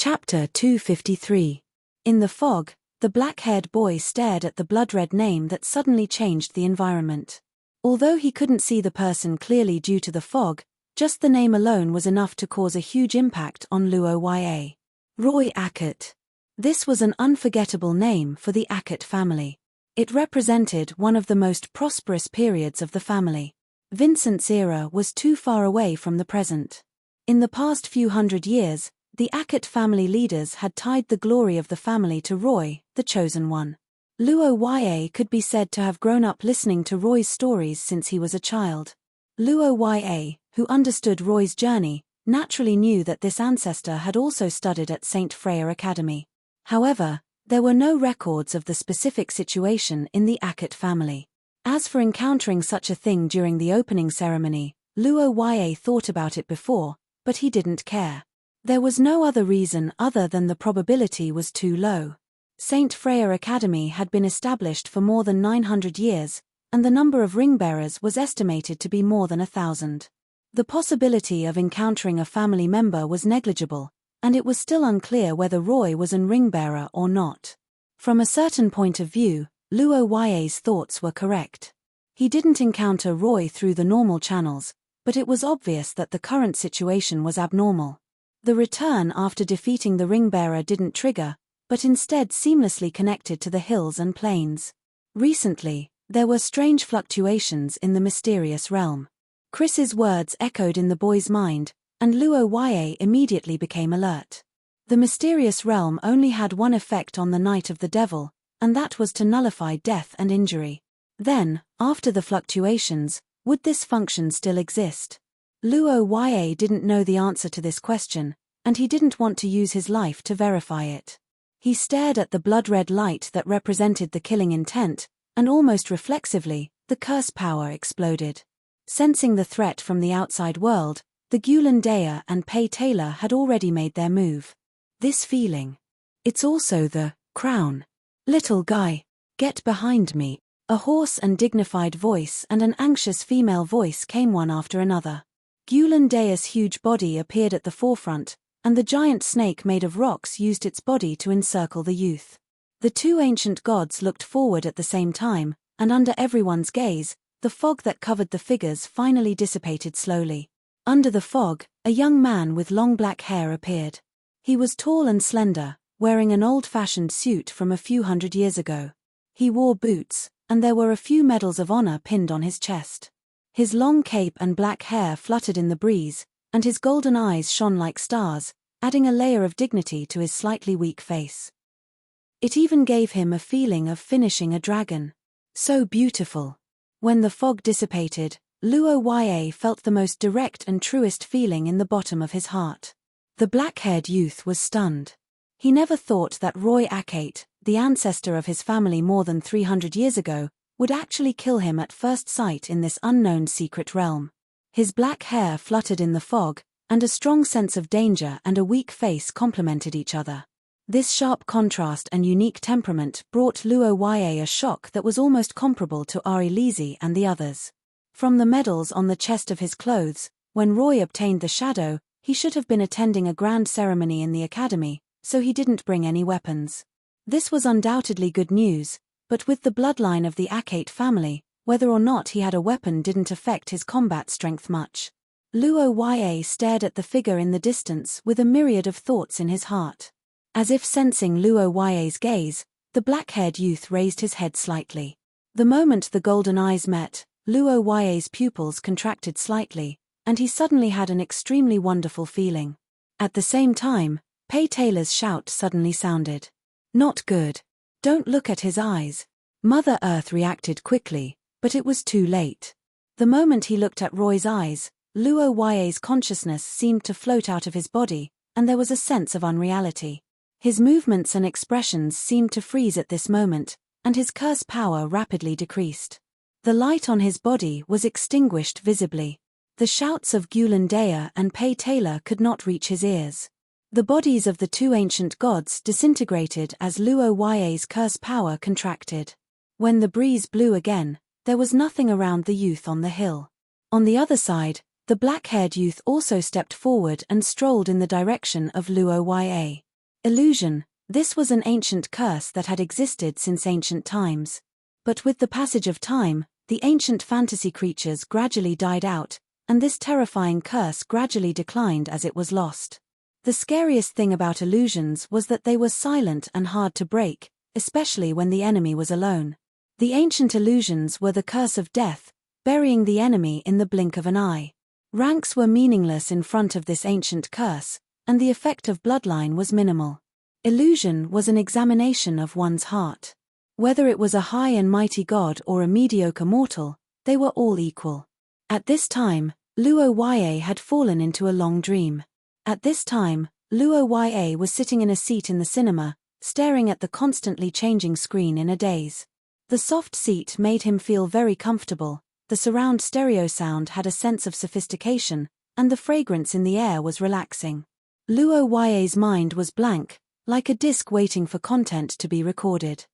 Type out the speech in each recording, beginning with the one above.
Chapter 253. In the fog, the black-haired boy stared at the blood-red name that suddenly changed the environment. Although he couldn't see the person clearly due to the fog, just the name alone was enough to cause a huge impact on Luoya. Roy Ackett. This was an unforgettable name for the Ackett family. It represented one of the most prosperous periods of the family. Vincent's era was too far away from the present. In the past few hundred years, the Ackett family leaders had tied the glory of the family to Roy, the chosen one. Luoya could be said to have grown up listening to Roy's stories since he was a child. Luoya, who understood Roy's journey, naturally knew that this ancestor had also studied at St. Freya Academy. However, there were no records of the specific situation in the Ackett family. As for encountering such a thing during the opening ceremony, Luoya thought about it before, but he didn't care. There was no other reason other than the probability was too low. St. Freya Academy had been established for more than 900 years, and the number of ringbearers was estimated to be more than 1,000. The possibility of encountering a family member was negligible, and it was still unclear whether Roy was an ringbearer or not. From a certain point of view, Luoya's thoughts were correct. He didn't encounter Roy through the normal channels, but it was obvious that the current situation was abnormal. The return after defeating the ringbearer didn't trigger, but instead seamlessly connected to the hills and plains. Recently, there were strange fluctuations in the mysterious realm. Chris's words echoed in the boy's mind, and Luoya immediately became alert. The mysterious realm only had one effect on the Night of the Devil, and that was to nullify death and injury. Then, after the fluctuations, would this function still exist? Luoya didn't know the answer to this question, and he didn't want to use his life to verify it. He stared at the blood-red light that represented the killing intent, and almost reflexively, the curse power exploded. Sensing the threat from the outside world, the Gulandea and Pay Taylor had already made their move. This feeling. It's also the crown. Little guy, get behind me. A hoarse and dignified voice and an anxious female voice came one after another. Gulandea's huge body appeared at the forefront, and the giant snake made of rocks used its body to encircle the youth. The two ancient gods looked forward at the same time, and under everyone's gaze, the fog that covered the figures finally dissipated slowly. Under the fog, a young man with long black hair appeared. He was tall and slender, wearing an old-fashioned suit from a few hundred years ago. He wore boots, and there were a few medals of honor pinned on his chest. His long cape and black hair fluttered in the breeze, and his golden eyes shone like stars, adding a layer of dignity to his slightly weak face. It even gave him a feeling of finishing a dragon. So beautiful. When the fog dissipated, Luoya felt the most direct and truest feeling in the bottom of his heart. The black-haired youth was stunned. He never thought that Roy Ackett, the ancestor of his family more than 300 years ago, would actually kill him at first sight in this unknown secret realm. His black hair fluttered in the fog, and a strong sense of danger and a weak face complemented each other. This sharp contrast and unique temperament brought Luoya a shock that was almost comparable to Ari Lisi and the others. From the medals on the chest of his clothes, when Roy obtained the shadow, he should have been attending a grand ceremony in the academy, so he didn't bring any weapons. This was undoubtedly good news, but with the bloodline of the Ackett family, whether or not he had a weapon didn't affect his combat strength much. Luoya stared at the figure in the distance with a myriad of thoughts in his heart. As if sensing Luoya's gaze, the black-haired youth raised his head slightly. The moment the golden eyes met, Luoya's pupils contracted slightly, and he suddenly had an extremely wonderful feeling. At the same time, Pay Taylor's shout suddenly sounded. Not good. Don't look at his eyes. Mother Earth reacted quickly, but it was too late. The moment he looked at Roy's eyes, Luoya's consciousness seemed to float out of his body, and there was a sense of unreality. His movements and expressions seemed to freeze at this moment, and his curse power rapidly decreased. The light on his body was extinguished visibly. The shouts of Gulandea and Pay Taylor could not reach his ears. The bodies of the two ancient gods disintegrated as Luoya's curse power contracted. When the breeze blew again, there was nothing around the youth on the hill. On the other side, the black-haired youth also stepped forward and strolled in the direction of Luoya. Illusion. This was an ancient curse that had existed since ancient times. But with the passage of time, the ancient fantasy creatures gradually died out, and this terrifying curse gradually declined as it was lost. The scariest thing about illusions was that they were silent and hard to break, especially when the enemy was alone. The ancient illusions were the curse of death, burying the enemy in the blink of an eye. Ranks were meaningless in front of this ancient curse, and the effect of bloodline was minimal. Illusion was an examination of one's heart. Whether it was a high and mighty god or a mediocre mortal, they were all equal. At this time, Luo Yue had fallen into a long dream. At this time, Luo Yue was sitting in a seat in the cinema, staring at the constantly changing screen in a daze. The soft seat made him feel very comfortable, the surround stereo sound had a sense of sophistication, and the fragrance in the air was relaxing. Luo Yue's mind was blank, like a disc waiting for content to be recorded.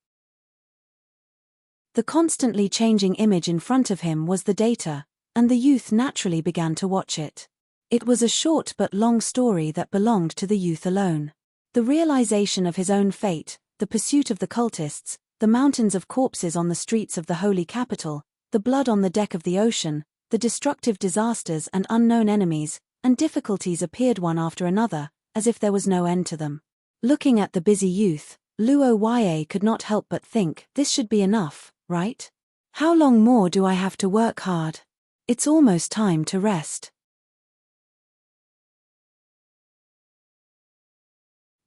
The constantly changing image in front of him was the data, and the youth naturally began to watch it. It was a short but long story that belonged to the youth alone. The realization of his own fate, the pursuit of the cultists, the mountains of corpses on the streets of the holy capital, the blood on the deck of the ocean, the destructive disasters and unknown enemies, and difficulties appeared one after another, as if there was no end to them. Looking at the busy youth, Luo Yue could not help but think, this should be enough, right? How long more do I have to work hard? It's almost time to rest.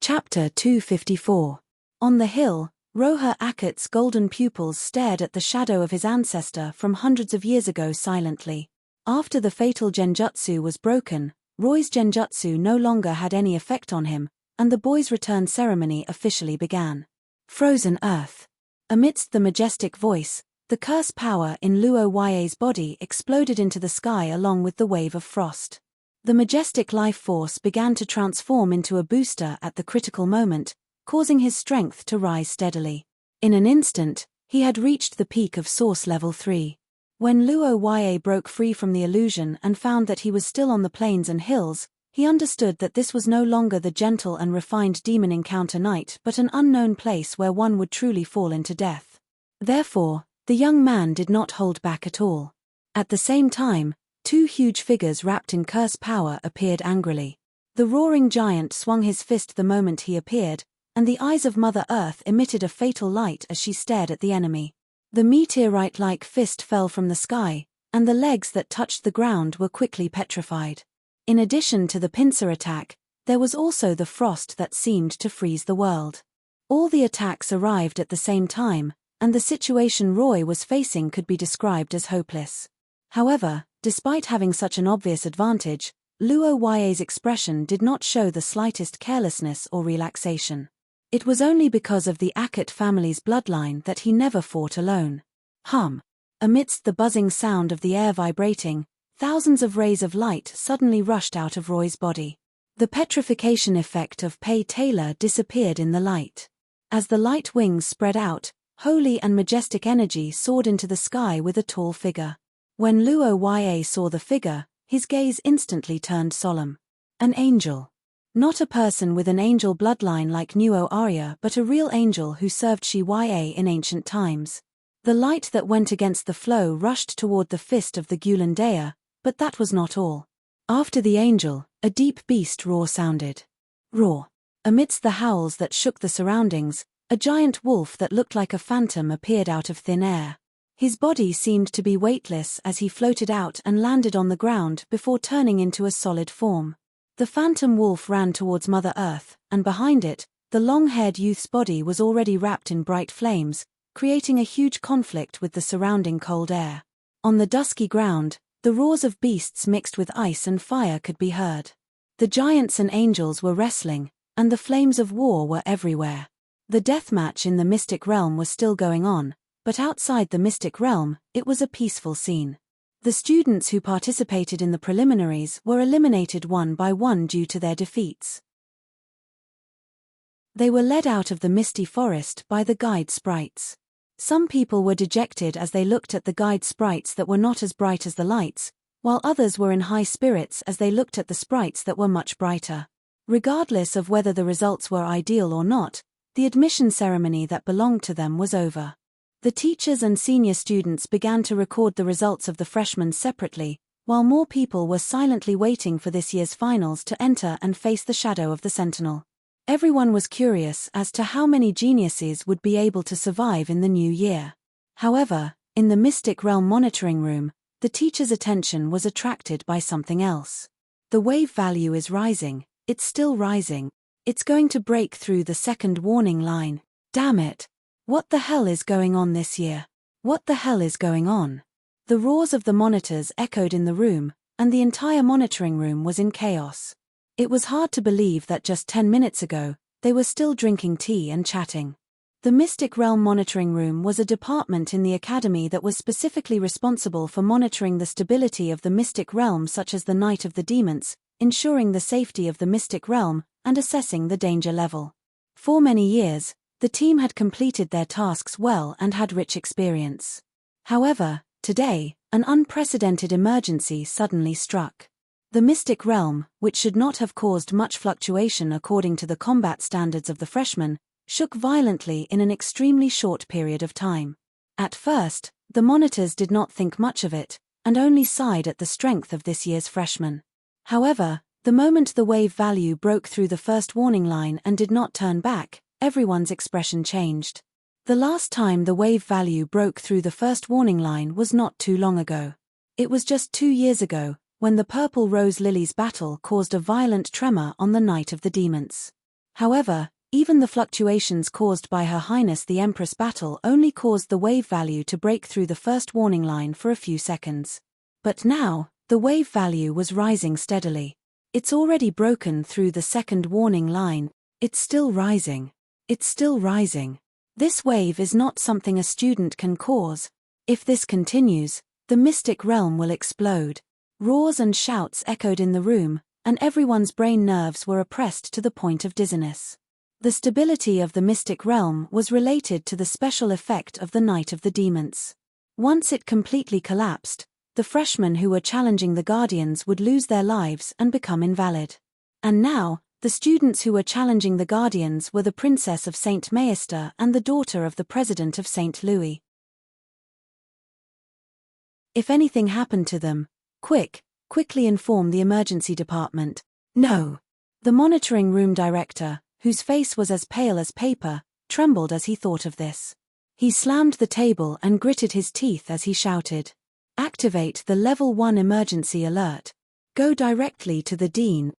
Chapter 254. On the hill, Roher Akat's golden pupils stared at the shadow of his ancestor from hundreds of years ago silently. After the fatal genjutsu was broken, Roy's genjutsu no longer had any effect on him, and the boy's return ceremony officially began. Frozen Earth. Amidst the majestic voice, the curse power in Luo Yue's body exploded into the sky along with the wave of frost. The majestic life force began to transform into a booster at the critical moment, causing his strength to rise steadily. In an instant, he had reached the peak of Source Level 3. When Luo Yue broke free from the illusion and found that he was still on the plains and hills, he understood that this was no longer the gentle and refined demon encounter night but an unknown place where one would truly fall into death. Therefore, the young man did not hold back at all. At the same time, two huge figures wrapped in curse power appeared angrily. The roaring giant swung his fist the moment he appeared, and the eyes of Mother Earth emitted a fatal light as she stared at the enemy. The meteorite-like fist fell from the sky, and the legs that touched the ground were quickly petrified. In addition to the pincer attack, there was also the frost that seemed to freeze the world. All the attacks arrived at the same time, and the situation Roy was facing could be described as hopeless. However, despite having such an obvious advantage, Luo Yue's expression did not show the slightest carelessness or relaxation. It was only because of the Akat family's bloodline that he never fought alone. Amidst the buzzing sound of the air vibrating, thousands of rays of light suddenly rushed out of Roy's body. The petrification effect of Pei Taylor disappeared in the light. As the light wings spread out, holy and majestic energy soared into the sky with a tall figure. When Luo Yue saw the figure, his gaze instantly turned solemn. An angel. Not a person with an angel bloodline like Nuo Arya but a real angel who served Shi Yue in ancient times. The light that went against the flow rushed toward the fist of the Gulan Dea, but that was not all. After the angel, a deep beast roar sounded. Roar. Amidst the howls that shook the surroundings, a giant wolf that looked like a phantom appeared out of thin air. His body seemed to be weightless as he floated out and landed on the ground before turning into a solid form. The phantom wolf ran towards Mother Earth, and behind it, the long-haired youth's body was already wrapped in bright flames, creating a huge conflict with the surrounding cold air. On the dusky ground, the roars of beasts mixed with ice and fire could be heard. The giants and angels were wrestling, and the flames of war were everywhere. The deathmatch in the mystic realm was still going on, but outside the mystic realm, it was a peaceful scene. The students who participated in the preliminaries were eliminated one by one due to their defeats. They were led out of the misty forest by the guide sprites. Some people were dejected as they looked at the guide sprites that were not as bright as the lights, while others were in high spirits as they looked at the sprites that were much brighter. Regardless of whether the results were ideal or not, the admission ceremony that belonged to them was over. The teachers and senior students began to record the results of the freshmen separately, while more people were silently waiting for this year's finals to enter and face the shadow of the Sentinel. Everyone was curious as to how many geniuses would be able to survive in the new year. However, in the Mystic Realm monitoring room, the teacher's attention was attracted by something else. The wave value is rising, it's still rising. It's going to break through the second warning line. Damn it! What the hell is going on this year? What the hell is going on? The roars of the monitors echoed in the room, and the entire monitoring room was in chaos. It was hard to believe that just 10 minutes ago, they were still drinking tea and chatting. The Mystic Realm monitoring room was a department in the academy that was specifically responsible for monitoring the stability of the Mystic Realm, such as the Night of the Demons, ensuring the safety of the Mystic Realm, and assessing the danger level. For many years, the team had completed their tasks well and had rich experience. However, today, an unprecedented emergency suddenly struck. The Mystic Realm, which should not have caused much fluctuation according to the combat standards of the freshmen, shook violently in an extremely short period of time. At first, the monitors did not think much of it, and only sighed at the strength of this year's freshmen. However, the moment the wave value broke through the first warning line and did not turn back, everyone's expression changed. The last time the wave value broke through the first warning line was not too long ago. It was just 2 years ago, when the Purple Rose Lily's battle caused a violent tremor on the Night of the Demons. However, even the fluctuations caused by Her Highness the Empress battle only caused the wave value to break through the first warning line for a few seconds. But now, the wave value was rising steadily. It's already broken through the second warning line. It's still rising. It's still rising. This wave is not something a student can cause. If this continues, the Mystic Realm will explode. Roars and shouts echoed in the room, and everyone's brain nerves were oppressed to the point of dizziness. The stability of the Mystic Realm was related to the special effect of the Night of the Demons. Once it completely collapsed, the freshmen who were challenging the Guardians would lose their lives and become invalid. And now, the students who were challenging the Guardians were the Princess of St. Maister and the daughter of the President of St. Louis. If anything happened to them, quickly inform the emergency department. No! The monitoring room director, whose face was as pale as paper, trembled as he thought of this. He slammed the table and gritted his teeth as he shouted, "Activate the Level 1 emergency alert. Go directly to the Dean."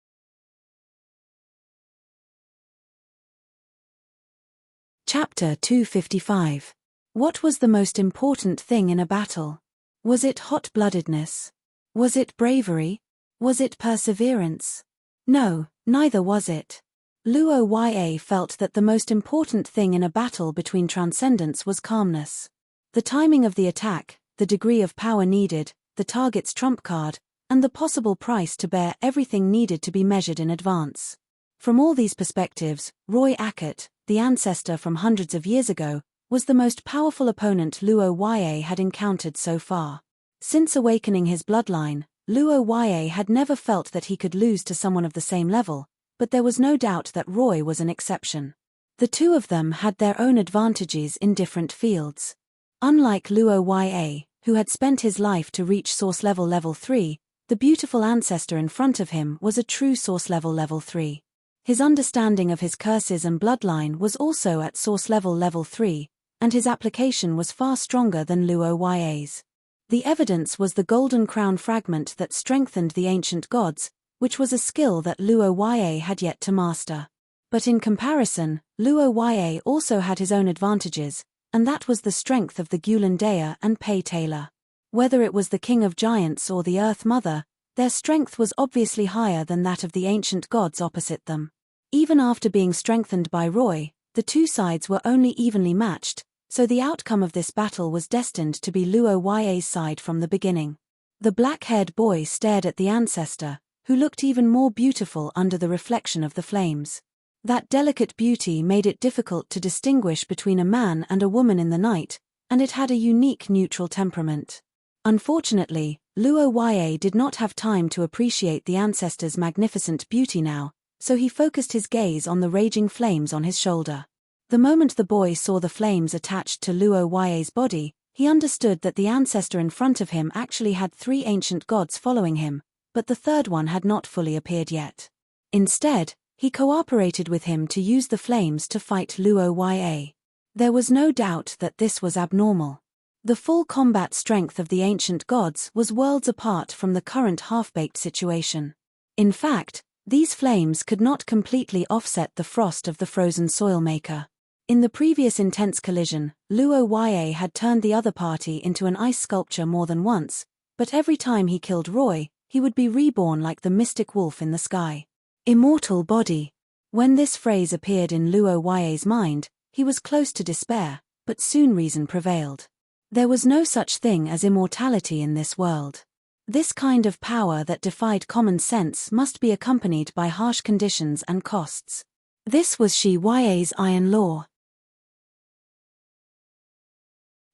Chapter 255. What was the most important thing in a battle? Was it hot-bloodedness? Was it bravery? Was it perseverance? No, neither was it. Luo Ya felt that the most important thing in a battle between transcendents was calmness. The timing of the attack, the degree of power needed, the target's trump card, and the possible price to bear, everything needed to be measured in advance. From all these perspectives, Roy Ackett, the ancestor from hundreds of years ago, was the most powerful opponent Luo Ya had encountered so far. Since awakening his bloodline, Luo Ya had never felt that he could lose to someone of the same level, but there was no doubt that Roy was an exception. The two of them had their own advantages in different fields. Unlike Luo Ya, who had spent his life to reach source level 3, the beautiful ancestor in front of him was a true source level 3. His understanding of his curses and bloodline was also at source level 3, and his application was far stronger than Luo Ya's. The evidence was the golden crown fragment that strengthened the ancient gods, which was a skill that Luo Ya had yet to master. But in comparison, Luo Ya also had his own advantages, and that was the strength of the Gulan Dea and Pei Taylor. Whether it was the King of Giants or the Earth Mother, their strength was obviously higher than that of the ancient gods opposite them. Even after being strengthened by Roy, the two sides were only evenly matched, so the outcome of this battle was destined to be Luo Ya's side from the beginning. The black-haired boy stared at the ancestor, who looked even more beautiful under the reflection of the flames. That delicate beauty made it difficult to distinguish between a man and a woman in the night, and it had a unique neutral temperament. Unfortunately, Luo Ya did not have time to appreciate the ancestor's magnificent beauty now, so he focused his gaze on the raging flames on his shoulder. The moment the boy saw the flames attached to Luo Ye's body, he understood that the ancestor in front of him actually had 3 ancient gods following him, but the third one had not fully appeared yet. Instead, he cooperated with him to use the flames to fight Luo Ye. There was no doubt that this was abnormal. The full combat strength of the ancient gods was worlds apart from the current half-baked situation. In fact, these flames could not completely offset the frost of the frozen soil maker. In the previous intense collision, Luo Ye had turned the other party into an ice sculpture more than once, but every time he killed Roy, he would be reborn like the mystic wolf in the sky. Immortal body. When this phrase appeared in Luo Ye's mind, he was close to despair, but soon reason prevailed. There was no such thing as immortality in this world. This kind of power that defied common sense must be accompanied by harsh conditions and costs. This was Shi Ye's iron law.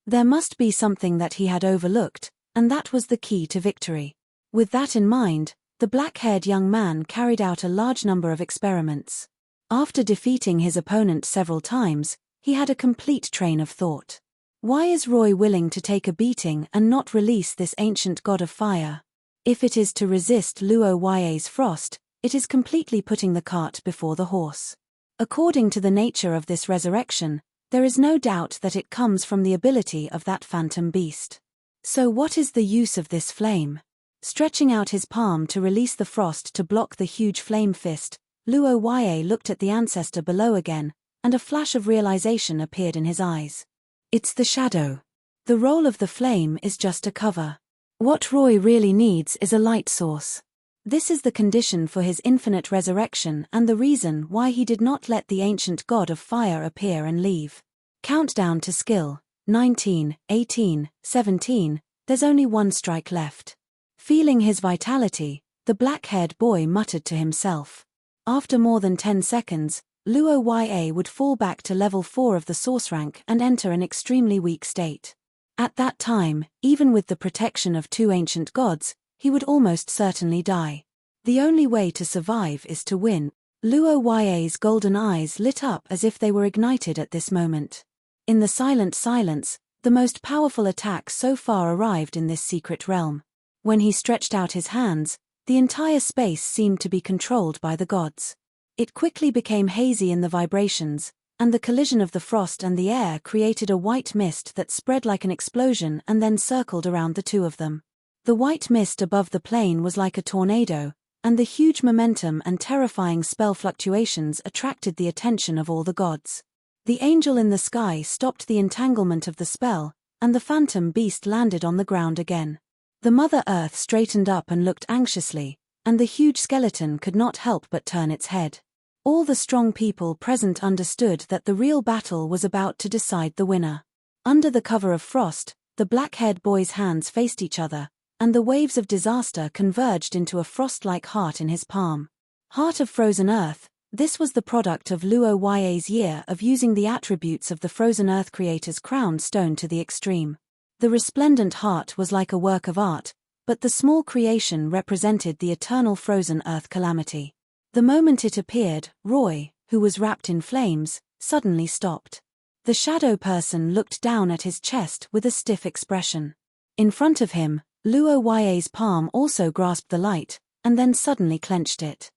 There must be something that he had overlooked, and that was the key to victory. With that in mind, the black-haired young man carried out a large number of experiments. After defeating his opponent several times, he had a complete train of thought. Why is Roy willing to take a beating and not release this ancient god of fire? If it is to resist Luo Ye's frost, it is completely putting the cart before the horse. According to the nature of this resurrection, there is no doubt that it comes from the ability of that phantom beast. So what is the use of this flame? Stretching out his palm to release the frost to block the huge flame fist, Luo Ye looked at the ancestor below again, and a flash of realization appeared in his eyes. It's the shadow. The role of the flame is just a cover. What Roy really needs is a light source. This is the condition for his infinite resurrection and the reason why he did not let the ancient god of fire appear and leave. Countdown to skill, 19, 18, 17, there's only one strike left. Feeling his vitality, the black-haired boy muttered to himself. After more than 10 seconds, Luo Ye would fall back to level 4 of the source rank and enter an extremely weak state. At that time, even with the protection of 2 ancient gods, he would almost certainly die. The only way to survive is to win. Luo Ye's golden eyes lit up as if they were ignited at this moment. In the silent silence, the most powerful attack so far arrived in this secret realm. When he stretched out his hands, the entire space seemed to be controlled by the gods. It quickly became hazy in the vibrations, and the collision of the frost and the air created a white mist that spread like an explosion and then circled around the two of them. The white mist above the plane was like a tornado, and the huge momentum and terrifying spell fluctuations attracted the attention of all the gods. The angel in the sky stopped the entanglement of the spell, and the phantom beast landed on the ground again. The Mother Earth straightened up and looked anxiously, and the huge skeleton could not help but turn its head. All the strong people present understood that the real battle was about to decide the winner. Under the cover of frost, the black-haired boy's hands faced each other, and the waves of disaster converged into a frost-like heart in his palm. Heart of frozen earth, this was the product of Luo Ye's year of using the attributes of the frozen earth creator's crown stone to the extreme. The resplendent heart was like a work of art, but the small creation represented the eternal frozen earth calamity. The moment it appeared, Roy, who was wrapped in flames, suddenly stopped. The shadow person looked down at his chest with a stiff expression. In front of him, Luo Ye's palm also grasped the light, and then suddenly clenched it.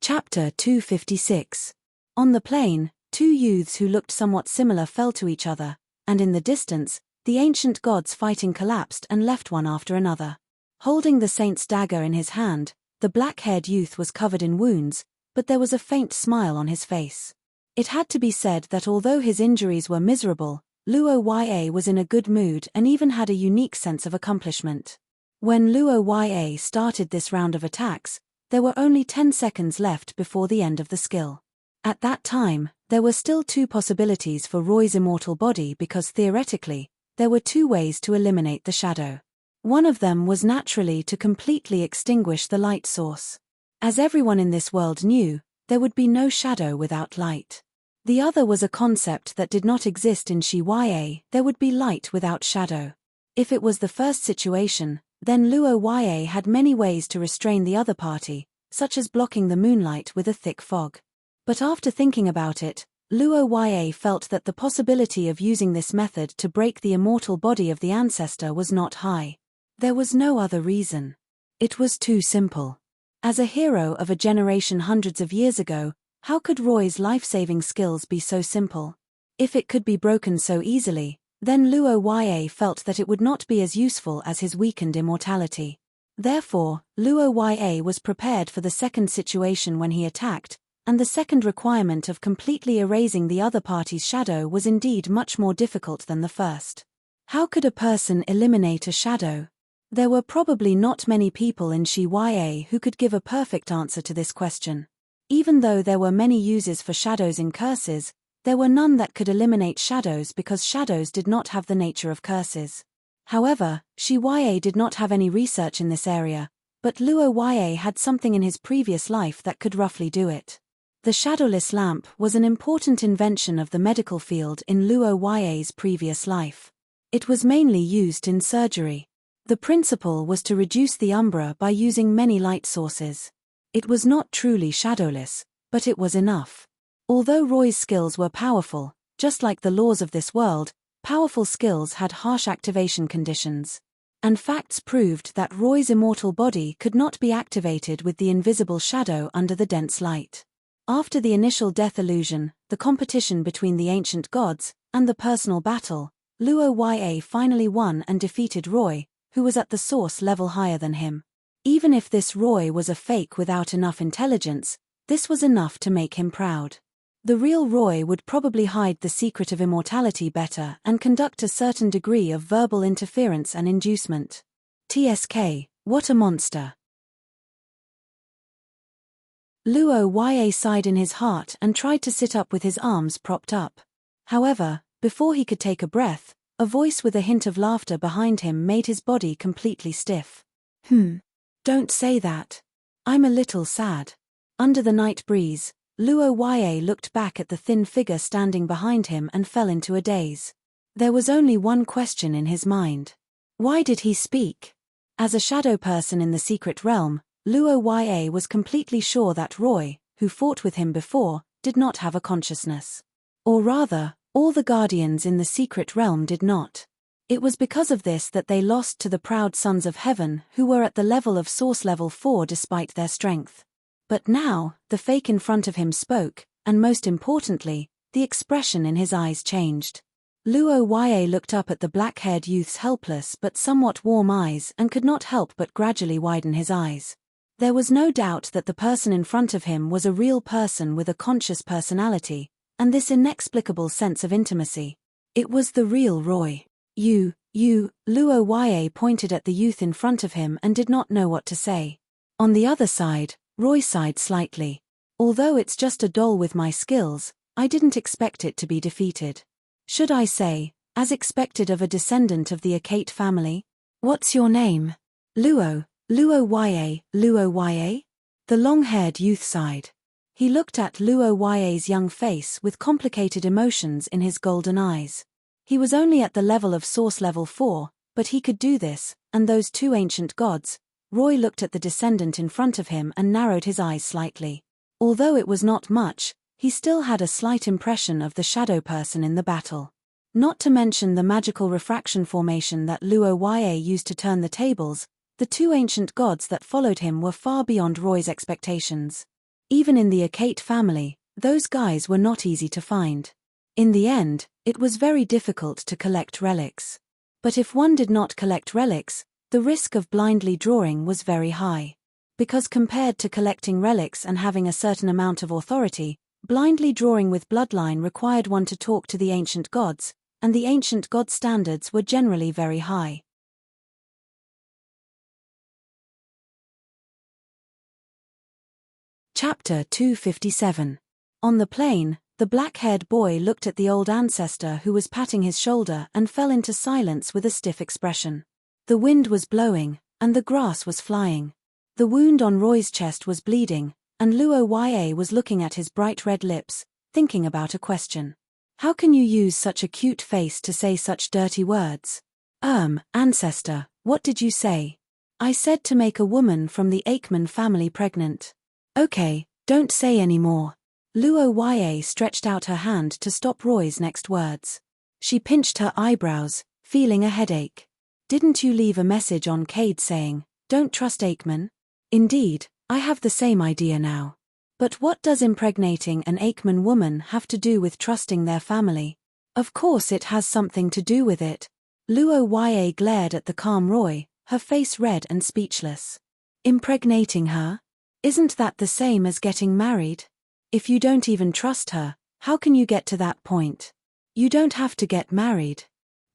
Chapter 256. On the plain, 2 youths who looked somewhat similar fell to each other, and in the distance, the ancient gods fighting collapsed and left one after another. Holding the saint's dagger in his hand, the black-haired youth was covered in wounds, but there was a faint smile on his face. It had to be said that although his injuries were miserable, Luo Ye was in a good mood and even had a unique sense of accomplishment. When Luo Ye started this round of attacks, there were only 10 seconds left before the end of the skill. At that time, there were still 2 possibilities for Roy's immortal body because theoretically, there were 2 ways to eliminate the shadow. One of them was naturally to completely extinguish the light source. As everyone in this world knew, there would be no shadow without light. The other was a concept that did not exist in Shi Ye, there would be light without shadow. If it was the first situation, Then Luo Ye had many ways to restrain the other party, such as blocking the moonlight with a thick fog. But after thinking about it, Luo Ye felt that the possibility of using this method to break the immortal body of the ancestor was not high. There was no other reason. It was too simple. As a hero of a generation hundreds of years ago, how could Roy's life-saving skills be so simple? If it could be broken so easily, then Luo Ye felt that it would not be as useful as his weakened immortality. Therefore, Luo Ye was prepared for the second situation when he attacked, and the second requirement of completely erasing the other party's shadow was indeed much more difficult than the first. How could a person eliminate a shadow? There were probably not many people in Shi Ya who could give a perfect answer to this question. Even though there were many uses for shadows in curses, there were none that could eliminate shadows because shadows did not have the nature of curses. However, Shi Ya did not have any research in this area, but Luo Ya had something in his previous life that could roughly do it. The shadowless lamp was an important invention of the medical field in Luo Ya's previous life. It was mainly used in surgery. The principle was to reduce the umbra by using many light sources. It was not truly shadowless, but it was enough. Although Roy's skills were powerful, just like the laws of this world, powerful skills had harsh activation conditions. And facts proved that Roy's immortal body could not be activated with the invisible shadow under the dense light. After the initial death illusion, the competition between the ancient gods, and the personal battle, Luo Ya finally won and defeated Roy, who was at the source level higher than him. Even if this Roy was a fake without enough intelligence, this was enough to make him proud. The real Roy would probably hide the secret of immortality better and conduct a certain degree of verbal interference and inducement. TSK, what a monster. Luo Ya sighed in his heart and tried to sit up with his arms propped up. However, before he could take a breath, a voice with a hint of laughter behind him made his body completely stiff. Don't say that. I'm a little sad. Under the night breeze, Luo Ya looked back at the thin figure standing behind him and fell into a daze. There was only one question in his mind. Why did he speak? As a shadow person in the secret realm, Luo Ya was completely sure that Roy, who fought with him before, did not have a consciousness. Or rather, all the guardians in the secret realm did not. It was because of this that they lost to the proud sons of heaven who were at the level of source level 4 despite their strength. But now, the fake in front of him spoke, and most importantly, the expression in his eyes changed. Luo Ya looked up at the black-haired youth's helpless but somewhat warm eyes and could not help but gradually widen his eyes. There was no doubt that the person in front of him was a real person with a conscious personality, and this inexplicable sense of intimacy. It was the real Roy. Luo Ya pointed at the youth in front of him and did not know what to say. On the other side, Roy sighed slightly. Although it's just a doll with my skills, I didn't expect it to be defeated. Should I say, as expected of a descendant of the Akate family? What's your name? Luo Ya? The long-haired youth sighed. He looked at Luo Ya's young face with complicated emotions in his golden eyes. He was only at the level of source level 4, but he could do this, and those two ancient gods. Roy looked at the descendant in front of him and narrowed his eyes slightly. Although it was not much, he still had a slight impression of the shadow person in the battle. Not to mention the magical refraction formation that Luo Ya used to turn the tables, the two ancient gods that followed him were far beyond Roy's expectations. Even in the Akate family, those guys were not easy to find. In the end, it was very difficult to collect relics. But if one did not collect relics, the risk of blindly drawing was very high. Because compared to collecting relics and having a certain amount of authority, blindly drawing with bloodline required one to talk to the ancient gods, and the ancient god standards were generally very high. Chapter 257. On the plain, the black-haired boy looked at the old ancestor who was patting his shoulder and fell into silence with a stiff expression. The wind was blowing, and the grass was flying. The wound on Roy's chest was bleeding, and Luo Ya was looking at his bright red lips, thinking about a question. How can you use such a cute face to say such dirty words? Ancestor, what did you say? I said to make a woman from the Aikman family pregnant. Okay, don't say any more. Luo Yue stretched out her hand to stop Roy's next words. She pinched her eyebrows, feeling a headache. Didn't you leave a message on Cade saying, don't trust Aikman? Indeed, I have the same idea now. But what does impregnating an Aikman woman have to do with trusting their family? Of course it has something to do with it. Luo Yue glared at the calm Roy, her face red and speechless. Impregnating her? Isn't that the same as getting married? If you don't even trust her, how can you get to that point? You don't have to get married.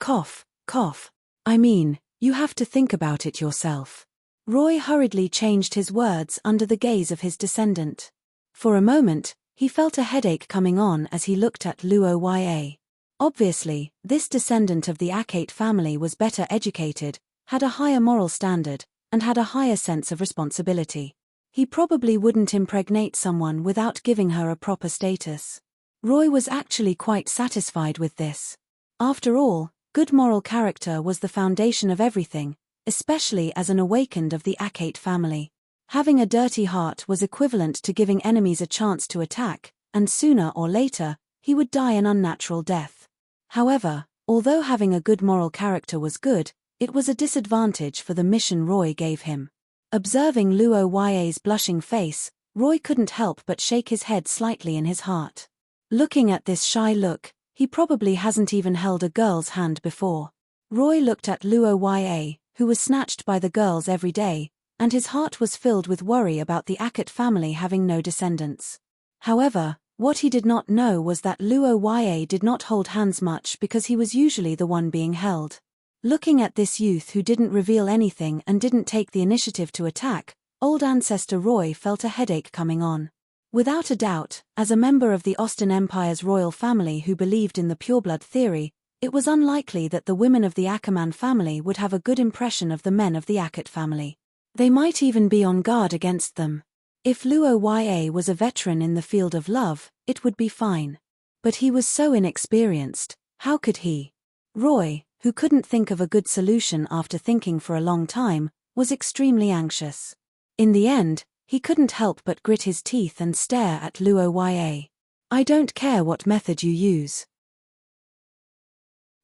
Cough, cough. I mean, you have to think about it yourself. Roy hurriedly changed his words under the gaze of his descendant. For a moment, he felt a headache coming on as he looked at Luo Yue. Obviously, this descendant of the Akate family was better educated, had a higher moral standard, and had a higher sense of responsibility. He probably wouldn't impregnate someone without giving her a proper status. Roy was actually quite satisfied with this. After all, good moral character was the foundation of everything, especially as an awakened of the Akate family. Having a dirty heart was equivalent to giving enemies a chance to attack, and sooner or later, he would die an unnatural death. However, although having a good moral character was good, it was a disadvantage for the mission Roy gave him. Observing Luo Yue's blushing face, Roy couldn't help but shake his head slightly in his heart. Looking at this shy look, he probably hasn't even held a girl's hand before. Roy looked at Luo Yue, who was snatched by the girls every day, and his heart was filled with worry about the Akate family having no descendants. However, what he did not know was that Luo Yue did not hold hands much because he was usually the one being held. Looking at this youth who didn't reveal anything and didn't take the initiative to attack, old ancestor Roy felt a headache coming on. Without a doubt, as a member of the Austin Empire's royal family who believed in the pureblood theory, it was unlikely that the women of the Ackerman family would have a good impression of the men of the Akate family. They might even be on guard against them. If Luo Yue was a veteran in the field of love, it would be fine. But he was so inexperienced, how could he? Roy, who couldn't think of a good solution after thinking for a long time, was extremely anxious. In the end, he couldn't help but grit his teeth and stare at Luo Yue. I don't care what method you use.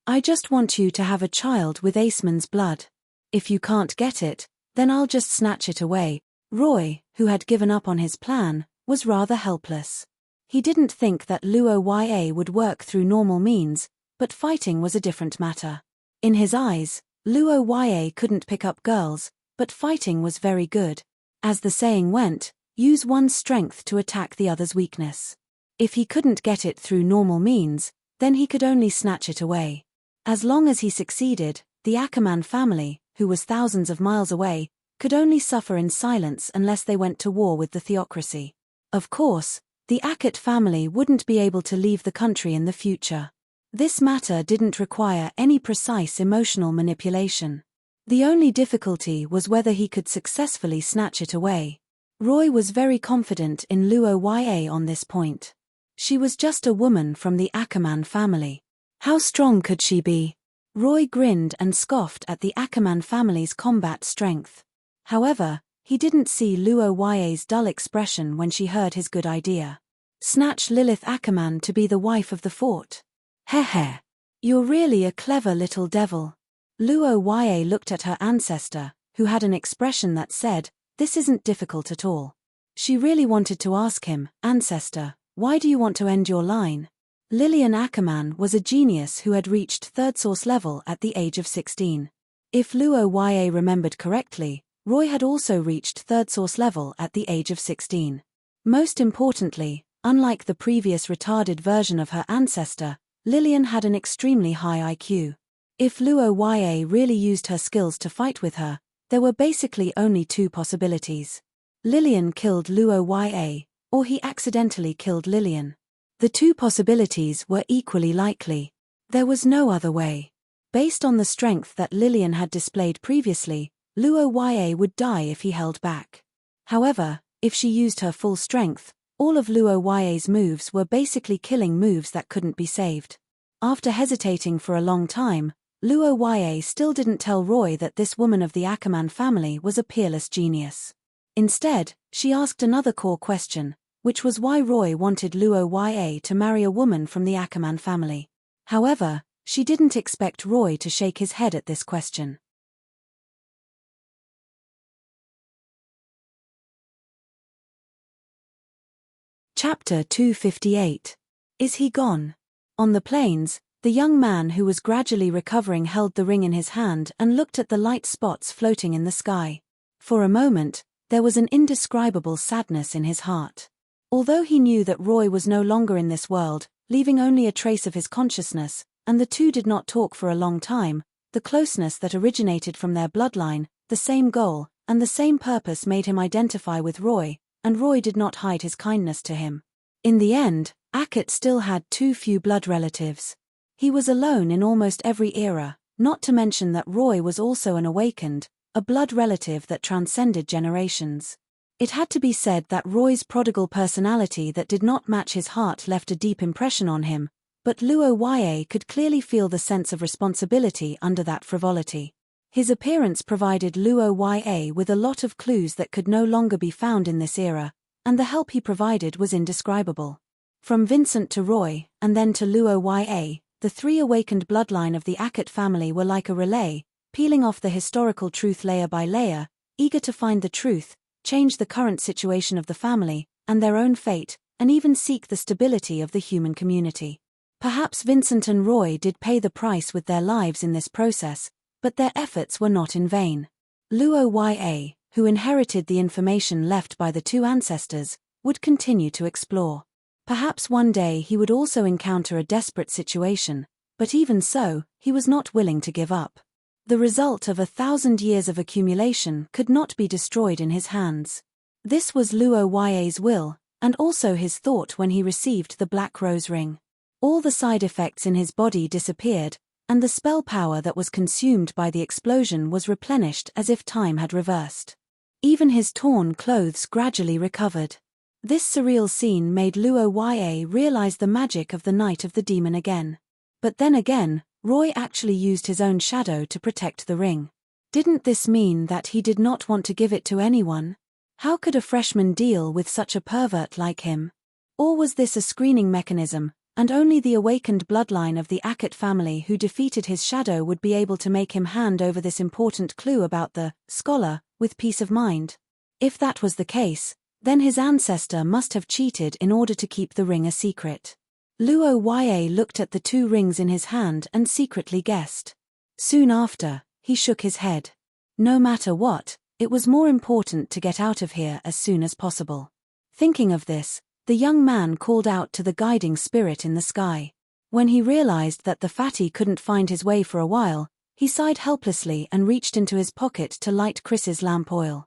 I just want you to have a child with Aceman's blood. If you can't get it, then I'll just snatch it away. Roy, who had given up on his plan, was rather helpless. He didn't think that Luo Yue would work through normal means, but fighting was a different matter. In his eyes, Luo Yue couldn't pick up girls, but fighting was very good. As the saying went, use one's strength to attack the other's weakness. If he couldn't get it through normal means, then he could only snatch it away. As long as he succeeded, the Ackerman family, who was thousands of miles away, could only suffer in silence unless they went to war with the theocracy. Of course, the Akate family wouldn't be able to leave the country in the future. This matter didn't require any precise emotional manipulation. The only difficulty was whether he could successfully snatch it away. Roy was very confident in Luo Yue on this point. She was just a woman from the Ackerman family. How strong could she be? Roy grinned and scoffed at the Ackerman family's combat strength. However, he didn't see Luo Yue's dull expression when she heard his good idea. Snatch Lilith Ackerman to be the wife of the fort. Heh. You're really a clever little devil. Luo Yue looked at her ancestor, who had an expression that said, this isn't difficult at all. She really wanted to ask him, Ancestor, why do you want to end your line? Lillian Ackerman was a genius who had reached third source level at the age of 16. If Luo Yue remembered correctly, Roy had also reached third source level at the age of 16. Most importantly, unlike the previous retarded version of her ancestor, Lillian had an extremely high IQ. If Luo Yue really used her skills to fight with her, there were basically only two possibilities. Lillian killed Luo Yue, or he accidentally killed Lillian. The two possibilities were equally likely. There was no other way. Based on the strength that Lillian had displayed previously, Luo Yue would die if he held back. However, if she used her full strength, all of Luo Yue's moves were basically killing moves that couldn't be saved. After hesitating for a long time, Luo Yue still didn't tell Roy that this woman of the Ackerman family was a peerless genius. Instead, she asked another core question, which was why Roy wanted Luo Yue to marry a woman from the Ackerman family. However, she didn't expect Roy to shake his head at this question. Chapter 258. Is he gone? On the plains, the young man who was gradually recovering held the ring in his hand and looked at the light spots floating in the sky. For a moment, there was an indescribable sadness in his heart. Although he knew that Roy was no longer in this world, leaving only a trace of his consciousness, and the two did not talk for a long time, the closeness that originated from their bloodline, the same goal, and the same purpose made him identify with Roy, and Roy did not hide his kindness to him. In the end, Ackett still had too few blood relatives. He was alone in almost every era, not to mention that Roy was also an awakened, a blood relative that transcended generations. It had to be said that Roy's prodigal personality that did not match his heart left a deep impression on him, but Luo Yue could clearly feel the sense of responsibility under that frivolity. His appearance provided Luo Yue with a lot of clues that could no longer be found in this era, and the help he provided was indescribable. From Vincent to Roy, and then to Luo Yue, the three awakened bloodline of the Ackett family were like a relay, peeling off the historical truth layer by layer, eager to find the truth, change the current situation of the family, and their own fate, and even seek the stability of the human community. Perhaps Vincent and Roy did pay the price with their lives in this process, but their efforts were not in vain. Luo Yue, who inherited the information left by the two ancestors, would continue to explore. Perhaps one day he would also encounter a desperate situation, but even so, he was not willing to give up. The result of 1,000 years of accumulation could not be destroyed in his hands. This was Luo Yue's will, and also his thought when he received the Black Rose Ring. All the side effects in his body disappeared, and the spell power that was consumed by the explosion was replenished as if time had reversed. Even his torn clothes gradually recovered. This surreal scene made Luo Yue realize the magic of the Night of the Demon again. But then again, Roy actually used his own shadow to protect the ring. Didn't this mean that he did not want to give it to anyone? How could a freshman deal with such a pervert like him? Or was this a screening mechanism, and only the awakened bloodline of the Ackett family who defeated his shadow would be able to make him hand over this important clue about the scholar with peace of mind? If that was the case, then his ancestor must have cheated in order to keep the ring a secret. Luo Yue looked at the two rings in his hand and secretly guessed. Soon after, he shook his head. No matter what, it was more important to get out of here as soon as possible. Thinking of this, the young man called out to the guiding spirit in the sky. When he realized that the fatty couldn't find his way for a while, he sighed helplessly and reached into his pocket to light Chris's lamp oil.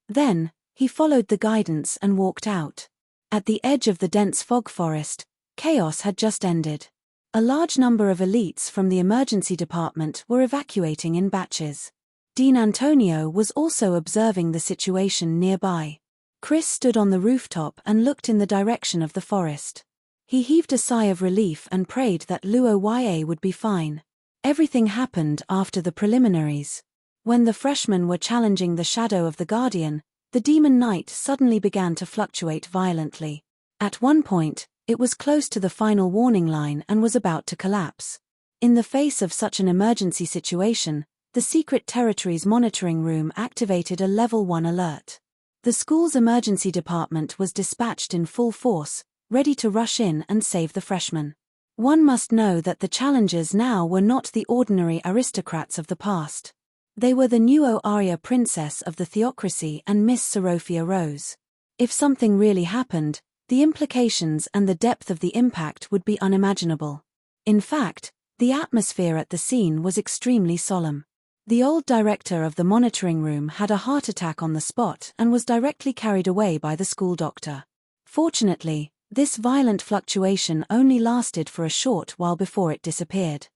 Then, he followed the guidance and walked out. At the edge of the dense fog forest, chaos had just ended. A large number of elites from the emergency department were evacuating in batches. Dean Antonio was also observing the situation nearby. Chris stood on the rooftop and looked in the direction of the forest. He heaved a sigh of relief and prayed that Luo Yue would be fine. Everything happened after the preliminaries. When the freshmen were challenging the shadow of the Guardian, the Demon Knight suddenly began to fluctuate violently. At one point, it was close to the final warning line and was about to collapse. In the face of such an emergency situation, the Secret Territories Monitoring Room activated a Level 1 alert. The school's emergency department was dispatched in full force, ready to rush in and save the freshmen. One must know that the challengers now were not the ordinary aristocrats of the past. They were the Nuo Arya princess of the theocracy and Miss Seraphia Rose. If something really happened, the implications and the depth of the impact would be unimaginable. In fact, the atmosphere at the scene was extremely solemn. The old director of the monitoring room had a heart attack on the spot and was directly carried away by the school doctor. Fortunately, this violent fluctuation only lasted for a short while before it disappeared.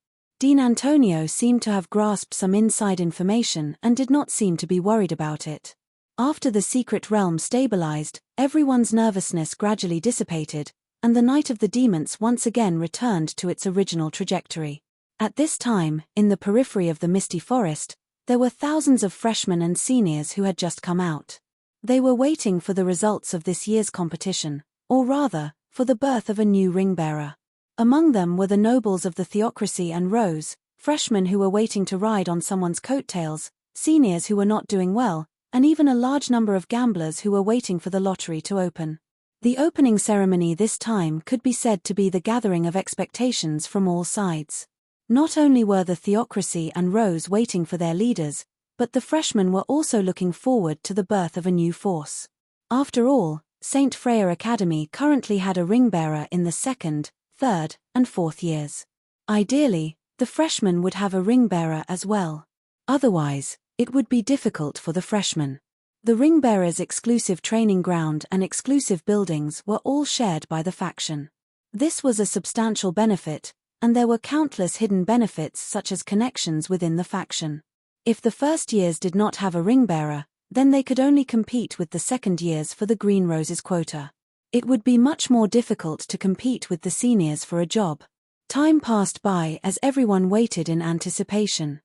Dean Antonio seemed to have grasped some inside information and did not seem to be worried about it. After the secret realm stabilized, everyone's nervousness gradually dissipated, and the Night of the Demons once again returned to its original trajectory. At this time, in the periphery of the misty forest, there were thousands of freshmen and seniors who had just come out. They were waiting for the results of this year's competition, or rather, for the birth of a new ring-bearer. Among them were the nobles of the theocracy and Rose, freshmen who were waiting to ride on someone's coattails, seniors who were not doing well, and even a large number of gamblers who were waiting for the lottery to open. The opening ceremony this time could be said to be the gathering of expectations from all sides. Not only were the theocracy and Rose waiting for their leaders, but the freshmen were also looking forward to the birth of a new force. After all, St. Freya Academy currently had a ring-bearer in the 2nd, 3rd, and 4th years. Ideally, the freshmen would have a ring-bearer as well. Otherwise, it would be difficult for the freshmen. The ring-bearer's exclusive training ground and exclusive buildings were all shared by the faction. This was a substantial benefit, and there were countless hidden benefits such as connections within the faction. If the first years did not have a ring-bearer, then they could only compete with the second years for the Green Roses quota. It would be much more difficult to compete with the seniors for a job. Time passed by as everyone waited in anticipation.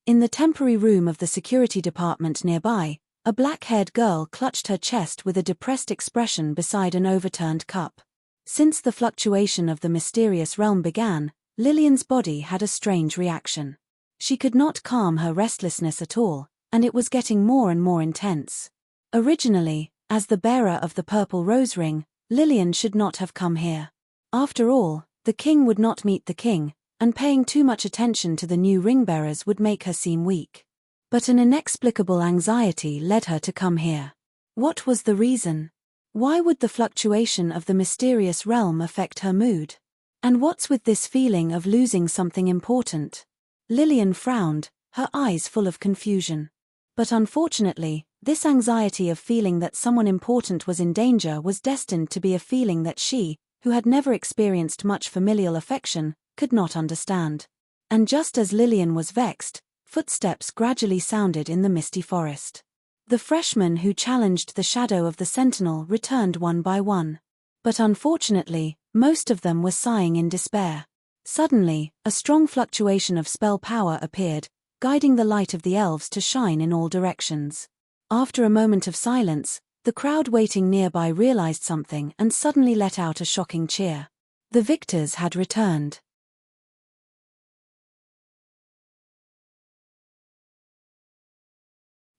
In the temporary room of the security department nearby, a black-haired girl clutched her chest with a depressed expression beside an overturned cup. Since the fluctuation of the mysterious realm began, Lillian's body had a strange reaction. She could not calm her restlessness at all, and it was getting more and more intense. Originally, as the bearer of the purple rose ring, Lillian should not have come here. After all, the king would not meet the king, and paying too much attention to the new ring-bearers would make her seem weak. But an inexplicable anxiety led her to come here. What was the reason? Why would the fluctuation of the mysterious realm affect her mood? And what's with this feeling of losing something important? Lillian frowned, her eyes full of confusion. But unfortunately, this anxiety of feeling that someone important was in danger was destined to be a feeling that she, who had never experienced much familial affection, could not understand. And just as Lillian was vexed, footsteps gradually sounded in the misty forest. The freshmen who challenged the shadow of the sentinel returned one by one. But unfortunately, most of them were sighing in despair. Suddenly, a strong fluctuation of spell power appeared, guiding the light of the elves to shine in all directions. After a moment of silence, the crowd waiting nearby realized something and suddenly let out a shocking cheer. The victors had returned.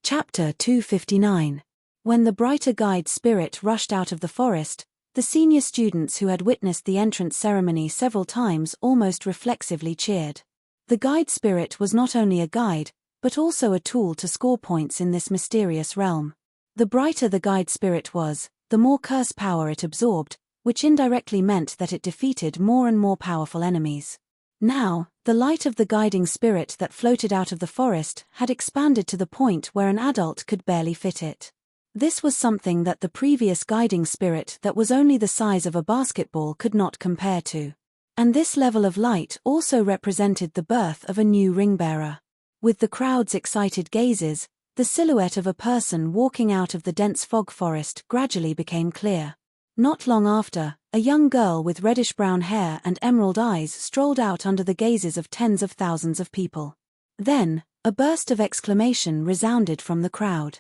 Chapter 259. When the brighter guide spirit rushed out of the forest, the senior students who had witnessed the entrance ceremony several times almost reflexively cheered. The guide spirit was not only a guide, but also a tool to score points in this mysterious realm. The brighter the guide spirit was, the more curse power it absorbed, which indirectly meant that it defeated more and more powerful enemies. Now, the light of the guiding spirit that floated out of the forest had expanded to the point where an adult could barely fit it. This was something that the previous guiding spirit that was only the size of a basketball could not compare to. And this level of light also represented the birth of a new ring-bearer. With the crowd's excited gazes, the silhouette of a person walking out of the dense fog forest gradually became clear. Not long after, a young girl with reddish-brown hair and emerald eyes strolled out under the gazes of tens of thousands of people. Then, a burst of exclamation resounded from the crowd.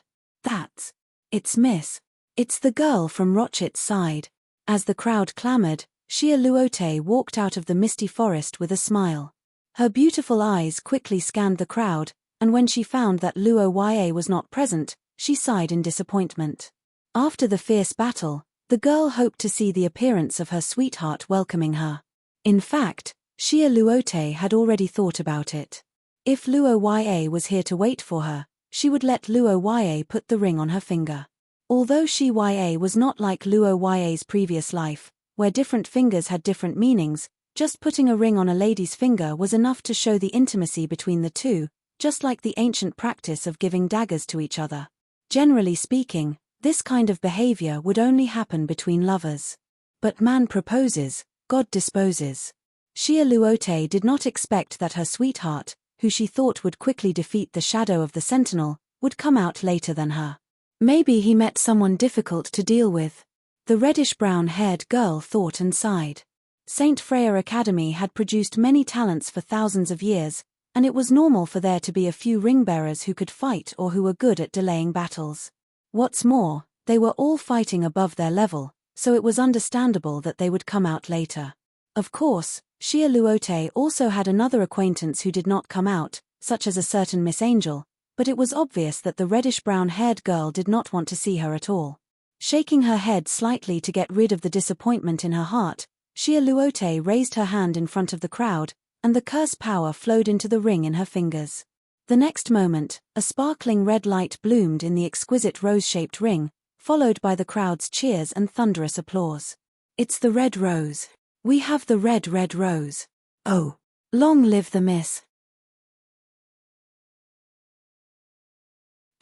It's Miss. It's the girl from Rochit's side. As the crowd clamored, Xia Luote walked out of the misty forest with a smile. Her beautiful eyes quickly scanned the crowd, and when she found that Luo Yue was not present, she sighed in disappointment. After the fierce battle, the girl hoped to see the appearance of her sweetheart welcoming her. In fact, Xia Luote had already thought about it. If Luo Yue was here to wait for her, she would let Luo Yue put the ring on her finger. Although Xi Yue was not like Luo Yue's previous life, where different fingers had different meanings, just putting a ring on a lady's finger was enough to show the intimacy between the two, just like the ancient practice of giving daggers to each other. Generally speaking, this kind of behavior would only happen between lovers. But man proposes, God disposes. Xia Luote did not expect that her sweetheart, who she thought would quickly defeat the shadow of the sentinel, would come out later than her. Maybe he met someone difficult to deal with. The reddish-brown-haired girl thought and sighed. St. Freya Academy had produced many talents for thousands of years, and it was normal for there to be a few ring-bearers who could fight or who were good at delaying battles. What's more, they were all fighting above their level, so it was understandable that they would come out later. Of course, Shia Luote also had another acquaintance who did not come out, such as a certain Miss Angel, but it was obvious that the reddish-brown-haired girl did not want to see her at all. Shaking her head slightly to get rid of the disappointment in her heart, Shia Luote raised her hand in front of the crowd, and the curse power flowed into the ring in her fingers. The next moment, a sparkling red light bloomed in the exquisite rose-shaped ring, followed by the crowd's cheers and thunderous applause. It's the red rose. We have the red rose. Oh, long live the miss.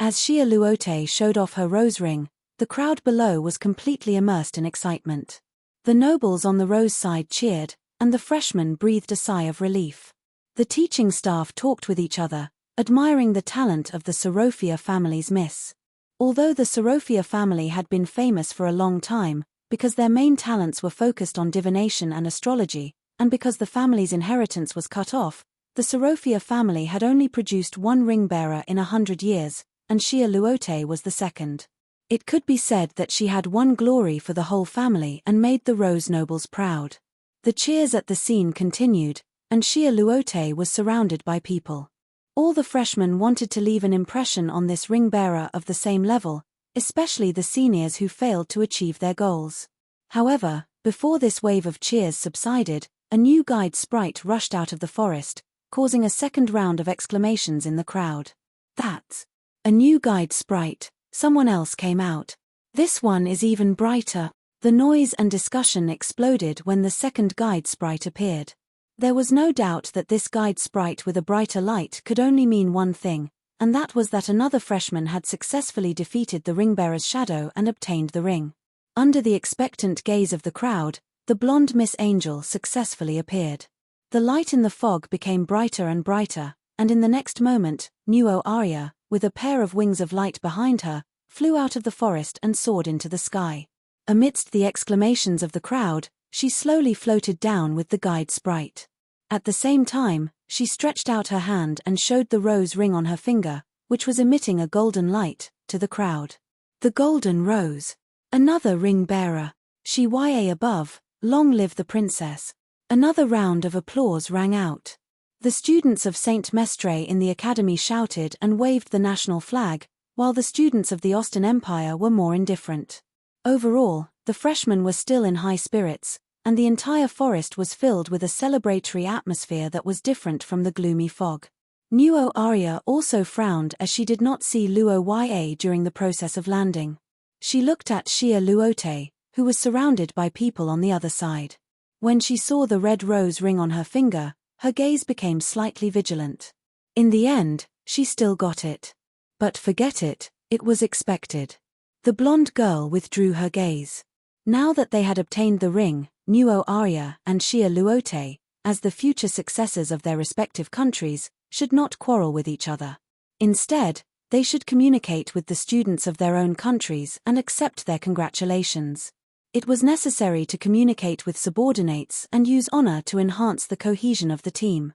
As Shia Luote showed off her rose ring, the crowd below was completely immersed in excitement. The nobles on the rose side cheered, and the freshmen breathed a sigh of relief. The teaching staff talked with each other, admiring the talent of the Sorofia family's miss. Although the Sorofia family had been famous for a long time, because their main talents were focused on divination and astrology, and because the family's inheritance was cut off, the Sorofia family had only produced one ring-bearer in 100 years, and Shia Luote was the second. It could be said that she had won glory for the whole family and made the Rose nobles proud. The cheers at the scene continued, and Shia Luote was surrounded by people. All the freshmen wanted to leave an impression on this ring-bearer of the same level, especially the seniors who failed to achieve their goals. However, before this wave of cheers subsided, a new guide sprite rushed out of the forest, causing a second round of exclamations in the crowd. That's a new guide sprite. Someone else came out. This one is even brighter. The noise and discussion exploded when the second guide sprite appeared. There was no doubt that this guide sprite with a brighter light could only mean one thing, and that was that another freshman had successfully defeated the ring-bearer's shadow and obtained the ring. Under the expectant gaze of the crowd, the blonde Miss Angel successfully appeared. The light in the fog became brighter and brighter, and in the next moment, Nuo Arya, with a pair of wings of light behind her, flew out of the forest and soared into the sky. Amidst the exclamations of the crowd, she slowly floated down with the guide sprite. At the same time, she stretched out her hand and showed the rose ring on her finger, which was emitting a golden light, to the crowd. The golden rose. Another ring-bearer. She ya above, long live the princess. Another round of applause rang out. The students of St. Mestre in the academy shouted and waved the national flag, while the students of the Austin Empire were more indifferent. Overall, the freshmen were still in high spirits, and the entire forest was filled with a celebratory atmosphere that was different from the gloomy fog. Nuo Arya also frowned as she did not see Luo Ya during the process of landing. She looked at Shia Luote, who was surrounded by people on the other side. When she saw the red rose ring on her finger, her gaze became slightly vigilant. In the end, she still got it. But forget it, it was expected. The blonde girl withdrew her gaze. Now that they had obtained the ring, Nuo Arya and Shia Luote, as the future successors of their respective countries, should not quarrel with each other. Instead, they should communicate with the students of their own countries and accept their congratulations. It was necessary to communicate with subordinates and use honor to enhance the cohesion of the team.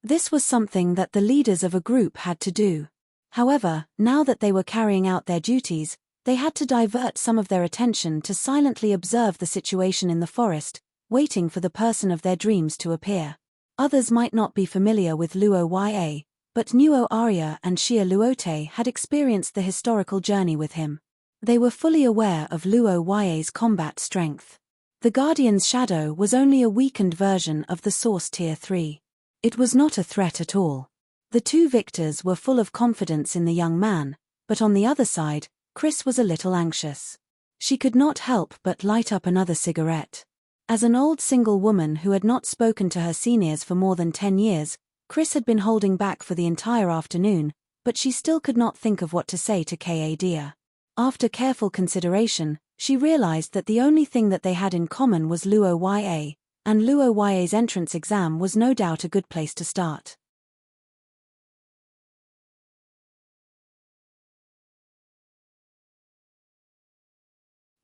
This was something that the leaders of a group had to do. However, now that they were carrying out their duties, they had to divert some of their attention to silently observe the situation in the forest, waiting for the person of their dreams to appear. Others might not be familiar with Luo Ya, but Nuo Arya and Shia Luote had experienced the historical journey with him. They were fully aware of Luo Ya's combat strength. The Guardian's shadow was only a weakened version of the Source Tier 3. It was not a threat at all. The two victors were full of confidence in the young man, but on the other side, Chris was a little anxious. She could not help but light up another cigarette. As an old single woman who had not spoken to her seniors for more than 10 years, Chris had been holding back for the entire afternoon, but she still could not think of what to say to Kadia. After careful consideration, she realized that the only thing that they had in common was Luo Ya, and Luo Ya's entrance exam was no doubt a good place to start.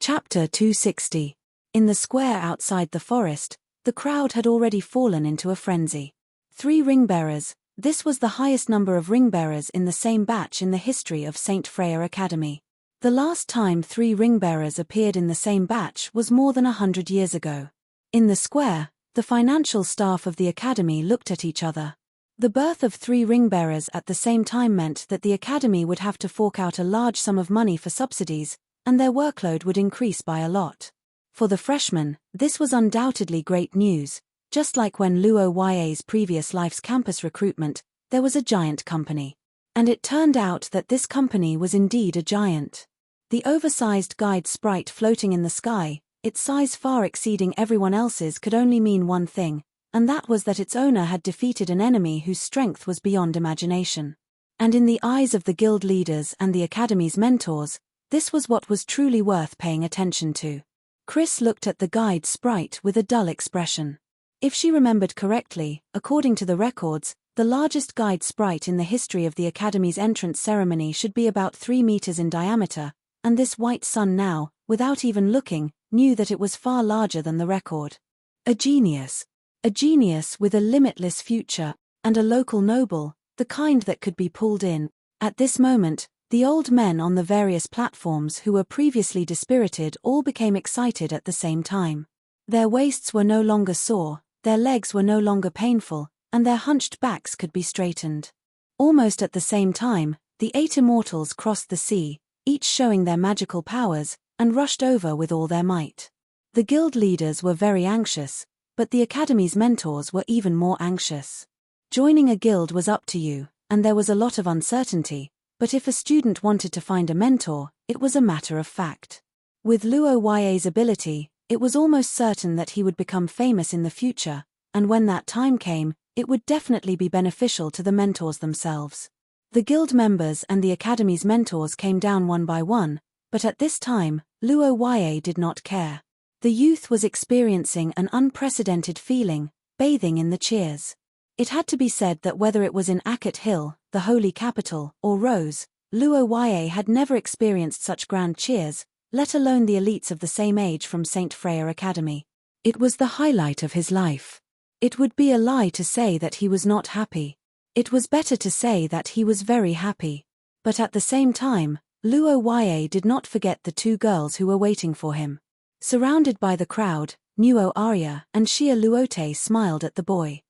Chapter 260. In the square outside the forest, the crowd had already fallen into a frenzy. 3 ring-bearers. This was the highest number of ring-bearers in the same batch in the history of St. Freya Academy. The last time 3 ring-bearers appeared in the same batch was more than 100 years ago. In the square, the financial staff of the academy looked at each other. The birth of 3 ring-bearers at the same time meant that the academy would have to fork out a large sum of money for subsidies, and their workload would increase by a lot. For the freshmen, this was undoubtedly great news. Just like when Luo Ya's previous life's campus recruitment, there was a giant company. And it turned out that this company was indeed a giant. The oversized guide sprite floating in the sky, its size far exceeding everyone else's, could only mean one thing, and that was that its owner had defeated an enemy whose strength was beyond imagination. And in the eyes of the guild leaders and the academy's mentors, this was what was truly worth paying attention to. Chris looked at the guide sprite with a dull expression. If she remembered correctly, according to the records, the largest guide sprite in the history of the Academy's entrance ceremony should be about 3 meters in diameter, and this white sun now, without even looking, knew that it was far larger than the record. A genius. A genius with a limitless future, and a local noble, the kind that could be pulled in. At this moment, the old men on the various platforms who were previously dispirited all became excited at the same time. Their waists were no longer sore, their legs were no longer painful, and their hunched backs could be straightened. Almost at the same time, the 8 immortals crossed the sea, each showing their magical powers, and rushed over with all their might. The guild leaders were very anxious, but the academy's mentors were even more anxious. Joining a guild was up to you, and there was a lot of uncertainty, but if a student wanted to find a mentor, it was a matter of fact. With Luo Ya's ability, it was almost certain that he would become famous in the future, and when that time came, it would definitely be beneficial to the mentors themselves. The guild members and the academy's mentors came down one by one, but at this time, Luo Ya did not care. The youth was experiencing an unprecedented feeling, bathing in the cheers. It had to be said that whether it was in Akut Hill, the holy capital, or Rose, Luo Ya had never experienced such grand cheers, let alone the elites of the same age from St. Freya Academy. It was the highlight of his life. It would be a lie to say that he was not happy. It was better to say that he was very happy. But at the same time, Luo Ya did not forget the 2 girls who were waiting for him. Surrounded by the crowd, Nuo Arya and Xia Luote smiled at the boy.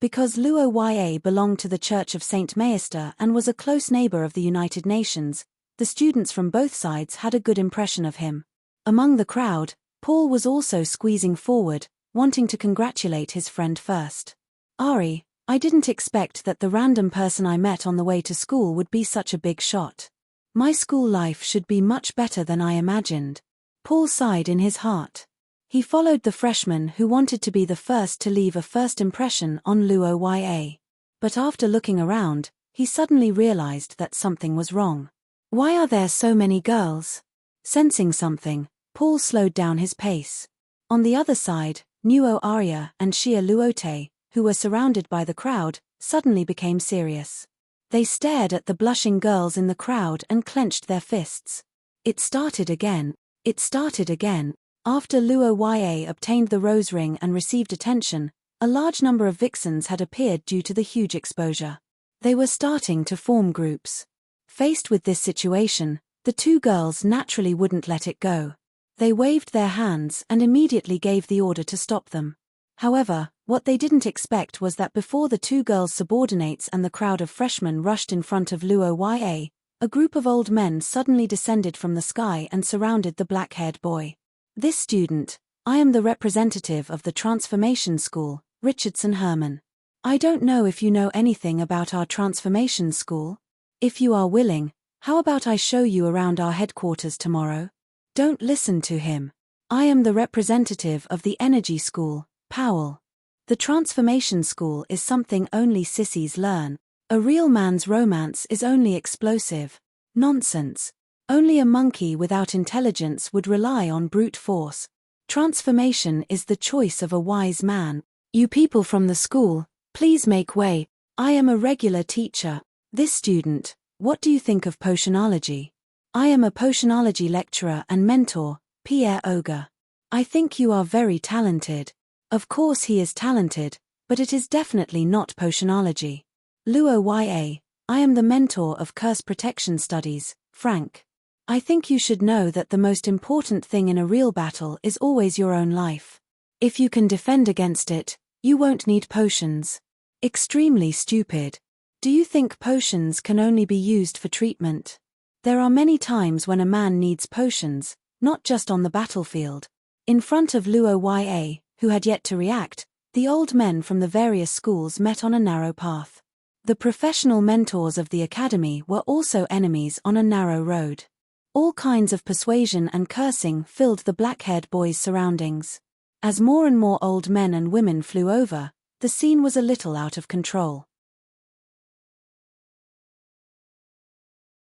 Because Luo Ya belonged to the Church of St. Maister and was a close neighbor of the United Nations, the students from both sides had a good impression of him. Among the crowd, Paul was also squeezing forward, wanting to congratulate his friend first. Ari, I didn't expect that the random person I met on the way to school would be such a big shot. My school life should be much better than I imagined. Paul sighed in his heart. He followed the freshman who wanted to be the first to leave a first impression on Luo Ya. But after looking around, he suddenly realized that something was wrong. Why are there so many girls? Sensing something, Paul slowed down his pace. On the other side, Nuo Arya and Xia Luote, who were surrounded by the crowd, suddenly became serious. They stared at the blushing girls in the crowd and clenched their fists. It started again. It started again. After Luo Ya obtained the rose ring and received attention, a large number of vixens had appeared due to the huge exposure. They were starting to form groups. Faced with this situation, the 2 girls naturally wouldn't let it go. They waved their hands and immediately gave the order to stop them. However, what they didn't expect was that before the 2 girls' subordinates and the crowd of freshmen rushed in front of Luo Ya, a group of old men suddenly descended from the sky and surrounded the black-haired boy. This student, I am the representative of the Transformation School, Richardson Herman. I don't know if you know anything about our Transformation School. If you are willing, how about I show you around our headquarters tomorrow? Don't listen to him. I am the representative of the Energy School, Powell. The Transformation School is something only sissies learn. A real man's romance is only explosive. Nonsense. Only a monkey without intelligence would rely on brute force. Transformation is the choice of a wise man. You people from the school, please make way. I am a regular teacher. This student, What do you think of potionology? I am a potionology lecturer and mentor, Pierre Ogre. I think you are very talented. Of course he is talented, but it is definitely not potionology. Luo YA, I am the mentor of curse protection studies, Frank. I think you should know that the most important thing in a real battle is always your own life. If you can defend against it, you won't need potions. Extremely stupid. Do you think potions can only be used for treatment? There are many times when a man needs potions, not just on the battlefield. In front of Luo YA, who had yet to react, the old men from the various schools met on a narrow path. The professional mentors of the academy were also enemies on a narrow road. All kinds of persuasion and cursing filled the black-haired boy's surroundings. As more and more old men and women flew over, the scene was a little out of control.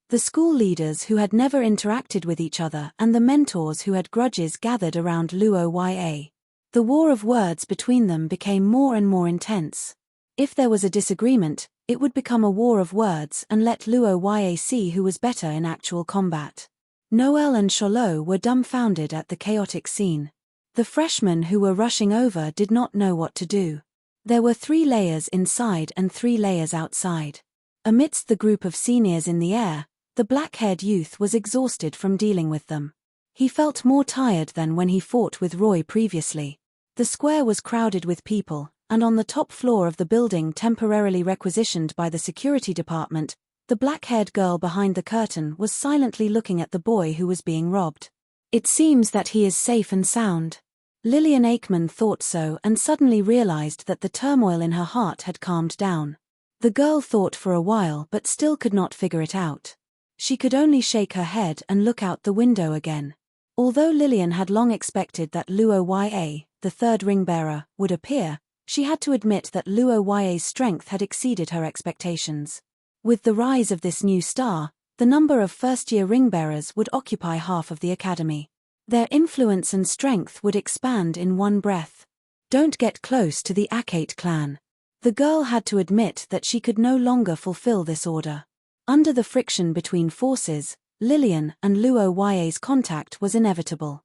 The school leaders who had never interacted with each other and the mentors who had grudges gathered around Luo YA. The war of words between them became more and more intense. If there was a disagreement, it would become a war of words and let Luo YA see who was better in actual combat. Noel and Cholo were dumbfounded at the chaotic scene. The freshmen who were rushing over did not know what to do. There were 3 layers inside and 3 layers outside. Amidst the group of seniors in the air, the black-haired youth was exhausted from dealing with them. He felt more tired than when he fought with Roy previously. The square was crowded with people, and on the top floor of the building temporarily requisitioned by the security department, the black-haired girl behind the curtain was silently looking at the boy who was being robbed. It seems that he is safe and sound. Lillian Aikman thought so and suddenly realized that the turmoil in her heart had calmed down. The girl thought for a while but still could not figure it out. She could only shake her head and look out the window again. Although Lillian had long expected that Luo YA, the 3rd ring-bearer, would appear, she had to admit that Luo YA's strength had exceeded her expectations. With the rise of this new star, the number of first-year ring-bearers would occupy half of the academy. Their influence and strength would expand in one breath. Don't get close to the Akate clan. The girl had to admit that she could no longer fulfill this order. Under the friction between forces, Lillian and Luo YA's contact was inevitable.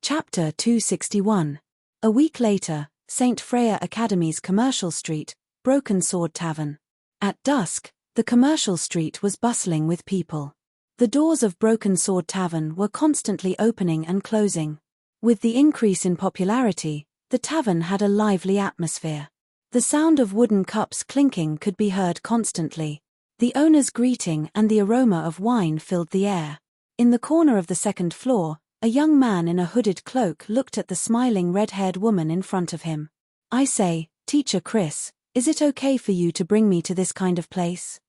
Chapter 261. A week later, St. Freya Academy's Commercial Street, Broken Sword Tavern. At dusk, the commercial street was bustling with people. The doors of Broken Sword Tavern were constantly opening and closing. With the increase in popularity, the tavern had a lively atmosphere. The sound of wooden cups clinking could be heard constantly. The owner's greeting and the aroma of wine filled the air. In the corner of the 2nd floor, a young man in a hooded cloak looked at the smiling red-haired woman in front of him. I say, Teacher Chris, is it okay for you to bring me to this kind of place?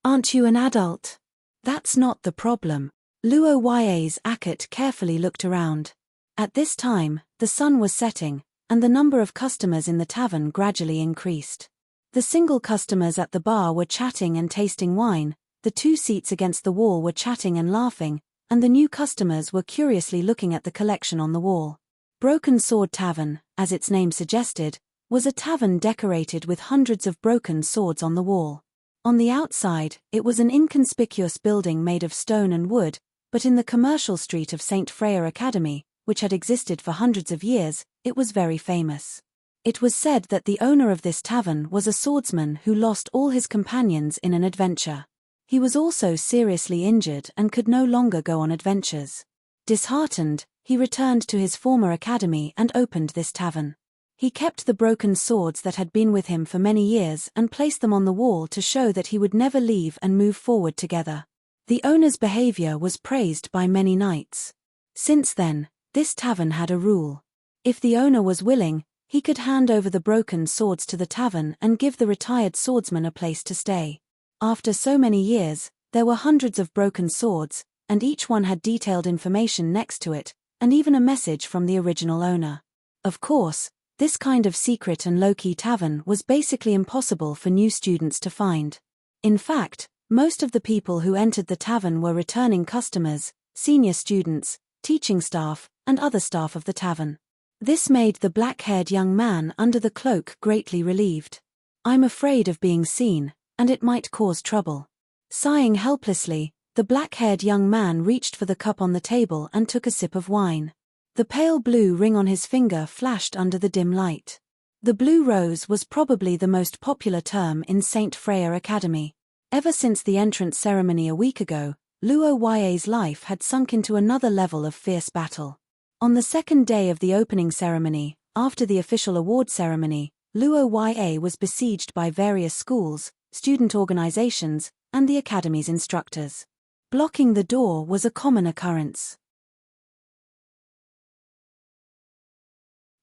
Aren't you an adult? That's not the problem. Luo YA's Akate carefully looked around. At this time, the sun was setting, and the number of customers in the tavern gradually increased. The single customers at the bar were chatting and tasting wine, the 2 seats against the wall were chatting and laughing, and the new customers were curiously looking at the collection on the wall. Broken Sword Tavern, as its name suggested, was a tavern decorated with hundreds of broken swords on the wall. On the outside, it was an inconspicuous building made of stone and wood, but in the commercial street of St. Freya Academy, which had existed for hundreds of years, it was very famous. It was said that the owner of this tavern was a swordsman who lost all his companions in an adventure. He was also seriously injured and could no longer go on adventures. Disheartened, he returned to his former academy and opened this tavern. He kept the broken swords that had been with him for many years and placed them on the wall to show that he would never leave and move forward together. The owner's behavior was praised by many knights. Since then, this tavern had a rule. If the owner was willing, he could hand over the broken swords to the tavern and give the retired swordsman a place to stay. After so many years, there were hundreds of broken swords, and each one had detailed information next to it, and even a message from the original owner. Of course, this kind of secret and low-key tavern was basically impossible for new students to find. In fact, most of the people who entered the tavern were returning customers, senior students, teaching staff, and other staff of the tavern. This made the black-haired young man under the cloak greatly relieved. "I'm afraid of being seen, and it might cause trouble." Sighing helplessly, the black-haired young man reached for the cup on the table and took a sip of wine. The pale blue ring on his finger flashed under the dim light. The blue rose was probably the most popular term in St. Freya Academy. Ever since the entrance ceremony a week ago, Luo Ya's life had sunk into another level of fierce battle. On the second day of the opening ceremony, after the official award ceremony, Luo Ya was besieged by various schools, student organizations, and the academy's instructors. Blocking the door was a common occurrence.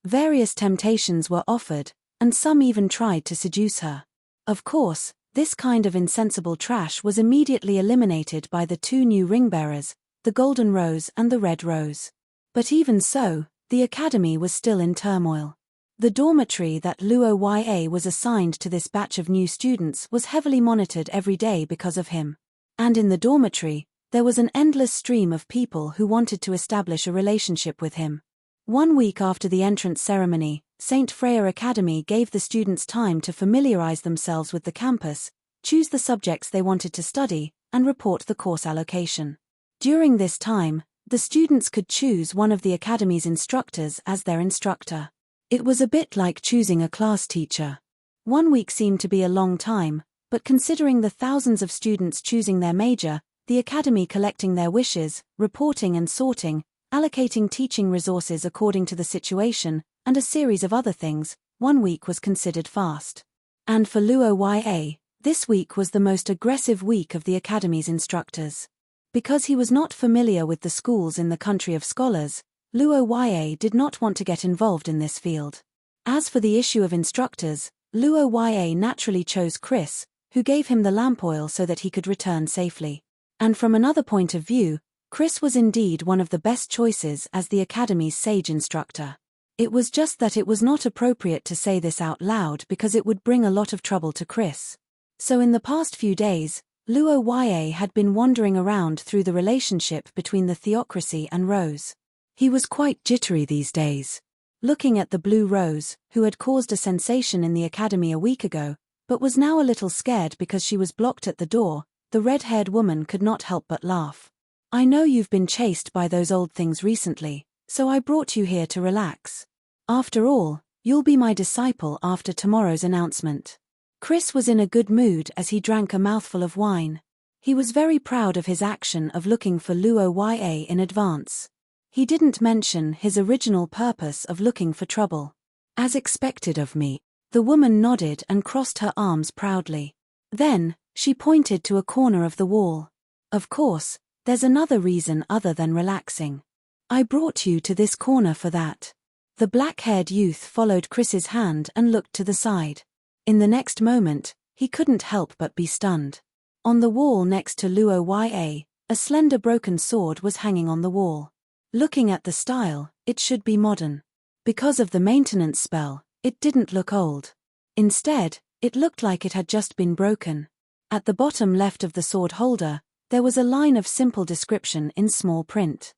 Various temptations were offered, and some even tried to seduce her. Of course, this kind of insensible trash was immediately eliminated by the two new ring-bearers, the Golden Rose and the Red Rose. But even so, the academy was still in turmoil. The dormitory that Luo Ya was assigned to this batch of new students was heavily monitored every day because of him. And in the dormitory, there was an endless stream of people who wanted to establish a relationship with him. 1 week after the entrance ceremony, St. Freya Academy gave the students time to familiarize themselves with the campus, choose the subjects they wanted to study, and report the course allocation. During this time, the students could choose one of the academy's instructors as their instructor. It was a bit like choosing a class teacher. 1 week seemed to be a long time, but considering the thousands of students choosing their major, the academy collecting their wishes, reporting and sorting, allocating teaching resources according to the situation, and a series of other things, 1 week was considered fast. And for Luo Ya, this week was the most aggressive week of the academy's instructors. Because he was not familiar with the schools in the country of scholars, Luo Ya did not want to get involved in this field. As for the issue of instructors, Luo Ya naturally chose Chris, who gave him the lamp oil so that he could return safely. And from another point of view, Chris was indeed one of the best choices as the academy's sage instructor. It was just that it was not appropriate to say this out loud because it would bring a lot of trouble to Chris. So in the past few days, Luo Ya had been wandering around through the relationship between the theocracy and Rose. He was quite jittery these days. Looking at the blue Rose, who had caused a sensation in the academy a week ago, but was now a little scared because she was blocked at the door, the red-haired woman could not help but laugh. "I know you've been chased by those old things recently, so I brought you here to relax. After all, you'll be my disciple after tomorrow's announcement." Chris was in a good mood as he drank a mouthful of wine. He was very proud of his action of looking for Luo Ya in advance. He didn't mention his original purpose of looking for trouble. "As expected of me." The woman nodded and crossed her arms proudly. Then, she pointed to a corner of the wall. "Of course, there's another reason other than relaxing. I brought you to this corner for that." The black-haired youth followed Chris's hand and looked to the side. In the next moment, he couldn't help but be stunned. On the wall next to Luo Ya, a slender broken sword was hanging on the wall. Looking at the style, it should be modern. Because of the maintenance spell, it didn't look old. Instead, it looked like it had just been broken. At the bottom left of the sword holder, there was a line of simple description in small print.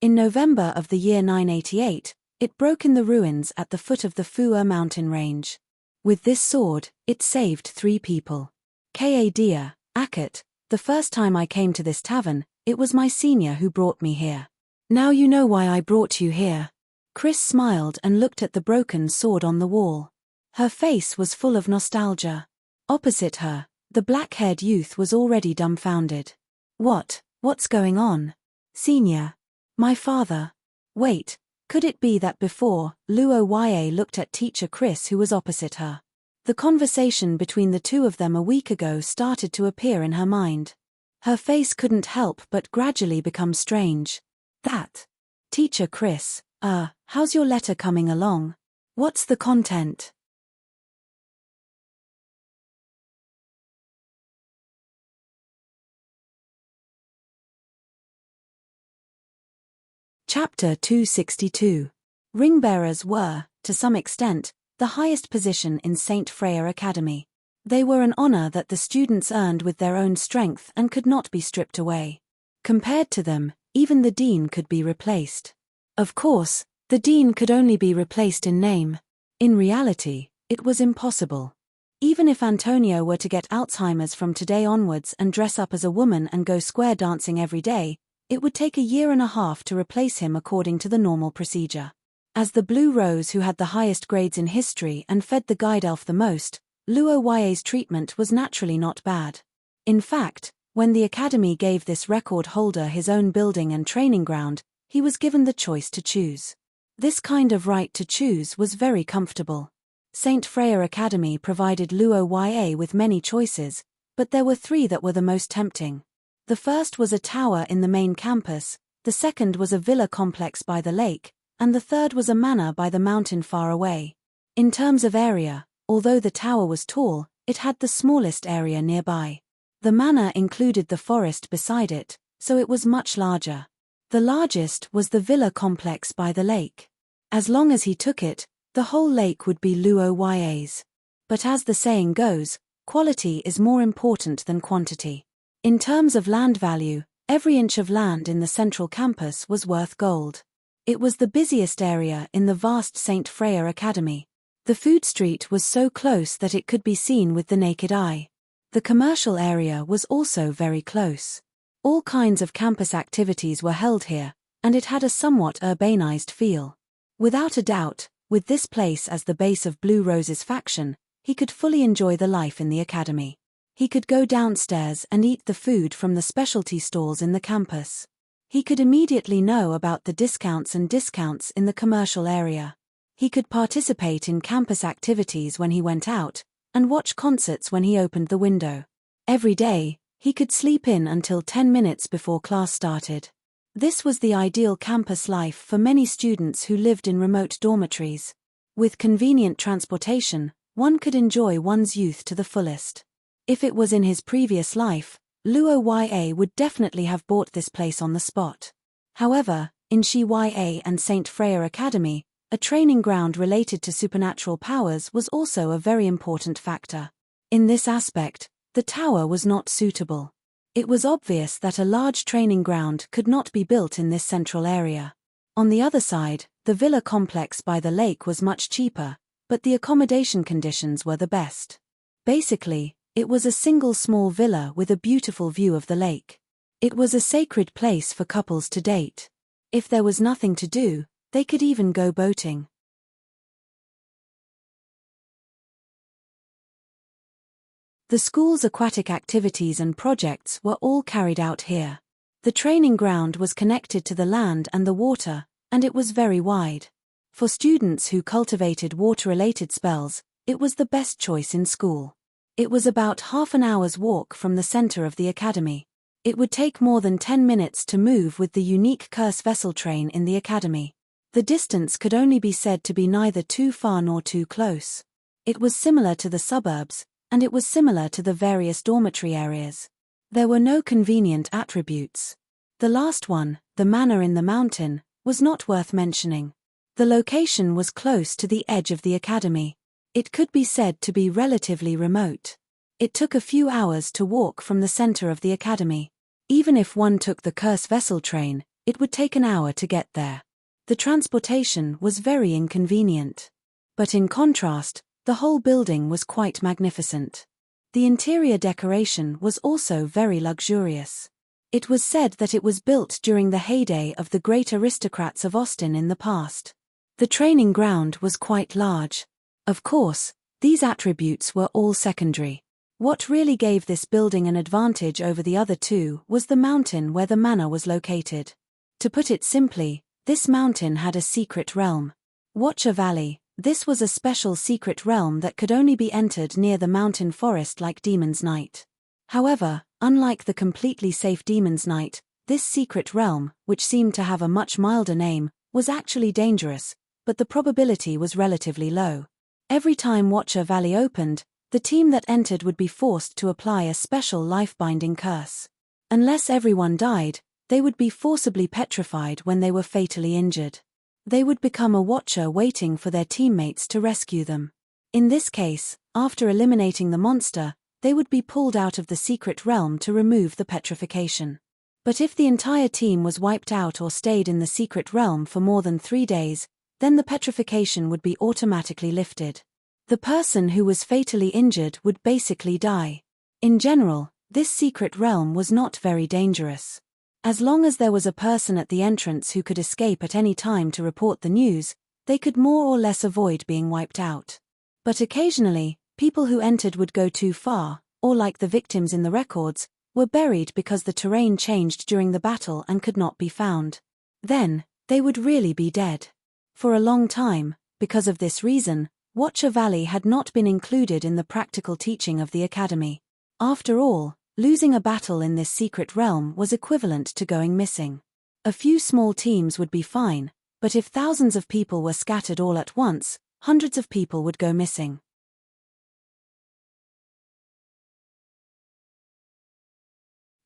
In November of the year 988, it broke in the ruins at the foot of the Fu'er mountain range. With this sword, it saved 3 people. Dear Akut, the first time I came to this tavern, it was my senior who brought me here. Now you know why I brought you here." Chris smiled and looked at the broken sword on the wall. Her face was full of nostalgia. Opposite her, the black-haired youth was already dumbfounded. What's going on? "Senior. My father." Wait, could it be that before, Luo Ya looked at teacher Chris who was opposite her? The conversation between the two of them a week ago started to appear in her mind. Her face couldn't help but gradually become strange. "That. Teacher Chris, how's your letter coming along? What's the content?" Chapter 262. Ringbearers were, to some extent, the highest position in St. Freya Academy. They were an honor that the students earned with their own strength and could not be stripped away. Compared to them, Even the dean could be replaced. Of course, the dean could only be replaced in name. In reality, it was impossible. Even if Antonio were to get Alzheimer's from today onwards and dress up as a woman and go square dancing every day, it would take a year and a half to replace him according to the normal procedure. As the Blue Rose who had the highest grades in history and fed the guide elf the most, Luo Ye's treatment was naturally not bad. In fact, when the academy gave this record holder his own building and training ground, he was given the choice to choose. This kind of right to choose was very comfortable. St. Freya Academy provided Luo Ye with many choices, but there were three that were the most tempting. The first was a tower in the main campus, the second was a villa complex by the lake, and the third was a manor by the mountain far away. In terms of area, although the tower was tall, it had the smallest area nearby. The manor included the forest beside it, so it was much larger. The largest was the villa complex by the lake. As long as he took it, the whole lake would be Luo Ye's. But as the saying goes, quality is more important than quantity. In terms of land value, every inch of land in the central campus was worth gold. It was the busiest area in the vast St. Freya Academy. The food street was so close that it could be seen with the naked eye. The commercial area was also very close. All kinds of campus activities were held here, and it had a somewhat urbanized feel. Without a doubt, with this place as the base of Blue Rose's faction, he could fully enjoy the life in the academy. He could go downstairs and eat the food from the specialty stalls in the campus. He could immediately know about the discounts in the commercial area. He could participate in campus activities when he went out, and watch concerts when he opened the window. Every day, he could sleep in until 10 minutes before class started. This was the ideal campus life for many students who lived in remote dormitories. With convenient transportation, one could enjoy one's youth to the fullest. If it was in his previous life, Luo Ye would definitely have bought this place on the spot. However, in Shi Ya and St. Freya Academy, a training ground related to supernatural powers was also a very important factor. In this aspect, the tower was not suitable. It was obvious that a large training ground could not be built in this central area. On the other side, the villa complex by the lake was much cheaper, but the accommodation conditions were the best. Basically, it was a single small villa with a beautiful view of the lake. It was a sacred place for couples to date. If there was nothing to do, they could even go boating. The school's aquatic activities and projects were all carried out here. The training ground was connected to the land and the water, and it was very wide. For students who cultivated water-related spells, it was the best choice in school. It was about half an hour's walk from the center of the academy. It would take more than 10 minutes to move with the unique curse vessel train in the academy. The distance could only be said to be neither too far nor too close. It was similar to the suburbs, and it was similar to the various dormitory areas. There were no convenient attributes. The last one, the manor in the mountain, was not worth mentioning. The location was close to the edge of the academy. It could be said to be relatively remote. It took a few hours to walk from the center of the academy. Even if one took the curse vessel train, it would take an hour to get there. The transportation was very inconvenient. But in contrast, the whole building was quite magnificent. The interior decoration was also very luxurious. It was said that it was built during the heyday of the great aristocrats of Austin in the past. The training ground was quite large. Of course, these attributes were all secondary. What really gave this building an advantage over the other two was the mountain where the manor was located. To put it simply, this mountain had a secret realm. Watcher Valley, this was a special secret realm that could only be entered near the mountain forest like Demon's Night. However, unlike the completely safe Demon's Night, this secret realm, which seemed to have a much milder name, was actually dangerous, but the probability was relatively low. Every time Watcher Valley opened, the team that entered would be forced to apply a special life-binding curse. Unless everyone died, they would be forcibly petrified when they were fatally injured. They would become a watcher waiting for their teammates to rescue them. In this case, after eliminating the monster, they would be pulled out of the secret realm to remove the petrification. But if the entire team was wiped out or stayed in the secret realm for more than 3 days, then the petrification would be automatically lifted. The person who was fatally injured would basically die. In general, this secret realm was not very dangerous. As long as there was a person at the entrance who could escape at any time to report the news, they could more or less avoid being wiped out. But occasionally, people who entered would go too far, or like the victims in the records, were buried because the terrain changed during the battle and could not be found. Then, they would really be dead. For a long time, because of this reason, Watcher Valley had not been included in the practical teaching of the academy. After all, losing a battle in this secret realm was equivalent to going missing. A few small teams would be fine, but if thousands of people were scattered all at once, hundreds of people would go missing.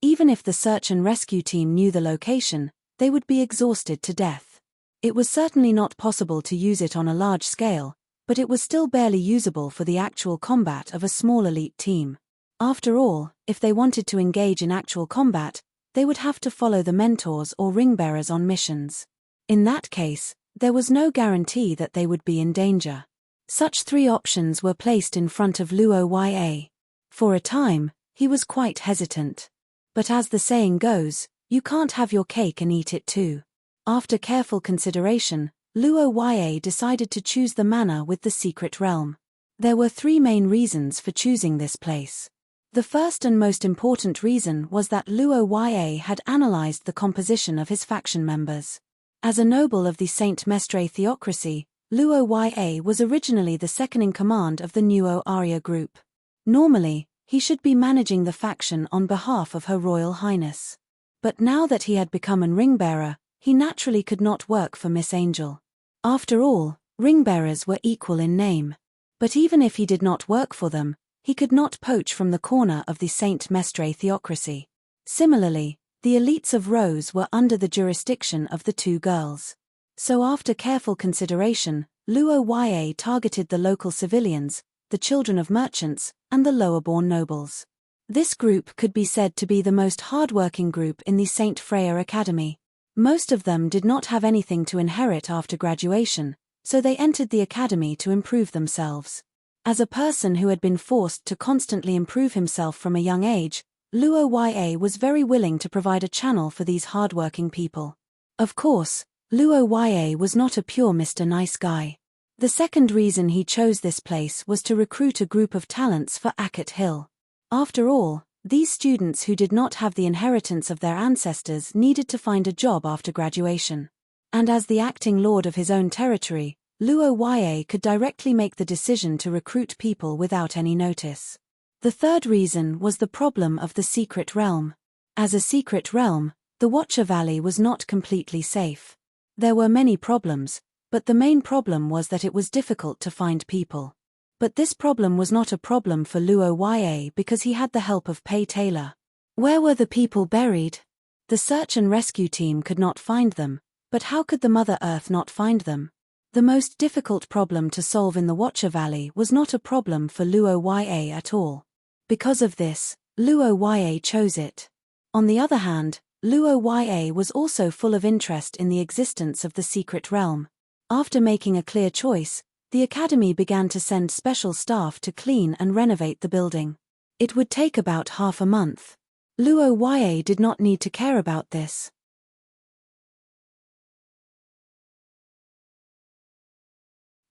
Even if the search and rescue team knew the location, they would be exhausted to death. It was certainly not possible to use it on a large scale, but it was still barely usable for the actual combat of a small elite team. After all, if they wanted to engage in actual combat, they would have to follow the mentors or ring-bearers on missions. In that case, there was no guarantee that they would be in danger. Such 3 options were placed in front of Luo Ya. For a time, he was quite hesitant. But as the saying goes, you can't have your cake and eat it too. After careful consideration, Luo Ya decided to choose the manor with the secret realm. There were 3 main reasons for choosing this place. The first and most important reason was that Luo Ya had analyzed the composition of his faction members. As a noble of the Saint Mestre theocracy, Luo Ya was originally the second-in-command of the Nuo Arya group. Normally, he should be managing the faction on behalf of Her Royal Highness. But now that he had become a ring-bearer, he naturally could not work for Miss Angel. After all, ring-bearers were equal in name. But even if he did not work for them, he could not poach from the corner of the Saint Mestre theocracy. Similarly, the elites of Rose were under the jurisdiction of the 2 girls. So after careful consideration, Luo Ya targeted the local civilians, the children of merchants, and the lower-born nobles. This group could be said to be the most hard-working group in the St. Freya Academy. Most of them did not have anything to inherit after graduation, so they entered the academy to improve themselves. As a person who had been forced to constantly improve himself from a young age, Luo Ya was very willing to provide a channel for these hard-working people. Of course, Luo Ya was not a pure Mr. Nice Guy. The second reason he chose this place was to recruit a group of talents for Ackett Hill. After all, these students who did not have the inheritance of their ancestors needed to find a job after graduation. And as the acting lord of his own territory, Luo Ya could directly make the decision to recruit people without any notice. The third reason was the problem of the secret realm. As a secret realm, the Watcher Valley was not completely safe. There were many problems, but the main problem was that it was difficult to find people. But this problem was not a problem for Luo Ya because he had the help of Pei Taylor. Where were the people buried? The search and rescue team could not find them, but how could the Mother Earth not find them? The most difficult problem to solve in the Watcher Valley was not a problem for Luo Ya at all. Because of this, Luo Ya chose it. On the other hand, Luo Ya was also full of interest in the existence of the secret realm. After making a clear choice, the academy began to send special staff to clean and renovate the building. It would take about half a month. Luo Ya did not need to care about this.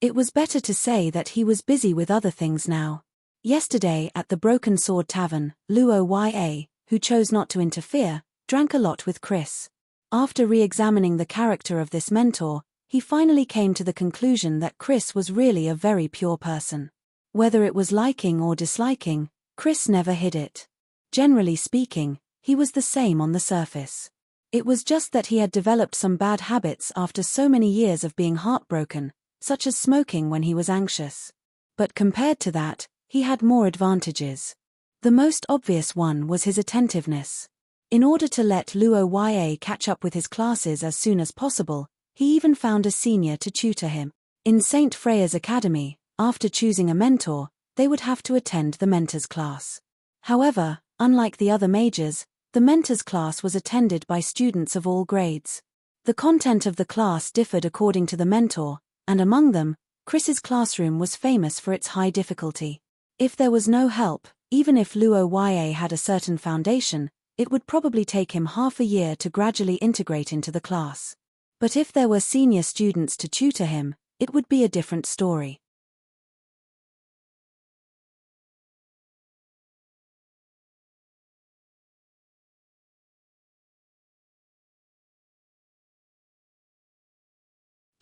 It was better to say that he was busy with other things now. Yesterday at the Broken Sword Tavern, Luo Ya, who chose not to interfere, drank a lot with Chris. After re-examining the character of this mentor, he finally came to the conclusion that Chris was really a very pure person. Whether it was liking or disliking, Chris never hid it. Generally speaking, he was the same on the surface. It was just that he had developed some bad habits after so many years of being heartbroken, such as smoking when he was anxious. But compared to that, he had more advantages. The most obvious one was his attentiveness. In order to let Luo Ya catch up with his classes as soon as possible, he even found a senior to tutor him. In St. Freya's Academy, after choosing a mentor, they would have to attend the mentor's class. However, unlike the other mages, The mentor's class was attended by students of all grades. The content of the class differed according to the mentor, and among them, Chris's classroom was famous for its high difficulty. If there was no help, even if Luo Ya had a certain foundation, it would probably take him half a year to gradually integrate into the class. But if there were senior students to tutor him, it would be a different story.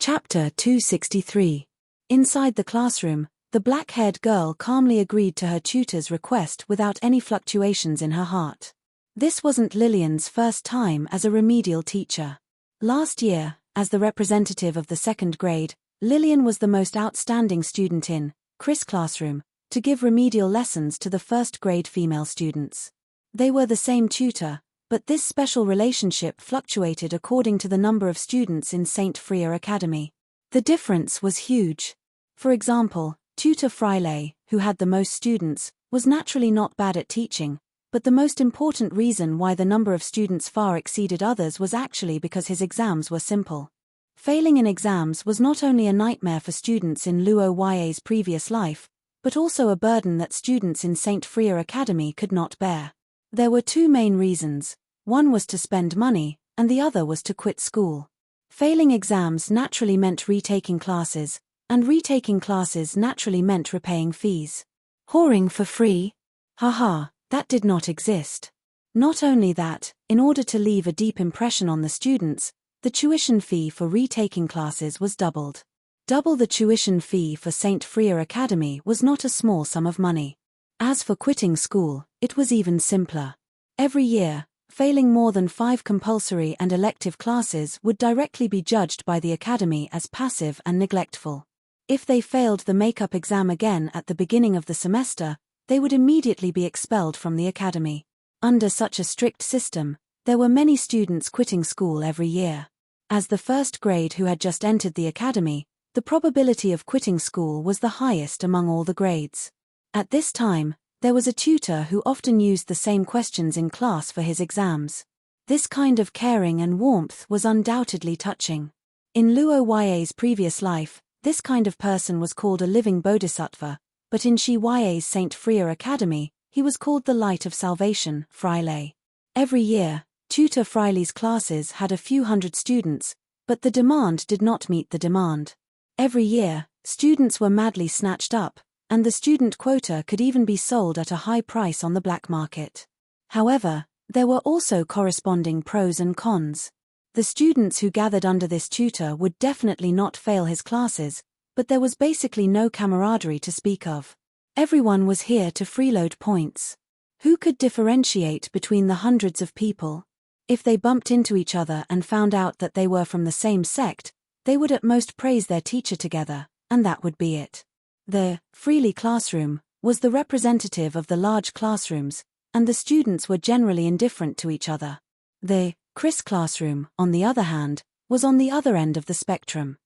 Chapter 263. Inside the classroom, the black-haired girl calmly agreed to her tutor's request without any fluctuations in her heart. This wasn't Lillian's first time as a remedial teacher. Last year, as the representative of the second grade, Lillian was the most outstanding student in Chris' classroom to give remedial lessons to the first grade female students. They were the same tutor, but this special relationship fluctuated according to the number of students in St. Freya Academy. The difference was huge. For example, tutor Friley, who had the most students, was naturally not bad at teaching, but the most important reason why the number of students far exceeded others was actually because his exams were simple. Failing in exams was not only a nightmare for students in Luo Ya's previous life, but also a burden that students in St. Freya Academy could not bear. There were two main reasons. One was to spend money, and the other was to quit school. Failing exams naturally meant retaking classes, and retaking classes naturally meant repaying fees. Whoring for free? Haha, that did not exist. Not only that, in order to leave a deep impression on the students, the tuition fee for retaking classes was doubled. Double the tuition fee for St. Freya Academy was not a small sum of money. As for quitting school, it was even simpler. Every year, failing more than 5 compulsory and elective classes would directly be judged by the academy as passive and neglectful. If they failed the make-up exam again at the beginning of the semester, they would immediately be expelled from the academy. Under such a strict system, there were many students quitting school every year. As the first grade who had just entered the academy, the probability of quitting school was the highest among all the grades. At this time, there was a tutor who often used the same questions in class for his exams. This kind of caring and warmth was undoubtedly touching. In Luo Ya's previous life, this kind of person was called a living bodhisattva, but in Shi Ya's St. Freya Academy, he was called the Light of Salvation, Friley. Every year, tutor Friley's classes had a few hundred students, but the demand did not meet the demand. Every year, students were madly snatched up, and the student quota could even be sold at a high price on the black market. However, there were also corresponding pros and cons. The students who gathered under this tutor would definitely not fail his classes, but there was basically no camaraderie to speak of. Everyone was here to freeload points. Who could differentiate between the hundreds of people? If they bumped into each other and found out that they were from the same sect, they would at most praise their teacher together, and that would be it. The Freely classroom was the representative of the large classrooms, and the students were generally indifferent to each other. The Chris classroom, on the other hand, was on the other end of the spectrum.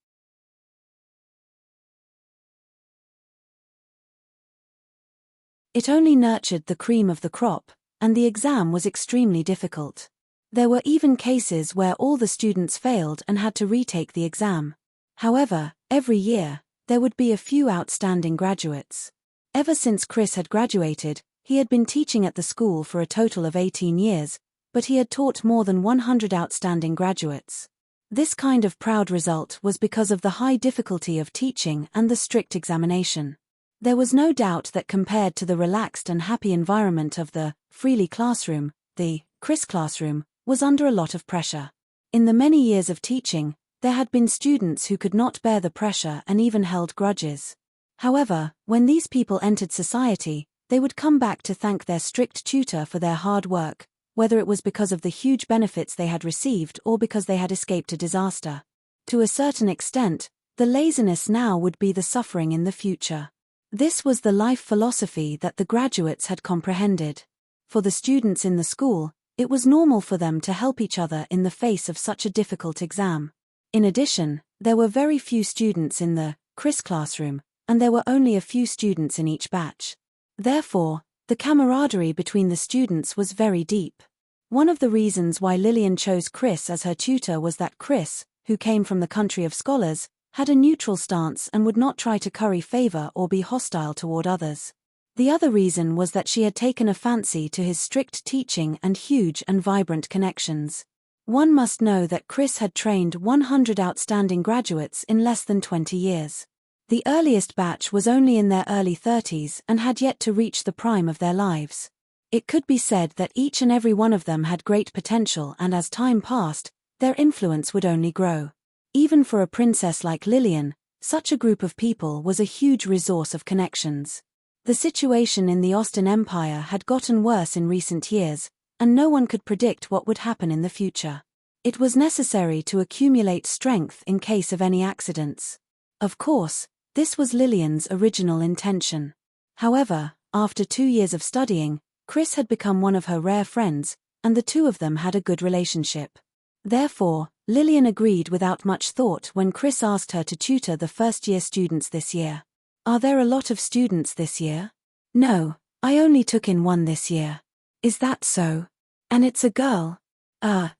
It only nurtured the cream of the crop, and the exam was extremely difficult. There were even cases where all the students failed and had to retake the exam. However, every year, there would be a few outstanding graduates. Ever since Chris had graduated, he had been teaching at the school for a total of 18 years, but he had taught more than 100 outstanding graduates. This kind of proud result was because of the high difficulty of teaching and the strict examination. There was no doubt that compared to the relaxed and happy environment of the Freely classroom, the Chris classroom was under a lot of pressure. In the many years of teaching, there had been students who could not bear the pressure and even held grudges. However, when these people entered society, they would come back to thank their strict tutor for their hard work, whether it was because of the huge benefits they had received or because they had escaped a disaster. To a certain extent, the laziness now would be the suffering in the future. This was the life philosophy that the graduates had comprehended. For the students in the school, it was normal for them to help each other in the face of such a difficult exam. In addition, there were very few students in the Chris classroom, and there were only a few students in each batch. Therefore, the camaraderie between the students was very deep. One of the reasons why Lillian chose Chris as her tutor was that Chris, who came from the country of scholars, had a neutral stance and would not try to curry favor or be hostile toward others. The other reason was that she had taken a fancy to his strict teaching and huge and vibrant connections. One must know that Chris had trained 100 outstanding graduates in less than 20 years. The earliest batch was only in their early 30s and had yet to reach the prime of their lives. It could be said that each and every one of them had great potential, and as time passed, their influence would only grow. Even for a princess like Lillian, such a group of people was a huge resource of connections. The situation in the Austen Empire had gotten worse in recent years, and no one could predict what would happen in the future. It was necessary to accumulate strength in case of any accidents. Of course, this was Lillian's original intention. However, after 2 years of studying, Chris had become one of her rare friends, and the two of them had a good relationship. Therefore, Lillian agreed without much thought when Chris asked her to tutor the first-year students this year. "Are there a lot of students this year?" "No, I only took in one this year." "Is that so? And it's a girl?"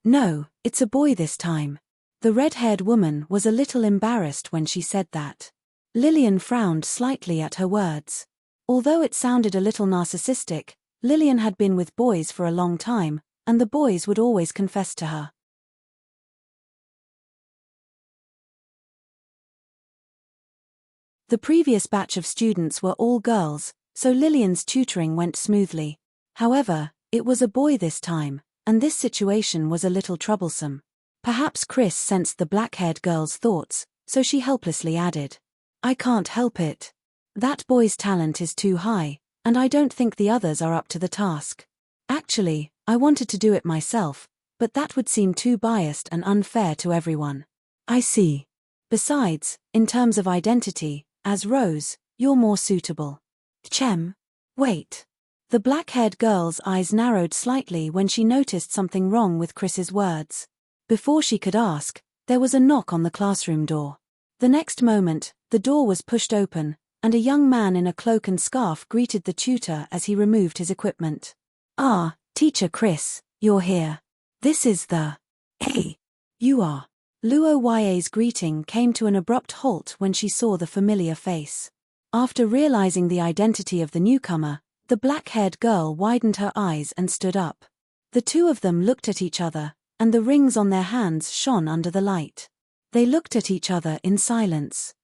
No, it's a boy this time." The red-haired woman was a little embarrassed when she said that. Lillian frowned slightly at her words. Although it sounded a little narcissistic, Lillian had been with boys for a long time, and the boys would always confess to her. The previous batch of students were all girls, so Lillian's tutoring went smoothly. However, it was a boy this time, and this situation was a little troublesome. Perhaps Chris sensed the black-haired girl's thoughts, so she helplessly added, "I can't help it. That boy's talent is too high, and I don't think the others are up to the task. Actually, I wanted to do it myself, but that would seem too biased and unfair to everyone." "I see. Besides, in terms of identity, as Rose, you're more suitable." Wait. The black-haired girl's eyes narrowed slightly when she noticed something wrong with Chris's words. Before she could ask, there was a knock on the classroom door. The next moment, the door was pushed open, and a young man in a cloak and scarf greeted the tutor as he removed his equipment. "Ah, Teacher Chris, you're here. This is the... Hey, you are." Luo Ya's greeting came to an abrupt halt when she saw the familiar face. After realizing the identity of the newcomer, the black-haired girl widened her eyes and stood up. The two of them looked at each other, and the rings on their hands shone under the light. They looked at each other in silence.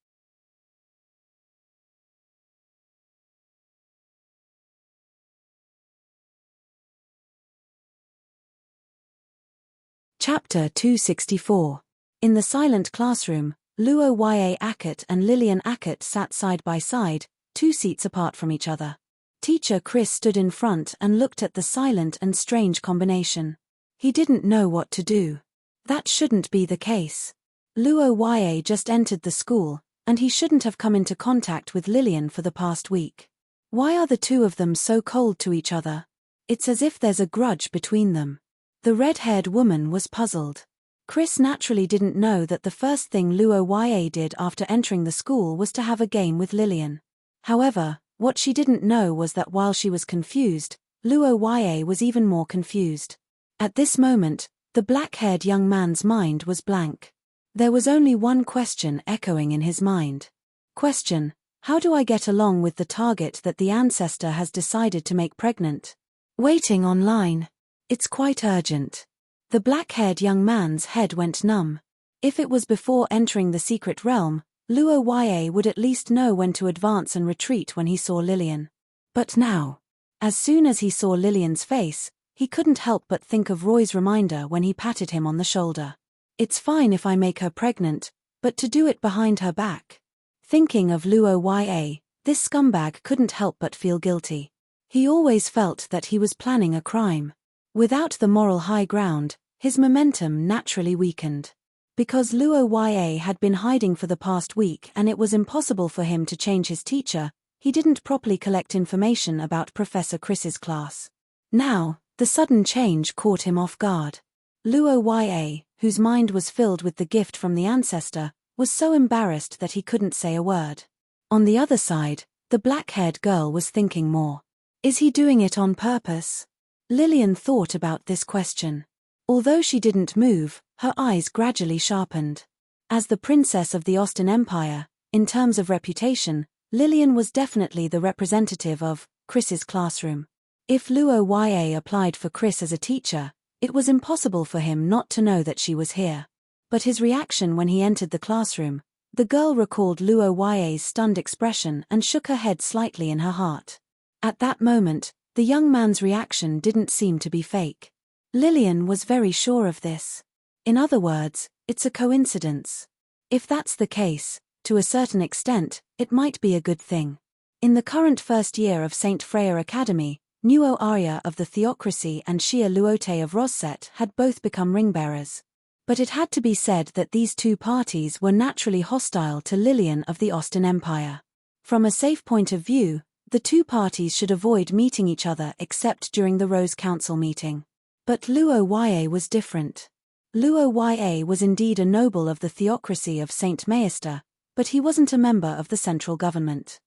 Chapter 264. In the silent classroom, Luo Ya and Lillian sat side by side, 2 seats apart from each other. Teacher Chris stood in front and looked at the silent and strange combination. He didn't know what to do. That shouldn't be the case. Luo Ya just entered the school, and he shouldn't have come into contact with Lillian for the past week. Why are the two of them so cold to each other? It's as if there's a grudge between them. The red-haired woman was puzzled. Chris naturally didn't know that the first thing Luo Ya did after entering the school was to have a game with Lillian. However, what she didn't know was that while she was confused, Luo Ya was even more confused. At this moment, the black-haired young man's mind was blank. There was only one question echoing in his mind. Question: how do I get along with the target that the ancestor has decided to make pregnant? Waiting online. It's quite urgent. The black-haired young man's head went numb. If it was before entering the secret realm, Luo Ya would at least know when to advance and retreat when he saw Lillian. But now, as soon as he saw Lillian's face, he couldn't help but think of Roy's reminder when he patted him on the shoulder. It's fine if I make her pregnant, but to do it behind her back. Thinking of Luo Ya, this scumbag couldn't help but feel guilty. He always felt that he was planning a crime. Without the moral high ground, his momentum naturally weakened. Because Luo Ya had been hiding for the past week and it was impossible for him to change his teacher, he didn't properly collect information about Professor Chris's class. Now, the sudden change caught him off guard. Luo Ya, whose mind was filled with the gift from the ancestor, was so embarrassed that he couldn't say a word. On the other side, the black-haired girl was thinking more. Is he doing it on purpose? Lillian thought about this question. Although she didn't move, her eyes gradually sharpened. As the princess of the Austin Empire, in terms of reputation, Lillian was definitely the representative of Chris's classroom. If Luo Ya applied for Chris as a teacher, it was impossible for him not to know that she was here. But his reaction when he entered the classroom, the girl recalled Luo Ya's stunned expression and shook her head slightly in her heart. At that moment, the young man's reaction didn't seem to be fake. Lillian was very sure of this. In other words, it's a coincidence. If that's the case, to a certain extent, it might be a good thing. In the current first year of St. Freya Academy, Nuo Arya of the Theocracy and Shia Luote of Rosset had both become ringbearers. But it had to be said that these two parties were naturally hostile to Lillian of the Austin Empire. From a safe point of view, the two parties should avoid meeting each other except during the Rose Council meeting. But Luo Ya was different. Luo Ya was indeed a noble of the Theocracy of St. Maister, but he wasn't a member of the central government.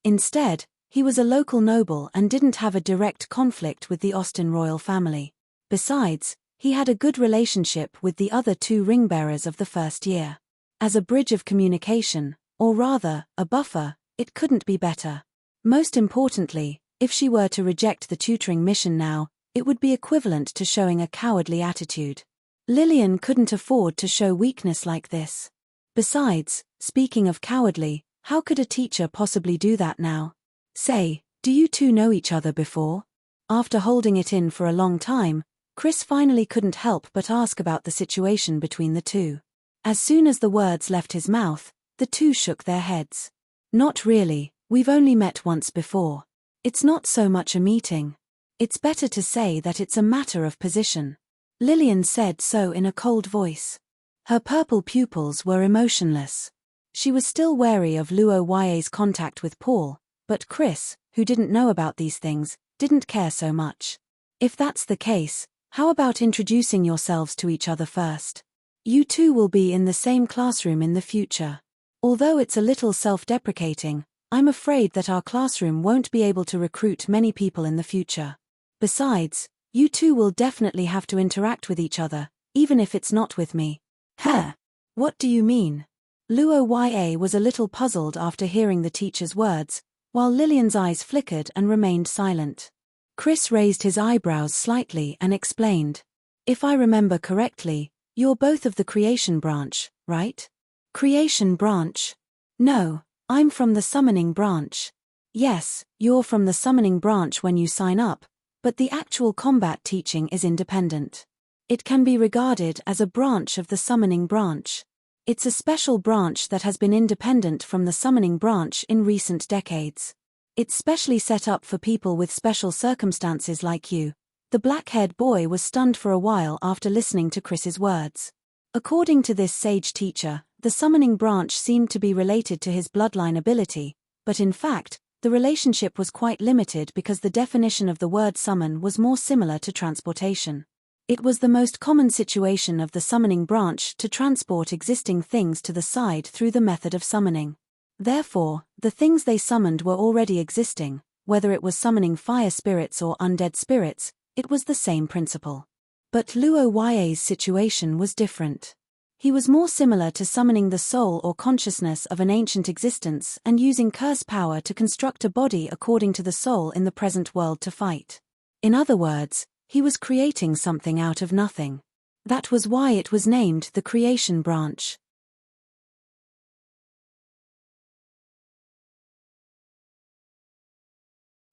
Instead, he was a local noble and didn't have a direct conflict with the Austin royal family. Besides, he had a good relationship with the other two ringbearers of the first year. As a bridge of communication, or rather, a buffer, it couldn't be better. Most importantly, if she were to reject the tutoring mission now, it would be equivalent to showing a cowardly attitude. Lillian couldn't afford to show weakness like this. Besides, speaking of cowardly, how could a teacher possibly do that now? Say, do you two know each other before? After holding it in for a long time, Chris finally couldn't help but ask about the situation between the two. As soon as the words left his mouth, the two shook their heads. Not really, we've only met once before. It's not so much a meeting. It's better to say that it's a matter of position. Lillian said so in a cold voice. Her purple pupils were emotionless. She was still wary of Luo Ya's contact with Paul, but Chris, who didn't know about these things, didn't care so much. If that's the case, how about introducing yourselves to each other first? You two will be in the same classroom in the future. Although it's a little self-deprecating, I'm afraid that our classroom won't be able to recruit many people in the future. Besides, you two will definitely have to interact with each other, even if it's not with me. Huh? What do you mean? Luo Ya was a little puzzled after hearing the teacher's words, while Lillian's eyes flickered and remained silent. Chris raised his eyebrows slightly and explained. If I remember correctly, you're both of the creation branch, right? Creation branch? No, I'm from the summoning branch. Yes, you're from the summoning branch when you sign up, but the actual combat teaching is independent. It can be regarded as a branch of the summoning branch. It's a special branch that has been independent from the summoning branch in recent decades. It's specially set up for people with special circumstances like you. The black-haired boy was stunned for a while after listening to Chris's words. According to this sage teacher, the summoning branch seemed to be related to his bloodline ability, but in fact, the relationship was quite limited because the definition of the word summon was more similar to transportation. It was the most common situation of the summoning branch to transport existing things to the side through the method of summoning. Therefore, the things they summoned were already existing, whether it was summoning fire spirits or undead spirits, it was the same principle. But Luo Ya's situation was different. He was more similar to summoning the soul or consciousness of an ancient existence and using curse power to construct a body according to the soul in the present world to fight. In other words, he was creating something out of nothing. That was why it was named the creation branch.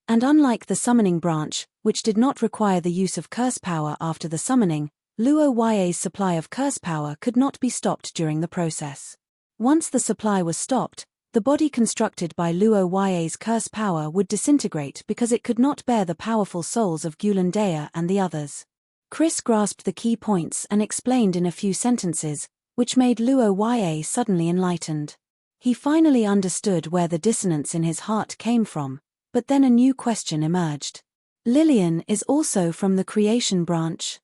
And unlike the summoning branch, which did not require the use of curse power after the summoning, Luo Ya's supply of curse power could not be stopped during the process. Once the supply was stopped, the body constructed by Luo Ya's curse power would disintegrate because it could not bear the powerful souls of Gulandea and the others. Chris grasped the key points and explained in a few sentences, which made Luo Ya suddenly enlightened. He finally understood where the dissonance in his heart came from, but then a new question emerged. Lillian is also from the creation branch.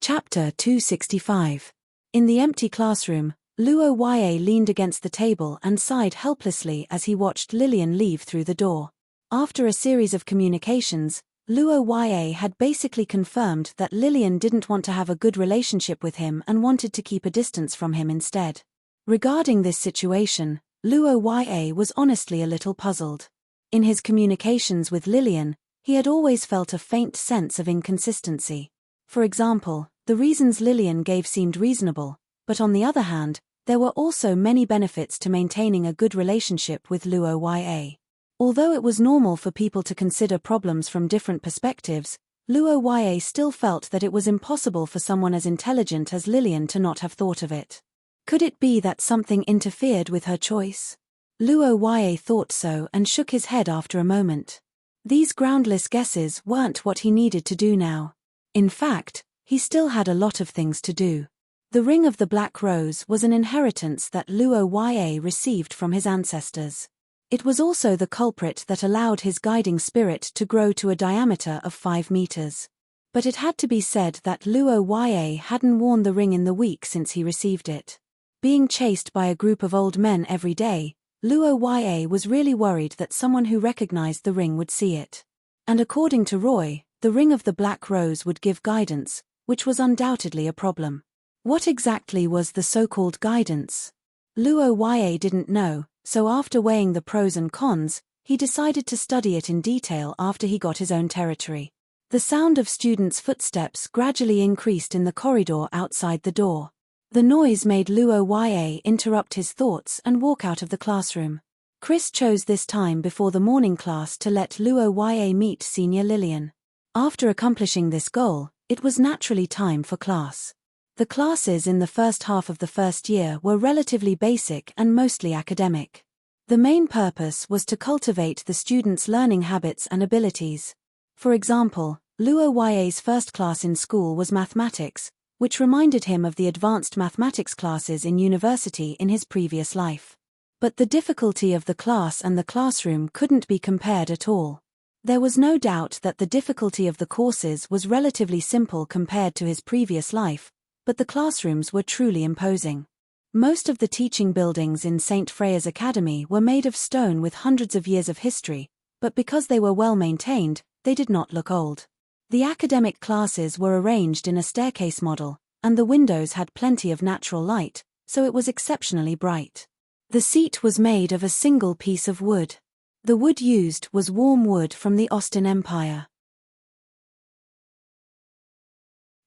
Chapter 265. In the empty classroom, Luo Yue leaned against the table and sighed helplessly as he watched Lillian leave through the door. After a series of communications, Luo Yue had basically confirmed that Lillian didn't want to have a good relationship with him and wanted to keep a distance from him instead. Regarding this situation, Luo Yue was honestly a little puzzled. In his communications with Lillian, he had always felt a faint sense of inconsistency. For example, the reasons Lillian gave seemed reasonable, but on the other hand, there were also many benefits to maintaining a good relationship with Luo Yue. Although it was normal for people to consider problems from different perspectives, Luo Yue still felt that it was impossible for someone as intelligent as Lillian to not have thought of it. Could it be that something interfered with her choice? Luo Yue thought so and shook his head after a moment. These groundless guesses weren't what he needed to do now. In fact, he still had a lot of things to do. The Ring of the Black Rose was an inheritance that Luo Yue received from his ancestors. It was also the culprit that allowed his guiding spirit to grow to a diameter of 5 meters. But it had to be said that Luo Yue hadn't worn the ring in the week since he received it. Being chased by a group of old men every day, Luo Yue was really worried that someone who recognized the ring would see it. And according to Roy, the Ring of the Black Rose would give guidance, which was undoubtedly a problem. What exactly was the so-called guidance? Luo Yue didn't know, so after weighing the pros and cons, he decided to study it in detail after he got his own territory. The sound of students' footsteps gradually increased in the corridor outside the door. The noise made Luo Yue interrupt his thoughts and walk out of the classroom. Chris chose this time before the morning class to let Luo Yue meet Senior Lillian. After accomplishing this goal, it was naturally time for class. The classes in the first half of the first year were relatively basic and mostly academic. The main purpose was to cultivate the students' learning habits and abilities. For example, Luo Yue's first class in school was mathematics, which reminded him of the advanced mathematics classes in university in his previous life. But the difficulty of the class and the classroom couldn't be compared at all. There was no doubt that the difficulty of the courses was relatively simple compared to his previous life, but the classrooms were truly imposing. Most of the teaching buildings in St. Freya's Academy were made of stone with hundreds of years of history, but because they were well maintained, they did not look old. The academic classes were arranged in a staircase model, and the windows had plenty of natural light, so it was exceptionally bright. The seat was made of a single piece of wood. The wood used was warm wood from the Austin Empire.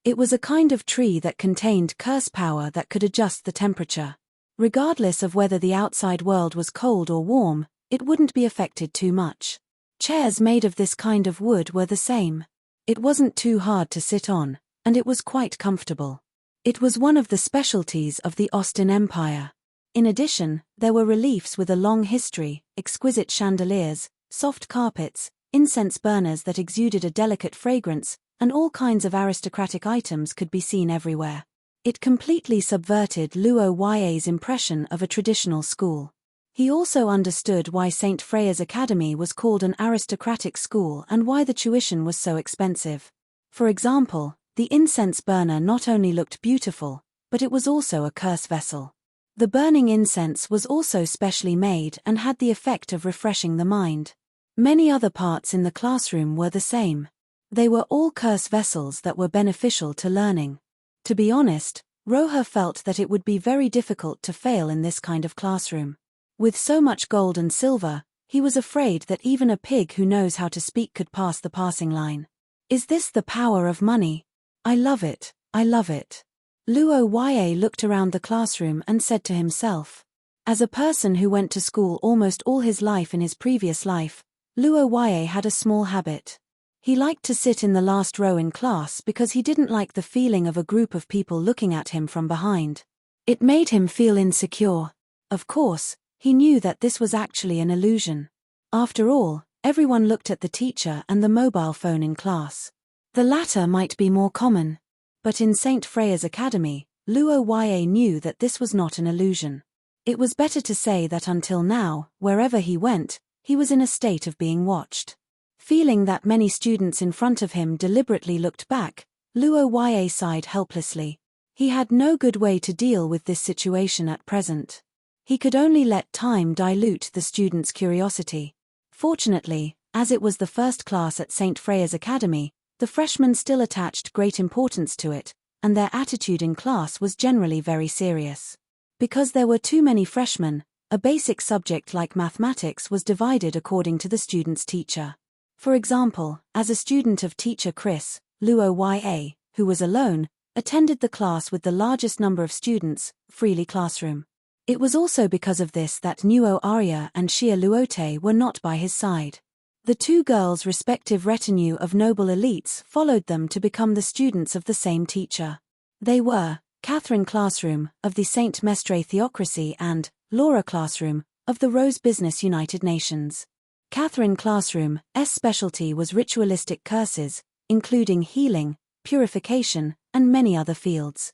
It was a kind of tree that contained curse power that could adjust the temperature. Regardless of whether the outside world was cold or warm, it wouldn't be affected too much. Chairs made of this kind of wood were the same. It wasn't too hard to sit on, and it was quite comfortable. It was one of the specialties of the Austin Empire. In addition, there were reliefs with a long history, exquisite chandeliers, soft carpets, incense burners that exuded a delicate fragrance, and all kinds of aristocratic items could be seen everywhere. It completely subverted Luo Yue's impression of a traditional school. He also understood why St. Freya's Academy was called an aristocratic school and why the tuition was so expensive. For example, the incense burner not only looked beautiful, but it was also a curse vessel. The burning incense was also specially made and had the effect of refreshing the mind. Many other parts in the classroom were the same. They were all curse vessels that were beneficial to learning. To be honest, Roher felt that it would be very difficult to fail in this kind of classroom. With so much gold and silver, he was afraid that even a pig who knows how to speak could pass the passing line. Is this the power of money? I love it, I love it. Luo Yue looked around the classroom and said to himself. As a person who went to school almost all his life in his previous life, Luo Yue had a small habit. He liked to sit in the last row in class because he didn't like the feeling of a group of people looking at him from behind. It made him feel insecure. Of course, he knew that this was actually an illusion. After all, everyone looked at the teacher and the mobile phone in class. The latter might be more common. But in St. Freya's Academy, Luo Yue knew that this was not an illusion. It was better to say that until now, wherever he went, he was in a state of being watched. Feeling that many students in front of him deliberately looked back, Luo Ya sighed helplessly. He had no good way to deal with this situation at present. He could only let time dilute the students' curiosity. Fortunately, as it was the first class at St. Freya's Academy, the freshmen still attached great importance to it, and their attitude in class was generally very serious. Because there were too many freshmen, a basic subject like mathematics was divided according to the student's teacher. For example, as a student of teacher Chris, Luo Ya, who was alone, attended the class with the largest number of students, freely classroom. It was also because of this that Nuo Arya and Xia Luote were not by his side. The two girls' respective retinue of noble elites followed them to become the students of the same teacher. They were Catherine Classroom, of the St. Mestre Theocracy, and Laura Classroom, of the Rose Business United Nations. Catherine Classroom's specialty was ritualistic curses, including healing, purification, and many other fields.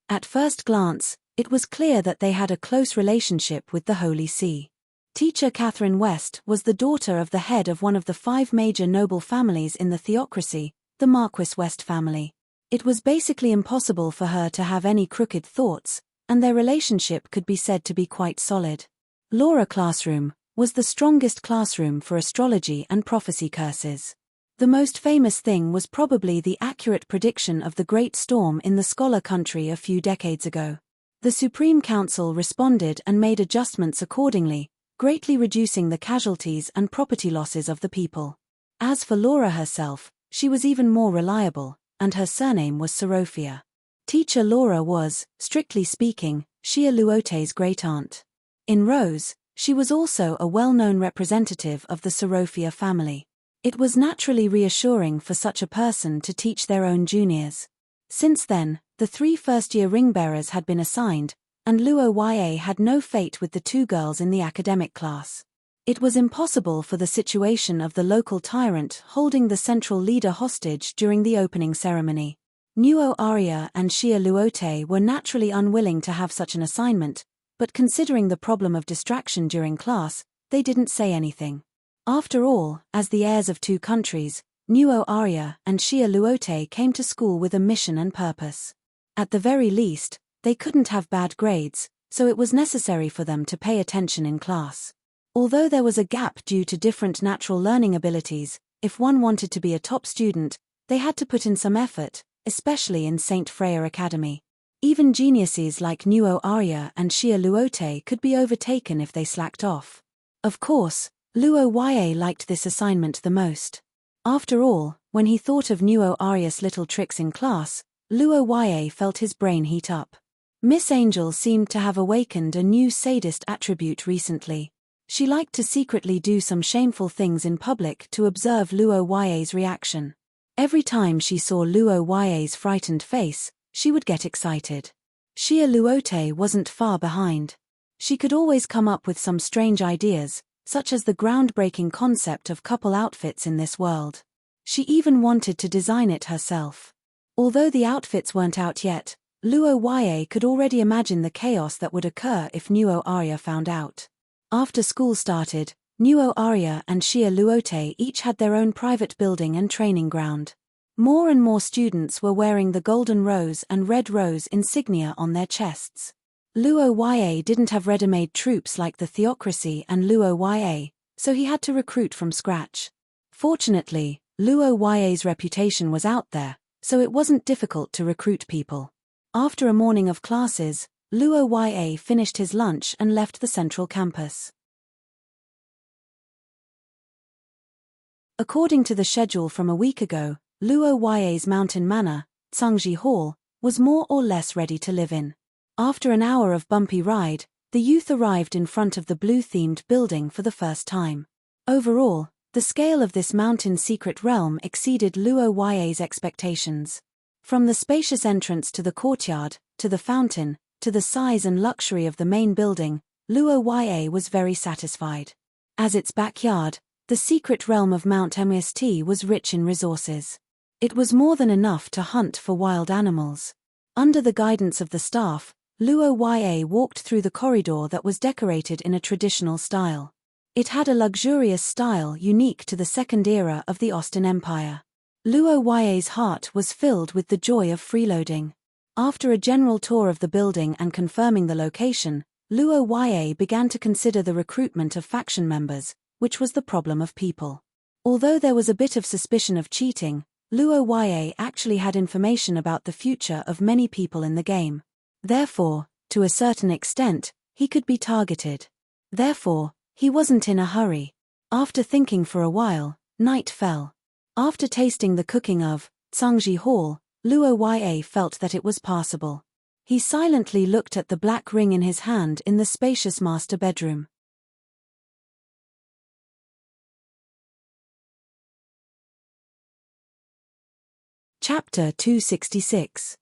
At first glance, it was clear that they had a close relationship with the Holy See. Teacher Catherine West was the daughter of the head of one of the 5 major noble families in the theocracy, the Marquis West family. It was basically impossible for her to have any crooked thoughts, and their relationship could be said to be quite solid. Laura Classroom was the strongest classroom for astrology and prophecy curses. The most famous thing was probably the accurate prediction of the Great Storm in the Scholar Country a few decades ago. The Supreme Council responded and made adjustments accordingly, greatly reducing the casualties and property losses of the people. As for Laura herself, she was even more reliable, and her surname was Sorophia. Teacher Laura was, strictly speaking, Xia Luote's great-aunt. In Rose, she was also a well-known representative of the Sorophia family. It was naturally reassuring for such a person to teach their own juniors. Since then, the 3 first-year ring-bearers had been assigned, and Luo Ya had no fate with the 2 girls in the academic class. It was impossible for the situation of the local tyrant holding the central leader hostage during the opening ceremony. Nuo Arya and Xia Luote were naturally unwilling to have such an assignment, but considering the problem of distraction during class, they didn't say anything. After all, as the heirs of 2 countries, Nuo Arya and Xia Luote came to school with a mission and purpose. At the very least, they couldn't have bad grades, so it was necessary for them to pay attention in class. Although there was a gap due to different natural learning abilities, if one wanted to be a top student, they had to put in some effort, especially in St. Freya Academy. Even geniuses like Nuo Arya and Xia Luote could be overtaken if they slacked off. Of course, Luo Ya liked this assignment the most. After all, when he thought of Nuo Arya's little tricks in class, Luo Ya felt his brain heat up. Miss Angel seemed to have awakened a new sadist attribute recently. She liked to secretly do some shameful things in public to observe Luo Ya's reaction. Every time she saw Luo Ya's frightened face, she would get excited. Xia Luote wasn't far behind. She could always come up with some strange ideas, such as the groundbreaking concept of couple outfits in this world. She even wanted to design it herself. Although the outfits weren't out yet, Luo Ya could already imagine the chaos that would occur if Nuo Arya found out. After school started, Nuo Arya and Xia Luote each had their own private building and training ground. More and more students were wearing the golden rose and red rose insignia on their chests. Luo Ya didn't have ready-made troops like the theocracy and Luo Ya, so he had to recruit from scratch. Fortunately, Luo Ya's reputation was out there, so it wasn't difficult to recruit people. After a morning of classes, Luo Ya finished his lunch and left the central campus. According to the schedule from a week ago, Luo Ya's mountain manor, Tsangji Hall, was more or less ready to live in. After an hour of bumpy ride, the youth arrived in front of the blue-themed building for the first time. Overall, the scale of this mountain secret realm exceeded Luo Ya's expectations. From the spacious entrance to the courtyard, to the fountain, to the size and luxury of the main building, Luo Ya was very satisfied. As its backyard, the secret realm of Mount Mst was rich in resources. It was more than enough to hunt for wild animals. Under the guidance of the staff, Luo Ya walked through the corridor that was decorated in a traditional style. It had a luxurious style unique to the second era of the Austin Empire. Luo Ye's heart was filled with the joy of freeloading. After a general tour of the building and confirming the location, Luo Ye began to consider the recruitment of faction members, which was the problem of people. Although there was a bit of suspicion of cheating, Luo Ye actually had information about the future of many people in the game. Therefore, to a certain extent, he could be targeted. Therefore, he wasn't in a hurry. After thinking for a while, night fell. After tasting the cooking of Tsangji Hall, Luo Ye felt that it was passable. He silently looked at the black ring in his hand in the spacious master bedroom. Chapter 266.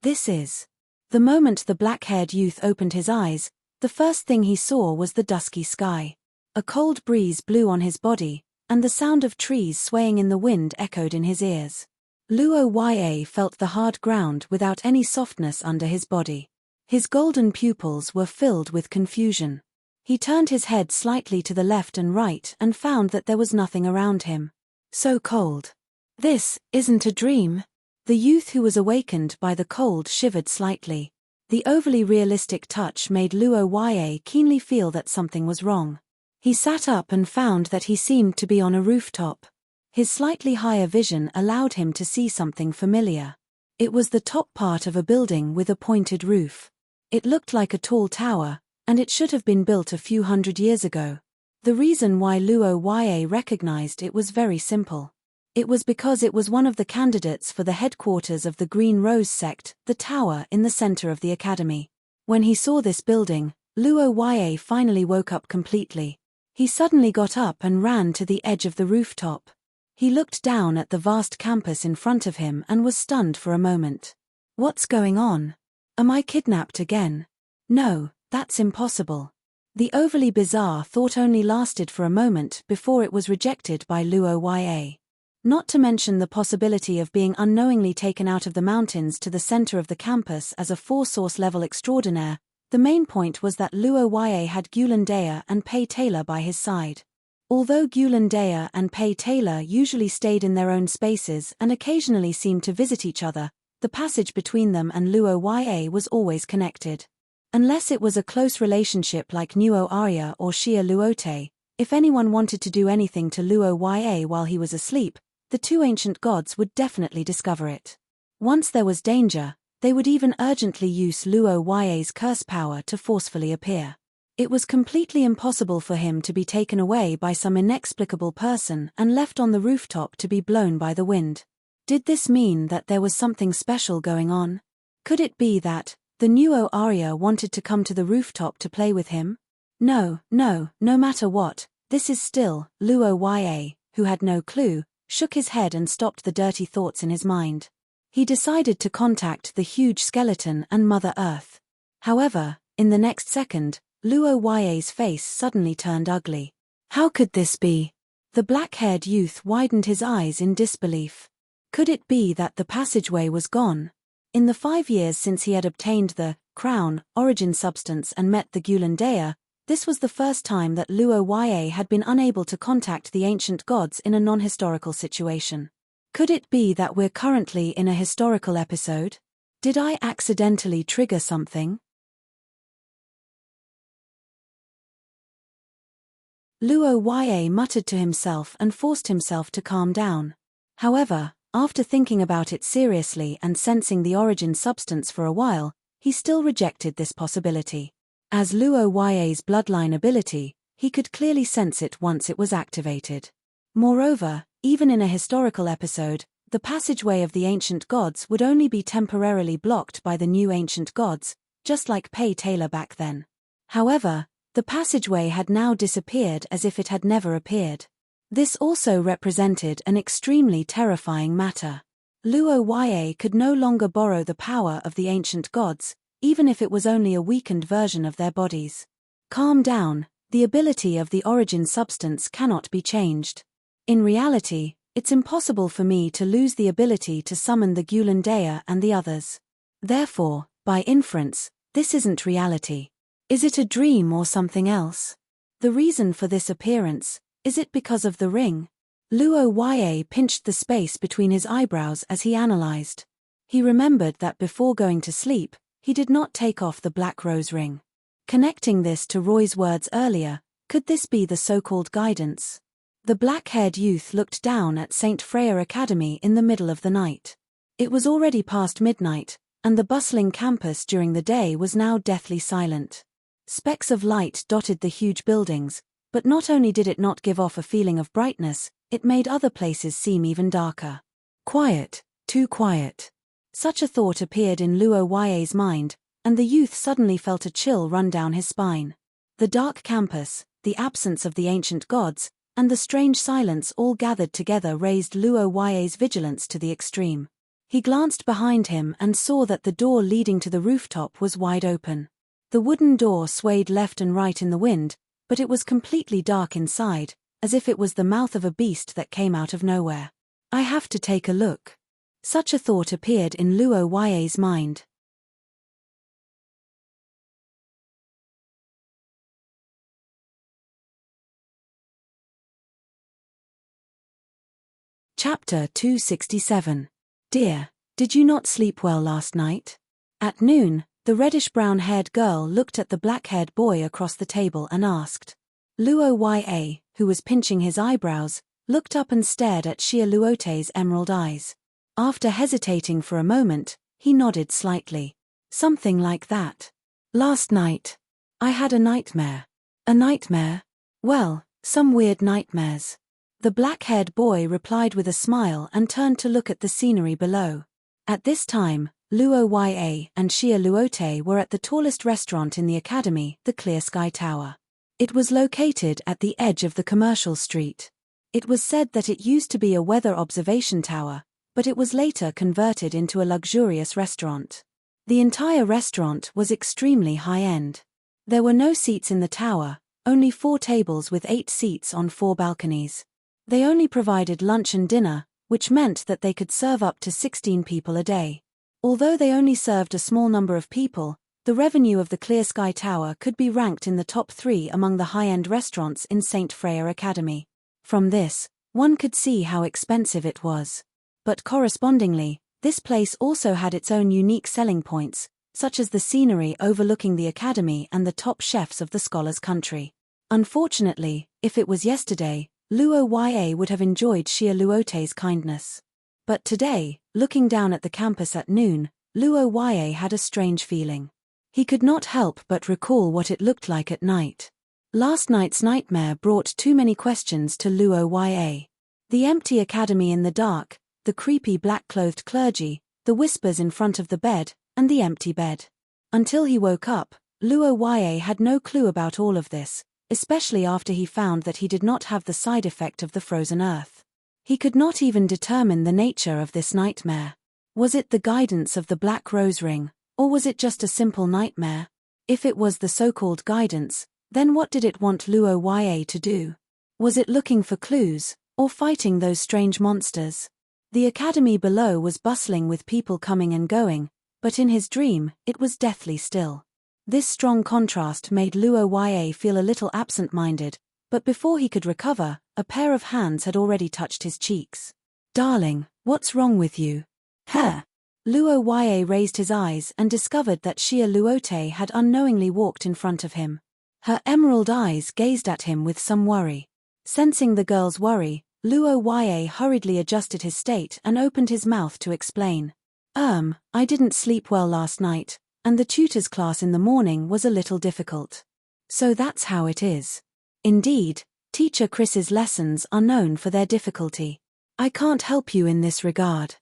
This is. The moment the black-haired youth opened his eyes, the first thing he saw was the dusky sky. A cold breeze blew on his body, and the sound of trees swaying in the wind echoed in his ears. Luo Ye felt the hard ground without any softness under his body. His golden pupils were filled with confusion. He turned his head slightly to the left and right and found that there was nothing around him. So cold. This isn't a dream. The youth who was awakened by the cold shivered slightly. The overly realistic touch made Luo Ye keenly feel that something was wrong. He sat up and found that he seemed to be on a rooftop. His slightly higher vision allowed him to see something familiar. It was the top part of a building with a pointed roof. It looked like a tall tower, and it should have been built a few hundred years ago. The reason why Luo Ye recognized it was very simple. It was because it was one of the candidates for the headquarters of the Green Rose sect, the tower in the center of the academy. When he saw this building, Luo Ye finally woke up completely. He suddenly got up and ran to the edge of the rooftop. He looked down at the vast campus in front of him and was stunned for a moment. What's going on? Am I kidnapped again? No, that's impossible. The overly bizarre thought only lasted for a moment before it was rejected by Luo Ye. Not to mention the possibility of being unknowingly taken out of the mountains to the center of the campus as a four-source level extraordinaire, the main point was that Luo Ye had Gulandea and Pei Taylor by his side. Although Gulandea and Pei Taylor usually stayed in their own spaces and occasionally seemed to visit each other, the passage between them and Luo Ye was always connected. Unless it was a close relationship like Nuo Arya or Xia Luote, if anyone wanted to do anything to Luo Ye while he was asleep, the two ancient gods would definitely discover it. Once there was danger, they would even urgently use Luo Ye's curse power to forcefully appear. It was completely impossible for him to be taken away by some inexplicable person and left on the rooftop to be blown by the wind. Did this mean that there was something special going on? Could it be that the Nuo Arya wanted to come to the rooftop to play with him? No matter what, this is still Luo Ye, who had no clue, shook his head and stopped the dirty thoughts in his mind. He decided to contact the huge skeleton and Mother Earth. However, in the next second, Luo Ye's face suddenly turned ugly. How could this be? The black-haired youth widened his eyes in disbelief. Could it be that the passageway was gone? In the 5 years since he had obtained the crown, origin substance and met the Gulandea, this was the first time that Luo Ye had been unable to contact the ancient gods in a non-historical situation. Could it be that we're currently in a historical episode? Did I accidentally trigger something? Luo Ye muttered to himself and forced himself to calm down. However, after thinking about it seriously and sensing the origin substance for a while, he still rejected this possibility. As Luo Ye's bloodline ability, he could clearly sense it once it was activated. Moreover, even in a historical episode, the passageway of the ancient gods would only be temporarily blocked by the new ancient gods, just like Pei Taylor back then. However, the passageway had now disappeared as if it had never appeared. This also represented an extremely terrifying matter. Luo Ye could no longer borrow the power of the ancient gods, even if it was only a weakened version of their bodies. Calm down, the ability of the origin substance cannot be changed. In reality, it's impossible for me to lose the ability to summon the Gulandea and the others. Therefore, by inference, this isn't reality. Is it a dream or something else? The reason for this appearance, is it because of the ring? Luo Yue pinched the space between his eyebrows as he analyzed. He remembered that before going to sleep, he did not take off the black rose ring. Connecting this to Roy's words earlier, could this be the so-called guidance? The black-haired youth looked down at St. Freya Academy in the middle of the night. It was already past midnight, and the bustling campus during the day was now deathly silent. Specks of light dotted the huge buildings, but not only did it not give off a feeling of brightness, it made other places seem even darker. Quiet, too quiet. Such a thought appeared in Luo Yue's mind, and the youth suddenly felt a chill run down his spine. The dark campus, the absence of the ancient gods, and the strange silence all gathered together raised Luo Yue's vigilance to the extreme. He glanced behind him and saw that the door leading to the rooftop was wide open. The wooden door swayed left and right in the wind, but it was completely dark inside, as if it was the mouth of a beast that came out of nowhere. I have to take a look. Such a thought appeared in Luo Yue's mind. Chapter 267. Dear, did you not sleep well last night? At noon, the reddish-brown-haired girl looked at the black-haired boy across the table and asked. Luo Yue, who was pinching his eyebrows, looked up and stared at Xia Luote's emerald eyes. After hesitating for a moment, he nodded slightly. Something like that. Last night. I had a nightmare. A nightmare? Well, some weird nightmares. The black-haired boy replied with a smile and turned to look at the scenery below. At this time, Luo Yue and Xia Luote were at the tallest restaurant in the academy, the Clear Sky Tower. It was located at the edge of the commercial street. It was said that it used to be a weather observation tower, but it was later converted into a luxurious restaurant. The entire restaurant was extremely high-end. There were no seats in the tower, only 4 tables with 8 seats on 4 balconies. They only provided lunch and dinner, which meant that they could serve up to 16 people a day. Although they only served a small number of people, the revenue of the Clear Sky Tower could be ranked in the top 3 among the high-end restaurants in St. Freya Academy. From this, one could see how expensive it was. But correspondingly, this place also had its own unique selling points, such as the scenery overlooking the academy and the top chefs of the scholars' country. Unfortunately, if it was yesterday, Luo Yue would have enjoyed Xia Luote's kindness. But today, looking down at the campus at noon, Luo Yue had a strange feeling. He could not help but recall what it looked like at night. Last night's nightmare brought too many questions to Luo Yue. The empty academy in the dark, the creepy black-clothed clergy, the whispers in front of the bed, and the empty bed. Until he woke up, Luo Yue had no clue about all of this, especially after he found that he did not have the side effect of the frozen earth. He could not even determine the nature of this nightmare. Was it the guidance of the black rose ring, or was it just a simple nightmare? If it was the so-called guidance, then what did it want Luo Yue to do? Was it looking for clues, or fighting those strange monsters? The academy below was bustling with people coming and going, but in his dream, it was deathly still. This strong contrast made Luo Yue feel a little absent-minded, but before he could recover, a pair of hands had already touched his cheeks. Darling, what's wrong with you? Huh? Luo Yue raised his eyes and discovered that Xia Luote had unknowingly walked in front of him. Her emerald eyes gazed at him with some worry. Sensing the girl's worry, Luo Yue hurriedly adjusted his state and opened his mouth to explain. I didn't sleep well last night, and the tutor's class in the morning was a little difficult. So that's how it is. Indeed, Teacher Chris's lessons are known for their difficulty. I can't help you in this regard.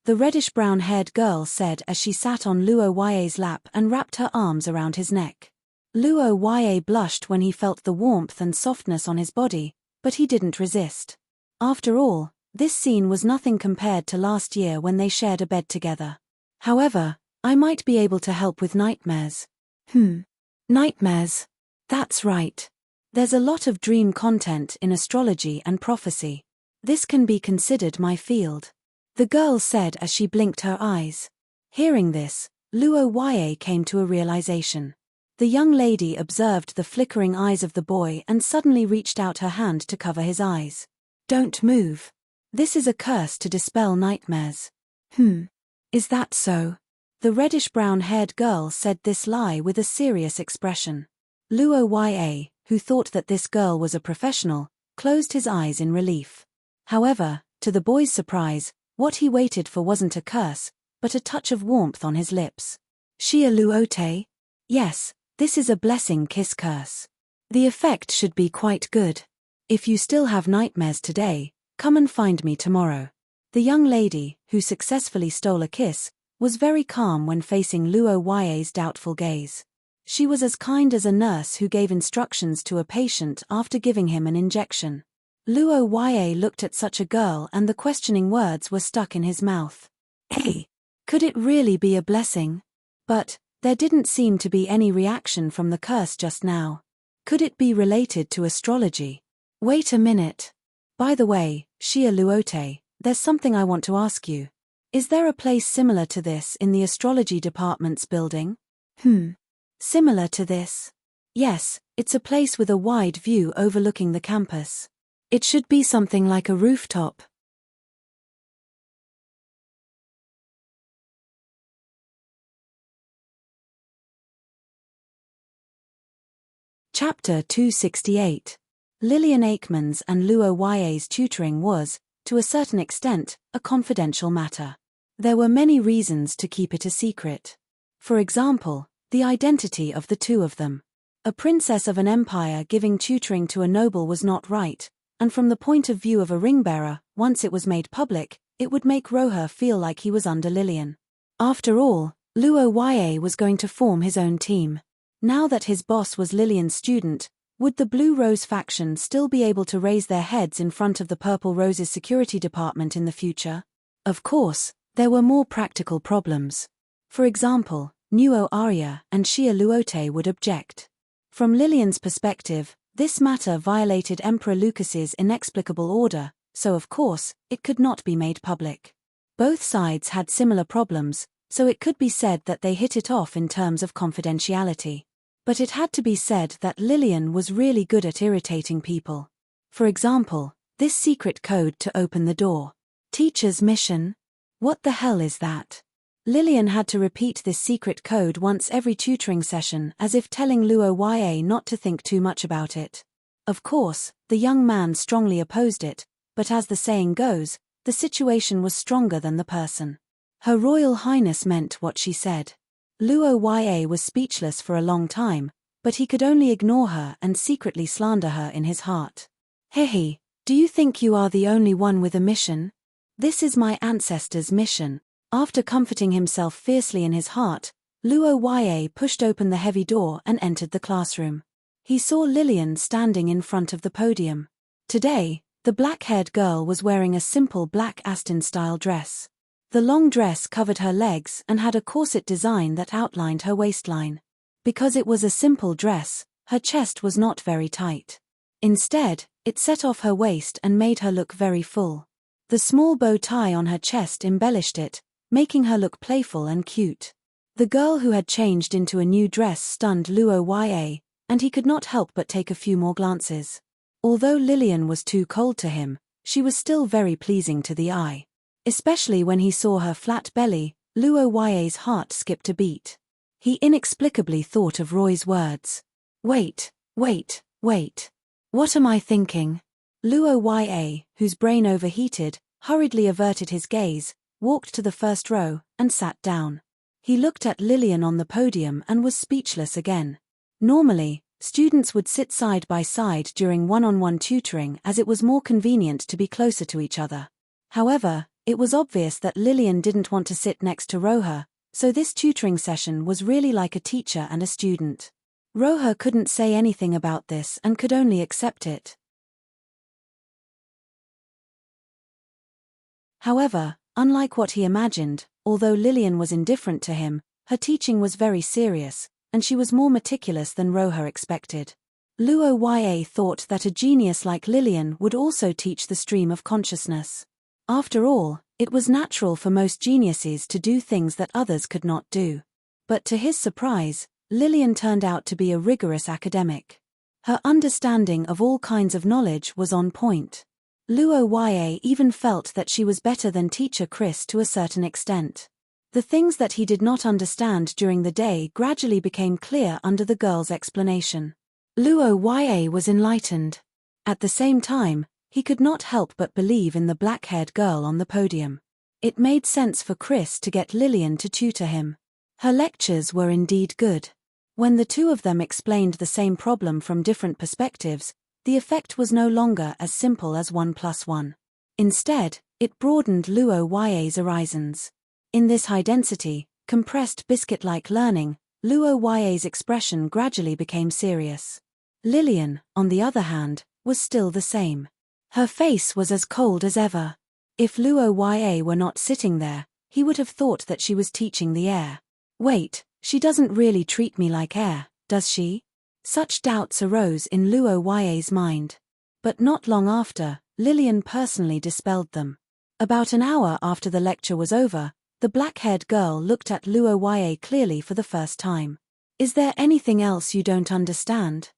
The reddish-brown-haired girl said as she sat on Luo Yue's lap and wrapped her arms around his neck. Luo Yue blushed when he felt the warmth and softness on his body, but he didn't resist. After all, this scene was nothing compared to last year when they shared a bed together. However, I might be able to help with nightmares. Nightmares. That's right. There's a lot of dream content in astrology and prophecy. This can be considered my field. The girl said as she blinked her eyes. Hearing this, Luo Yue came to a realization. The young lady observed the flickering eyes of the boy and suddenly reached out her hand to cover his eyes. Don't move. This is a curse to dispel nightmares. Is that so? The reddish-brown-haired girl said this lie with a serious expression. Luo Yue, who thought that this girl was a professional, closed his eyes in relief. However, to the boy's surprise, what he waited for wasn't a curse, but a touch of warmth on his lips. Xia Luote? Yes, this is a blessing kiss curse. The effect should be quite good. If you still have nightmares today, come and find me tomorrow. The young lady, who successfully stole a kiss, was very calm when facing Luo Yue's doubtful gaze. She was as kind as a nurse who gave instructions to a patient after giving him an injection. Luo Yue looked at such a girl and the questioning words were stuck in his mouth. Hey, could it really be a blessing? But there didn't seem to be any reaction from the curse just now. Could it be related to astrology? Wait a minute. By the way, Xia Luote, there's something I want to ask you. Is there a place similar to this in the astrology department's building? Similar to this? Yes, it's a place with a wide view overlooking the campus. It should be something like a rooftop. Chapter 268. Lillian Aikman's and Luo Yue's tutoring was, to a certain extent, a confidential matter. There were many reasons to keep it a secret. For example, the identity of the two of them. A princess of an empire giving tutoring to a noble was not right, and from the point of view of a ring-bearer, once it was made public, it would make Roher feel like he was under Lillian. After all, Luo Yue was going to form his own team. Now that his boss was Lillian's student, would the Blue Rose faction still be able to raise their heads in front of the Purple Rose's security department in the future? Of course, there were more practical problems. For example, Nuo Arya and Xia Luote would object. From Lillian's perspective, this matter violated Emperor Lucas's inexplicable order, so of course, it could not be made public. Both sides had similar problems, so it could be said that they hit it off in terms of confidentiality. But it had to be said that Lillian was really good at irritating people. For example, this secret code to open the door. Teacher's mission? What the hell is that? Lillian had to repeat this secret code once every tutoring session as if telling Luo Yue not to think too much about it. Of course, the young man strongly opposed it, but as the saying goes, the situation was stronger than the person. Her Royal Highness meant what she said. Luo Yue was speechless for a long time, but he could only ignore her and secretly slander her in his heart. Hehe, do you think you are the only one with a mission? This is my ancestor's mission. After comforting himself fiercely in his heart, Luo Yue pushed open the heavy door and entered the classroom. He saw Lillian standing in front of the podium. Today, the black-haired girl was wearing a simple black Aston-style dress. The long dress covered her legs and had a corset design that outlined her waistline. Because it was a simple dress, her chest was not very tight. Instead, it set off her waist and made her look very full. The small bow tie on her chest embellished it, making her look playful and cute. The girl who had changed into a new dress stunned Luo Yue, and he could not help but take a few more glances. Although Lillian was too cold to him, she was still very pleasing to the eye. Especially when he saw her flat belly, Luo Yue's heart skipped a beat. He inexplicably thought of Roy's words. Wait. What am I thinking? Luo Yue, whose brain overheated, hurriedly averted his gaze, walked to the first row, and sat down. He looked at Lillian on the podium and was speechless again. Normally, students would sit side by side during one-on-one tutoring as it was more convenient to be closer to each other. However, it was obvious that Lillian didn't want to sit next to Roher, so this tutoring session was really like a teacher and a student. Roher couldn't say anything about this and could only accept it. However, unlike what he imagined, although Lillian was indifferent to him, her teaching was very serious, and she was more meticulous than Roher expected. Luo Yue thought that a genius like Lillian would also teach the stream of consciousness. After all, it was natural for most geniuses to do things that others could not do. But to his surprise, Lillian turned out to be a rigorous academic. Her understanding of all kinds of knowledge was on point. Luo Yue even felt that she was better than teacher Chris to a certain extent. The things that he did not understand during the day gradually became clear under the girl's explanation. Luo Yue was enlightened. At the same time, he could not help but believe in the black-haired girl on the podium. It made sense for Chris to get Lillian to tutor him. Her lectures were indeed good. When the two of them explained the same problem from different perspectives, the effect was no longer as simple as 1 + 1. Instead, it broadened Luo Yue's horizons. In this high-density, compressed biscuit-like learning, Luo Yue's expression gradually became serious. Lillian, on the other hand, was still the same. Her face was as cold as ever. If Luo Yue were not sitting there, he would have thought that she was teaching the air. Wait, she doesn't really treat me like air, does she? Such doubts arose in Luo Yue's mind. But not long after, Lillian personally dispelled them. About an hour after the lecture was over, the black-haired girl looked at Luo Yue clearly for the first time. Is there anything else you don't understand?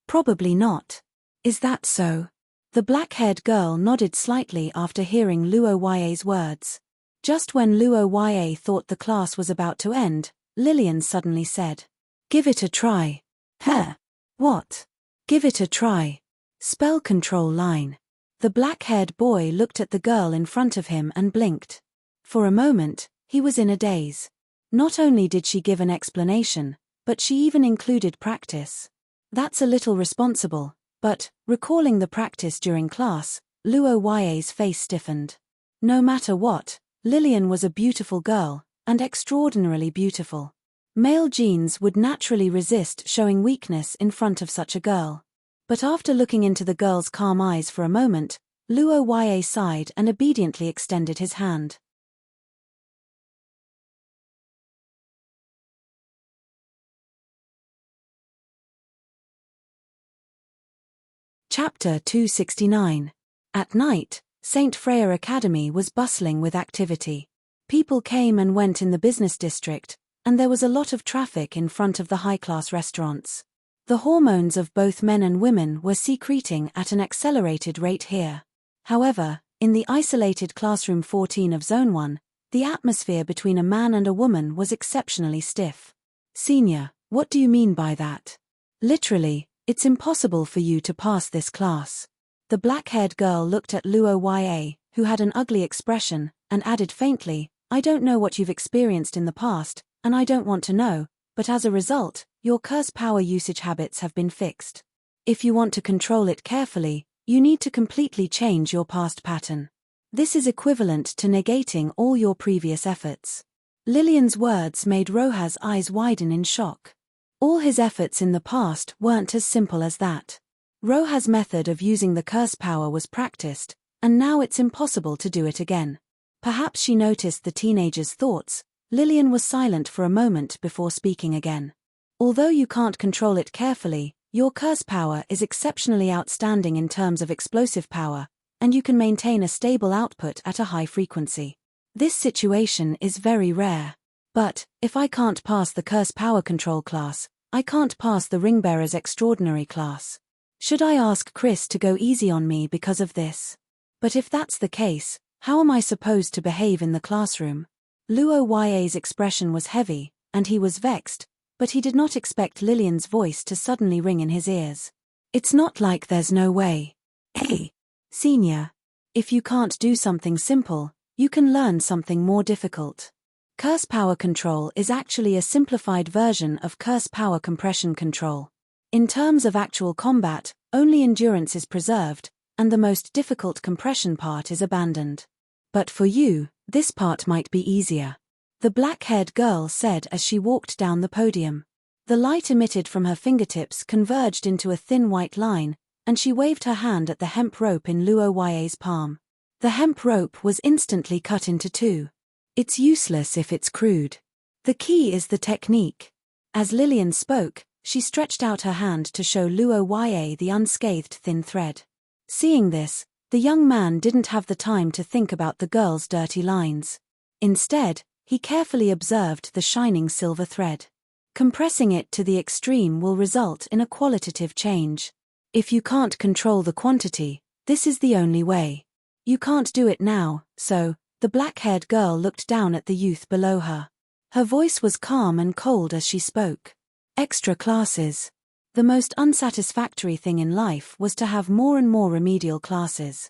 Probably not. Is that so? The black-haired girl nodded slightly after hearing Luo Yue's words. Just when Luo Yue thought the class was about to end, Lillian suddenly said, "Give it a try." Huh? What? Give it a try. Spell control line. The black-haired boy looked at the girl in front of him and blinked. For a moment, he was in a daze. Not only did she give an explanation, but she even included practice. That's a little responsible, but, recalling the practice during class, Luo Yue's face stiffened. No matter what, Lillian was a beautiful girl, and extraordinarily beautiful. Male genes would naturally resist showing weakness in front of such a girl. But after looking into the girl's calm eyes for a moment, Luo Yue sighed and obediently extended his hand. Chapter 269. At night, St. Freya Academy was bustling with activity. People came and went in the business district, and there was a lot of traffic in front of the high-class restaurants. The hormones of both men and women were secreting at an accelerated rate here. However, in the isolated classroom 14 of Zone 1, the atmosphere between a man and a woman was exceptionally stiff. "Senior, what do you mean by that?" "Literally, it's impossible for you to pass this class." The black-haired girl looked at Luo Yue, who had an ugly expression, and added faintly, "I don't know what you've experienced in the past, and I don't want to know, but as a result, your curse power usage habits have been fixed. If you want to control it carefully, you need to completely change your past pattern. This is equivalent to negating all your previous efforts." Lillian's words made Roha's eyes widen in shock. All his efforts in the past weren't as simple as that. Roha's method of using the curse power was practiced, and now it's impossible to do it again. Perhaps she noticed the teenager's thoughts. Lillian was silent for a moment before speaking again. "Although you can't control it carefully, your curse power is exceptionally outstanding in terms of explosive power, and you can maintain a stable output at a high frequency. This situation is very rare. But, if I can't pass the curse power control class, I can't pass the Ringbearer's extraordinary class. Should I ask Chris to go easy on me because of this? But if that's the case, how am I supposed to behave in the classroom?" Luo Yue's expression was heavy, and he was vexed, but he did not expect Lillian's voice to suddenly ring in his ears. "It's not like there's no way. Hey, senior. If you can't do something simple, you can learn something more difficult. Curse power control is actually a simplified version of curse power compression control. In terms of actual combat, only endurance is preserved, and the most difficult compression part is abandoned. But for you, this part might be easier," the black-haired girl said as she walked down the podium. The light emitted from her fingertips converged into a thin white line, and she waved her hand at the hemp rope in Luo Yue's palm. The hemp rope was instantly cut into two. "It's useless if it's crude. The key is the technique." As Lillian spoke, she stretched out her hand to show Luo Yue the unscathed thin thread. Seeing this, the young man didn't have the time to think about the girl's dirty lines. Instead, He carefully observed the shining silver thread. Compressing it to the extreme will result in a qualitative change. If you can't control the quantity, this is the only way. You can't do it now, so, the black-haired girl looked down at the youth below her. Her voice was calm and cold as she spoke. Extra classes. The most unsatisfactory thing in life was to have more and more remedial classes.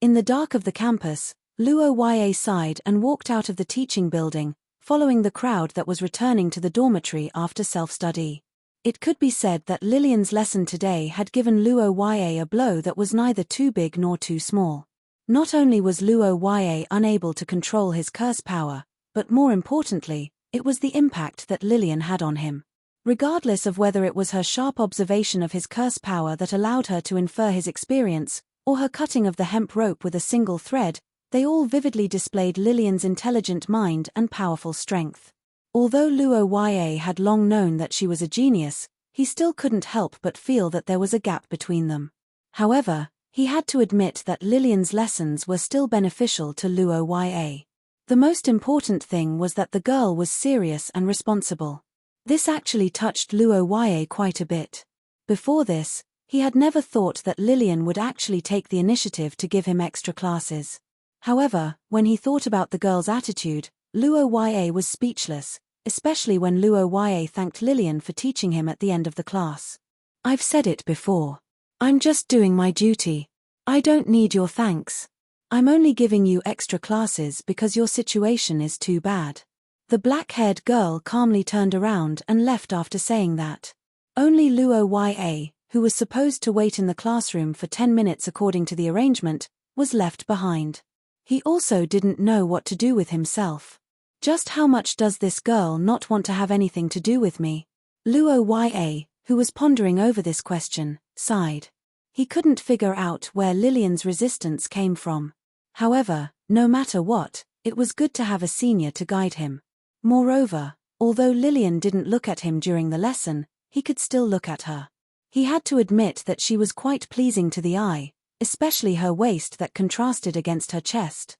In the dark of the campus, Luo Yue sighed and walked out of the teaching building, following the crowd that was returning to the dormitory after self-study. It could be said that Lillian's lesson today had given Luo Yue a blow that was neither too big nor too small. Not only was Luo Yue unable to control his curse power, but more importantly, it was the impact that Lillian had on him. Regardless of whether it was her sharp observation of his curse power that allowed her to infer his experience, or her cutting of the hemp rope with a single thread, they all vividly displayed Lillian's intelligent mind and powerful strength. Although Luo Yue had long known that she was a genius, he still couldn't help but feel that there was a gap between them. However, he had to admit that Lillian's lessons were still beneficial to Luo Yue. The most important thing was that the girl was serious and responsible. This actually touched Luo Yue quite a bit. Before this, he had never thought that Lillian would actually take the initiative to give him extra classes. However, when he thought about the girl's attitude, Luo Yue was speechless, especially when Luo Yue thanked Lillian for teaching him at the end of the class. "I've said it before. I'm just doing my duty. I don't need your thanks. I'm only giving you extra classes because your situation is too bad." The black-haired girl calmly turned around and left after saying that. Only Luo Yue, who was supposed to wait in the classroom for 10 minutes according to the arrangement, was left behind. He also didn't know what to do with himself. Just how much does this girl not want to have anything to do with me? Luo Yue, who was pondering over this question, sighed. He couldn't figure out where Lillian's resistance came from. However, no matter what, it was good to have a senior to guide him. Moreover, although Lillian didn't look at him during the lesson, he could still look at her. He had to admit that she was quite pleasing to the eye, especially her waist that contrasted against her chest.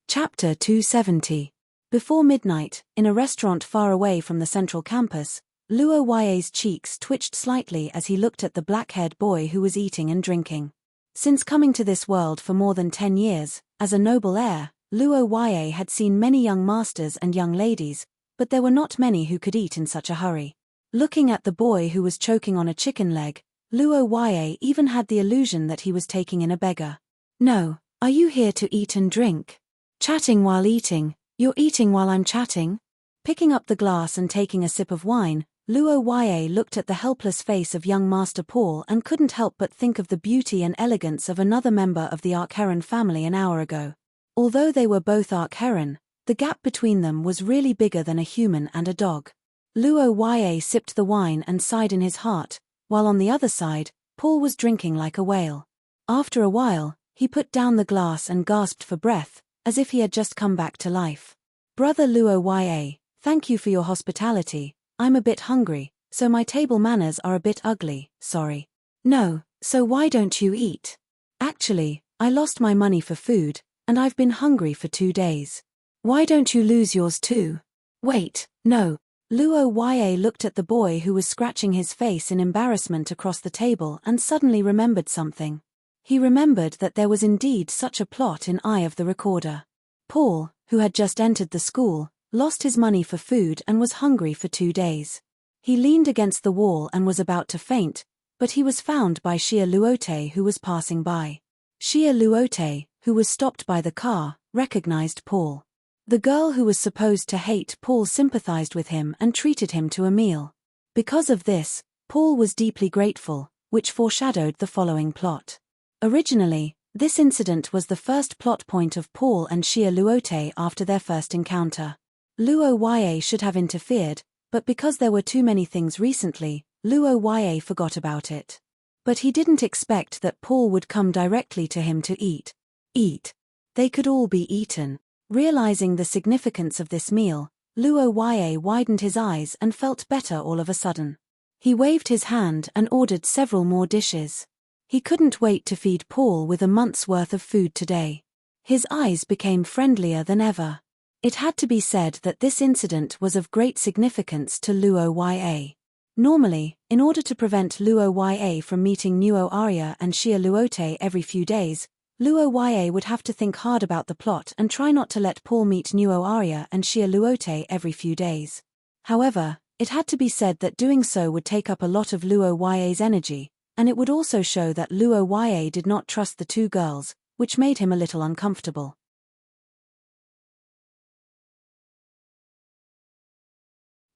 Chapter 270. Before midnight, in a restaurant far away from the central campus, Luo Yue's cheeks twitched slightly as he looked at the black-haired boy who was eating and drinking. Since coming to this world for more than 10 years, as a noble heir, Luo Yue had seen many young masters and young ladies, but there were not many who could eat in such a hurry. Looking at the boy who was choking on a chicken leg, Luo Yue even had the illusion that he was taking in a beggar. "No, are you here to eat and drink? Chatting while eating, you're eating while I'm chatting?" Picking up the glass and taking a sip of wine, Luo Yue looked at the helpless face of young Master Paul and couldn't help but think of the beauty and elegance of another member of the Archeron family an hour ago. Although they were both Archeron, the gap between them was really bigger than a human and a dog. Luo Yue sipped the wine and sighed in his heart, while on the other side, Paul was drinking like a whale. After a while, he put down the glass and gasped for breath, as if he had just come back to life. "Brother Luo Yue, thank you for your hospitality. I'm a bit hungry, so my table manners are a bit ugly, sorry." "No, so why don't you eat?" "Actually, I lost my money for food, and I've been hungry for 2 days." "Why don't you lose yours too?" "Wait, no." Luo Yue looked at the boy who was scratching his face in embarrassment across the table and suddenly remembered something. He remembered that there was indeed such a plot in Eye of the Recorder. Paul, who had just entered the school, lost his money for food and was hungry for 2 days. He leaned against the wall and was about to faint, but he was found by Xia Luote, who was passing by. Xia Luote, who was stopped by the car, recognized Paul. The girl who was supposed to hate Paul sympathized with him and treated him to a meal. Because of this, Paul was deeply grateful, which foreshadowed the following plot. Originally, this incident was the first plot point of Paul and Xia Luote after their first encounter. Luo Yue should have interfered, but because there were too many things recently, Luo Yue forgot about it. But he didn't expect that Paul would come directly to him to eat. Eat. They could all be eaten. Realizing the significance of this meal, Luo Yue widened his eyes and felt better all of a sudden. He waved his hand and ordered several more dishes. He couldn't wait to feed Paul with a month's worth of food today. His eyes became friendlier than ever. It had to be said that this incident was of great significance to Luo Yue. Normally, in order to prevent Luo Yue from meeting Nuo Arya and Xia Luote every few days, Luo Yue would have to think hard about the plot and try not to let Paul meet Nuo Arya and Xia Luote every few days. However, it had to be said that doing so would take up a lot of Luo Yue's energy, and it would also show that Luo Yue did not trust the two girls, which made him a little uncomfortable.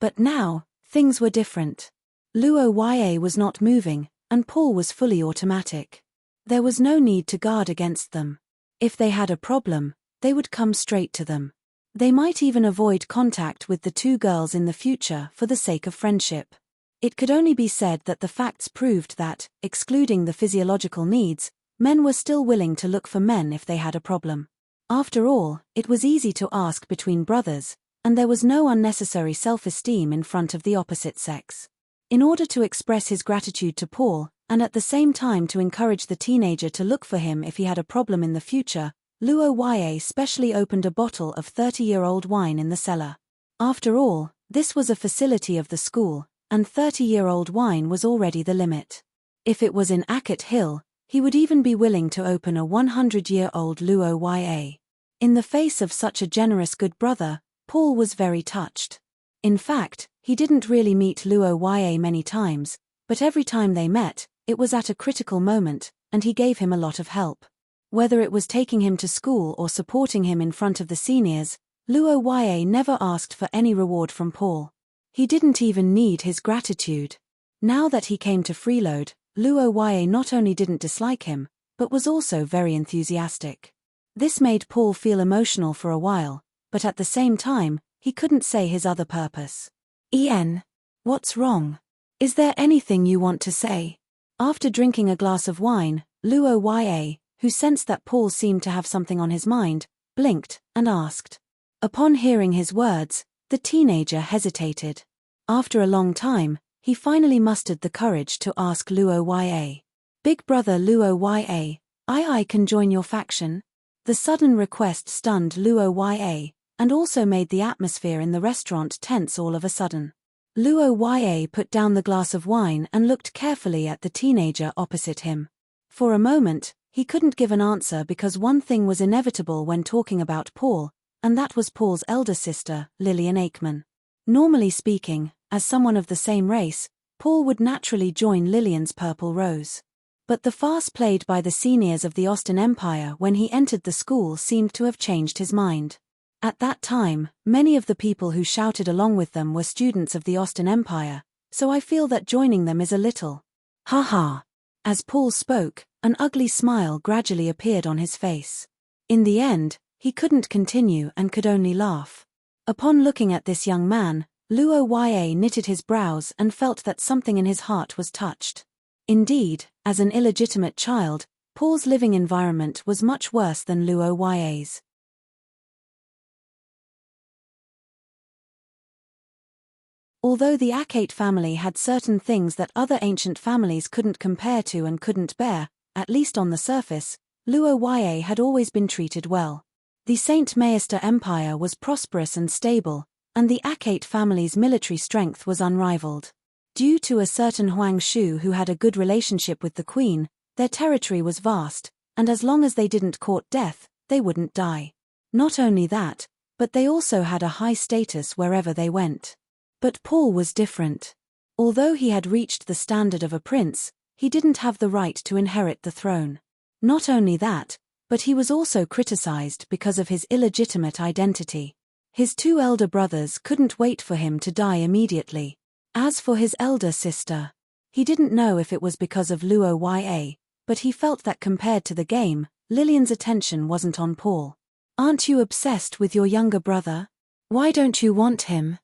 But now, things were different. Luo Yue was not moving, and Paul was fully automatic. There was no need to guard against them. If they had a problem, they would come straight to them. They might even avoid contact with the two girls in the future for the sake of friendship. It could only be said that the facts proved that, excluding the physiological needs, men were still willing to look for men if they had a problem. After all, it was easy to ask between brothers, and there was no unnecessary self-esteem in front of the opposite sex. In order to express his gratitude to Paul, and at the same time to encourage the teenager to look for him if he had a problem in the future, Luo Yue specially opened a bottle of 30-year-old wine in the cellar. After all, this was a facility of the school, and 30-year-old wine was already the limit. If it was in Akit Hill, he would even be willing to open a 100-year-old Luo Yue. In the face of such a generous good brother, Paul was very touched. In fact, he didn't really meet Luo Yue many times, but every time they met, it was at a critical moment, and he gave him a lot of help. Whether it was taking him to school or supporting him in front of the seniors, Luo Yue never asked for any reward from Paul. He didn't even need his gratitude. Now that he came to freeload, Luo Yue not only didn't dislike him, but was also very enthusiastic. This made Paul feel emotional for a while, but at the same time, he couldn't say his other purpose. "Ian, what's wrong? Is there anything you want to say?" After drinking a glass of wine, Luo Yue, who sensed that Paul seemed to have something on his mind, blinked and asked. Upon hearing his words, the teenager hesitated. After a long time, he finally mustered the courage to ask Luo Yue. "Big brother Luo Yue, I can join your faction?" The sudden request stunned Luo Yue, and also made the atmosphere in the restaurant tense all of a sudden. Luo Yue put down the glass of wine and looked carefully at the teenager opposite him. For a moment, he couldn't give an answer because one thing was inevitable when talking about Paul, and that was Paul's elder sister, Lillian Aikman. Normally speaking, as someone of the same race, Paul would naturally join Lillian's Purple Rose. But the farce played by the seniors of the Austen Empire when he entered the school seemed to have changed his mind. At that time, many of the people who shouted along with them were students of the Austen Empire, so I feel that joining them is a little. Ha. As Paul spoke, an ugly smile gradually appeared on his face. In the end, he couldn't continue and could only laugh. Upon looking at this young man, Luo Yue knitted his brows and felt that something in his heart was touched. Indeed, as an illegitimate child, Paul's living environment was much worse than Luo Yue's. Although the Akate family had certain things that other ancient families couldn't compare to and couldn't bear, at least on the surface, Luo Yue had always been treated well. The Saint Meister Empire was prosperous and stable, and the Akate family's military strength was unrivaled. Due to a certain Huang Shu who had a good relationship with the queen, their territory was vast, and as long as they didn't court death, they wouldn't die. Not only that, but they also had a high status wherever they went. But Paul was different. Although he had reached the standard of a prince, he didn't have the right to inherit the throne. Not only that, but he was also criticized because of his illegitimate identity. His two elder brothers couldn't wait for him to die immediately. As for his elder sister, he didn't know if it was because of Luo Yue, but he felt that compared to the game, Lillian's attention wasn't on Paul. "Aren't you obsessed with your younger brother? Why don't you want him?"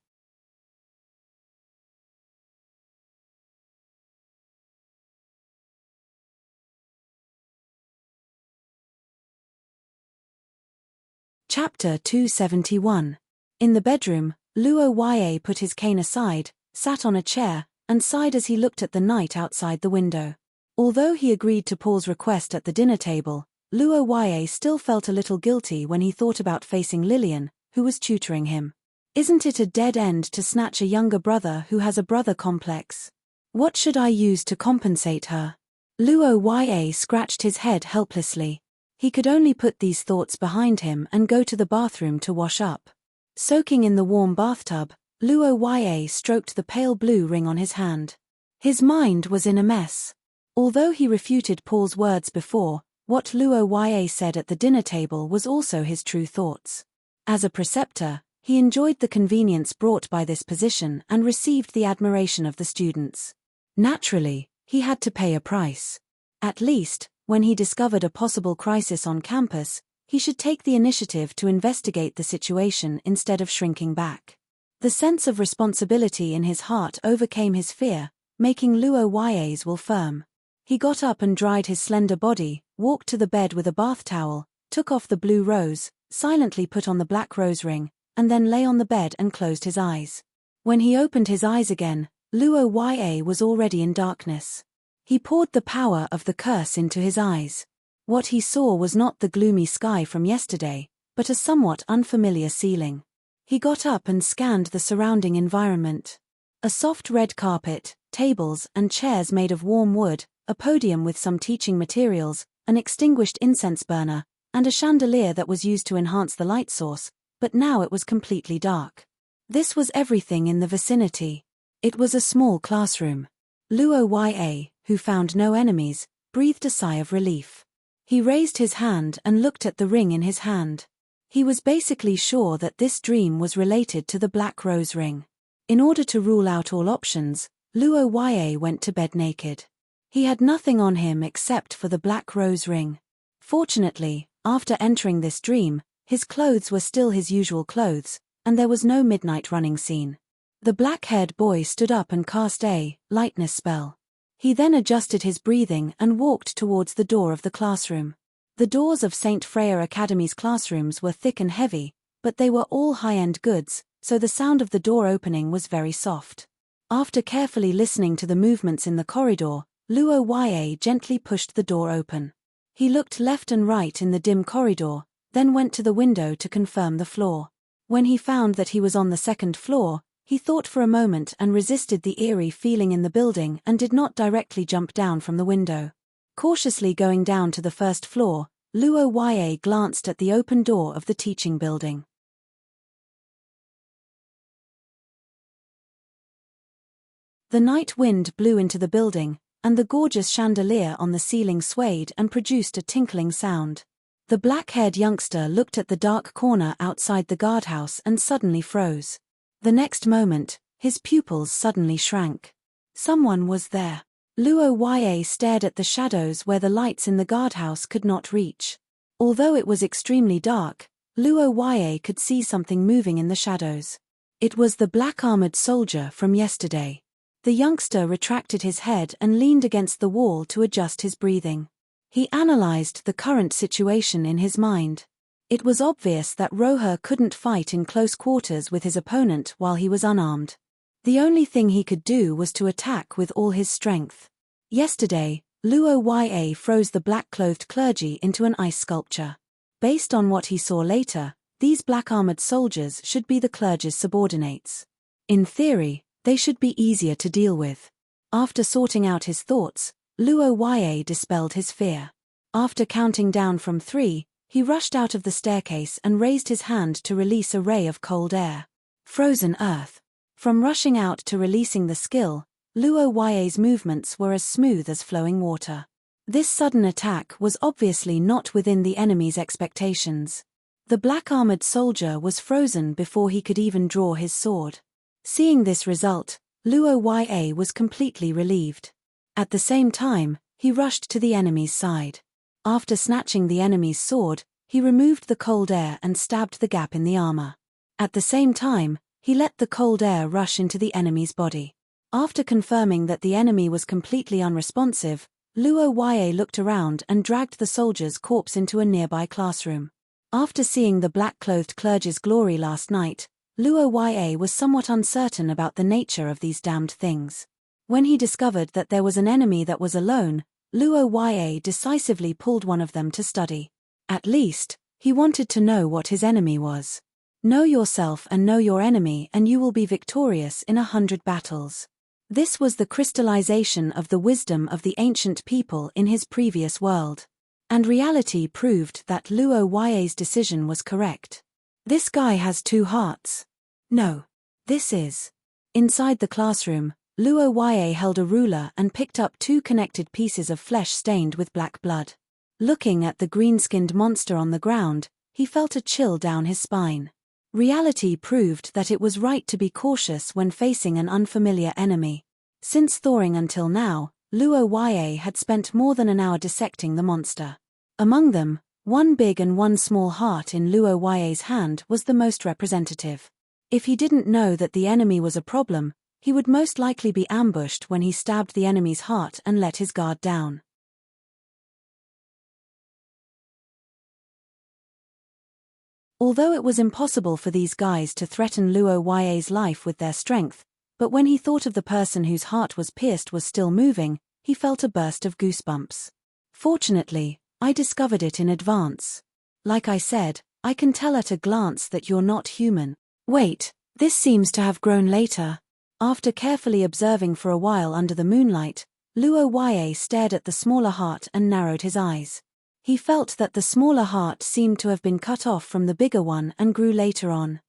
Chapter 271. In the bedroom, Luo Ye put his cane aside, sat on a chair, and sighed as he looked at the night outside the window. Although he agreed to Paul's request at the dinner table, Luo Ye still felt a little guilty when he thought about facing Lillian, who was tutoring him. Isn't it a dead end to snatch a younger brother who has a brother complex? What should I use to compensate her? Luo Ye scratched his head helplessly. He could only put these thoughts behind him and go to the bathroom to wash up. Soaking in the warm bathtub, Luo Ye stroked the pale blue ring on his hand. His mind was in a mess. Although he refuted Paul's words before, what Luo Ye said at the dinner table was also his true thoughts. As a preceptor, he enjoyed the convenience brought by this position and received the admiration of the students. Naturally, he had to pay a price. At least, when he discovered a possible crisis on campus, he should take the initiative to investigate the situation instead of shrinking back. The sense of responsibility in his heart overcame his fear, making Luo Ye's will firm. He got up and dried his slender body, walked to the bed with a bath towel, took off the blue rose, silently put on the black rose ring, and then lay on the bed and closed his eyes. When he opened his eyes again, Luo Ye was already in darkness. He poured the power of the curse into his eyes. What he saw was not the gloomy sky from yesterday, but a somewhat unfamiliar ceiling. He got up and scanned the surrounding environment. A soft red carpet, tables and chairs made of warm wood, a podium with some teaching materials, an extinguished incense burner, and a chandelier that was used to enhance the light source, but now it was completely dark. This was everything in the vicinity. It was a small classroom. Luo Ye, who found no enemies, breathed a sigh of relief. He raised his hand and looked at the ring in his hand. He was basically sure that this dream was related to the black rose ring. In order to rule out all options, Luo Ye went to bed naked. He had nothing on him except for the black rose ring. Fortunately, after entering this dream, his clothes were still his usual clothes, and there was no midnight running scene. The black-haired boy stood up and cast a lightness spell. He then adjusted his breathing and walked towards the door of the classroom. The doors of St. Freya Academy's classrooms were thick and heavy, but they were all high-end goods, so the sound of the door opening was very soft. After carefully listening to the movements in the corridor, Luo Ye gently pushed the door open. He looked left and right in the dim corridor, then went to the window to confirm the floor. When he found that he was on the second floor, he thought for a moment and resisted the eerie feeling in the building and did not directly jump down from the window. Cautiously going down to the first floor, Luo Ye glanced at the open door of the teaching building. The night wind blew into the building, and the gorgeous chandelier on the ceiling swayed and produced a tinkling sound. The black-haired youngster looked at the dark corner outside the guardhouse and suddenly froze. The next moment, his pupils suddenly shrank. Someone was there. Luo Ye stared at the shadows where the lights in the guardhouse could not reach. Although it was extremely dark, Luo Ye could see something moving in the shadows. It was the black-armored soldier from yesterday. The youngster retracted his head and leaned against the wall to adjust his breathing. He analyzed the current situation in his mind. It was obvious that Roher couldn't fight in close quarters with his opponent while he was unarmed. The only thing he could do was to attack with all his strength. Yesterday, Luo Ye froze the black-clothed clergy into an ice sculpture. Based on what he saw later, these black-armored soldiers should be the clergy's subordinates. In theory, they should be easier to deal with. After sorting out his thoughts, Luo Ye dispelled his fear. After counting down from 3, he rushed out of the staircase and raised his hand to release a ray of cold air. Frozen earth. From rushing out to releasing the skill, Luo Ye's movements were as smooth as flowing water. This sudden attack was obviously not within the enemy's expectations. The black-armored soldier was frozen before he could even draw his sword. Seeing this result, Luo Ye was completely relieved. At the same time, he rushed to the enemy's side. After snatching the enemy's sword, he removed the cold air and stabbed the gap in the armor. At the same time, he let the cold air rush into the enemy's body. After confirming that the enemy was completely unresponsive, Luo Ye looked around and dragged the soldier's corpse into a nearby classroom. After seeing the black-clothed clergy's glory last night, Luo Yue was somewhat uncertain about the nature of these damned things. When he discovered that there was an enemy that was alone, Luo Yue decisively pulled one of them to study. At least, he wanted to know what his enemy was. Know yourself and know your enemy and you will be victorious in 100 battles. This was the crystallization of the wisdom of the ancient people in his previous world. And reality proved that Luo Yue's decision was correct. This guy has 2 hearts. No. This is. Inside the classroom, Luo Yue held a ruler and picked up 2 connected pieces of flesh stained with black blood. Looking at the green-skinned monster on the ground, he felt a chill down his spine. Reality proved that it was right to be cautious when facing an unfamiliar enemy. Since thawing until now, Luo Yue had spent more than an hour dissecting the monster. Among them, 1 big and 1 small heart in Luo Yue's hand was the most representative. If he didn't know that the enemy was a problem, he would most likely be ambushed when he stabbed the enemy's heart and let his guard down. Although it was impossible for these guys to threaten Luo Yue's life with their strength, but when he thought of the person whose heart was pierced was still moving, he felt a burst of goosebumps. Fortunately, I discovered it in advance. Like I said, I can tell at a glance that you're not human. Wait, this seems to have grown later. After carefully observing for a while under the moonlight, Luo Yue stared at the smaller heart and narrowed his eyes. He felt that the smaller heart seemed to have been cut off from the bigger one and grew later on.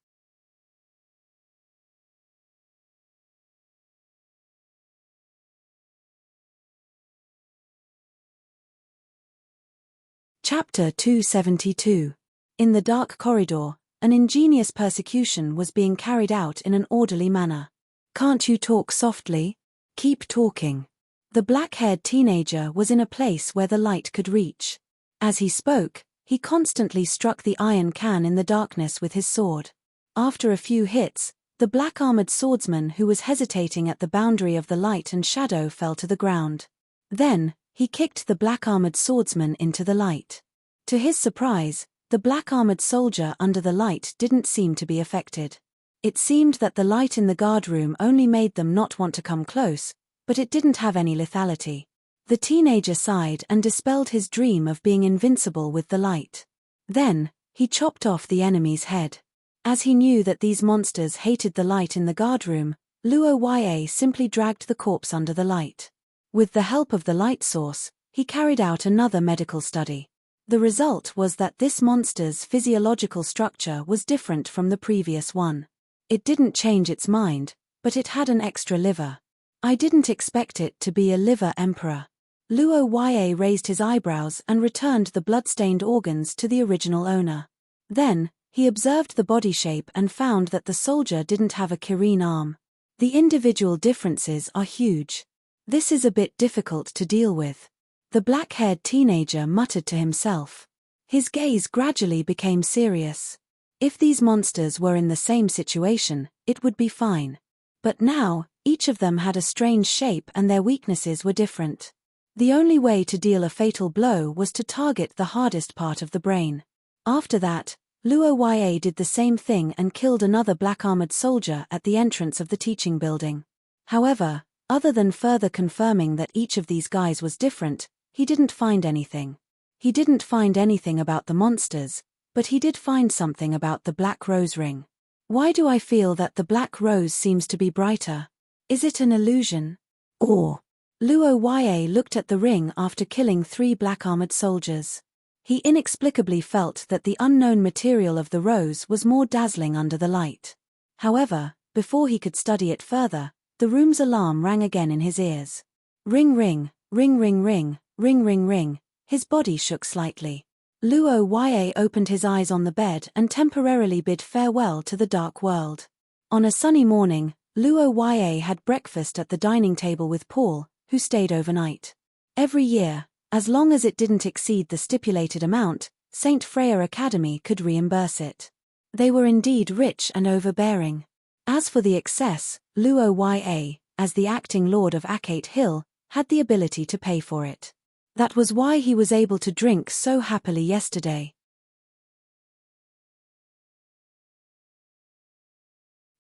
Chapter 272. In the dark corridor, an ingenious persecution was being carried out in an orderly manner. Can't you talk softly? Keep talking. The black-haired teenager was in a place where the light could reach. As he spoke, he constantly struck the iron can in the darkness with his sword. After a few hits, the black-armored swordsman who was hesitating at the boundary of the light and shadow fell to the ground. Then, he kicked the black-armored swordsman into the light. To his surprise, the black-armored soldier under the light didn't seem to be affected. It seemed that the light in the guard room only made them not want to come close, but it didn't have any lethality. The teenager sighed and dispelled his dream of being invincible with the light. Then, he chopped off the enemy's head. As he knew that these monsters hated the light in the guard room, Luo Yue simply dragged the corpse under the light. With the help of the light source, he carried out another medical study. The result was that this monster's physiological structure was different from the previous one. It didn't change its mind, but it had an extra liver. I didn't expect it to be a liver emperor. Luo Yue raised his eyebrows and returned the blood-stained organs to the original owner. Then, he observed the body shape and found that the soldier didn't have a Kirin arm. The individual differences are huge. This is a bit difficult to deal with. The black-haired teenager muttered to himself. His gaze gradually became serious. If these monsters were in the same situation, it would be fine. But now, each of them had a strange shape and their weaknesses were different. The only way to deal a fatal blow was to target the hardest part of the brain. After that, Luo Yue did the same thing and killed another black-armored soldier at the entrance of the teaching building. However, other than further confirming that each of these guys was different, he didn't find anything. He didn't find anything about the monsters, but he did find something about the black rose ring. Why do I feel that the black rose seems to be brighter? Is it an illusion? Or... Luo Yue looked at the ring after killing 3 black-armored soldiers. He inexplicably felt that the unknown material of the rose was more dazzling under the light. However, before he could study it further, the room's alarm rang again in his ears. Ring ring, ring ring ring, ring ring ring. His body shook slightly. Luo Yue opened his eyes on the bed and temporarily bid farewell to the dark world. On a sunny morning, Luo Yue had breakfast at the dining table with Paul, who stayed overnight. Every year, as long as it didn't exceed the stipulated amount, St. Freya Academy could reimburse it. They were indeed rich and overbearing. As for the excess, Luo Yue, as the acting lord of Acate Hill, had the ability to pay for it. That was why he was able to drink so happily yesterday.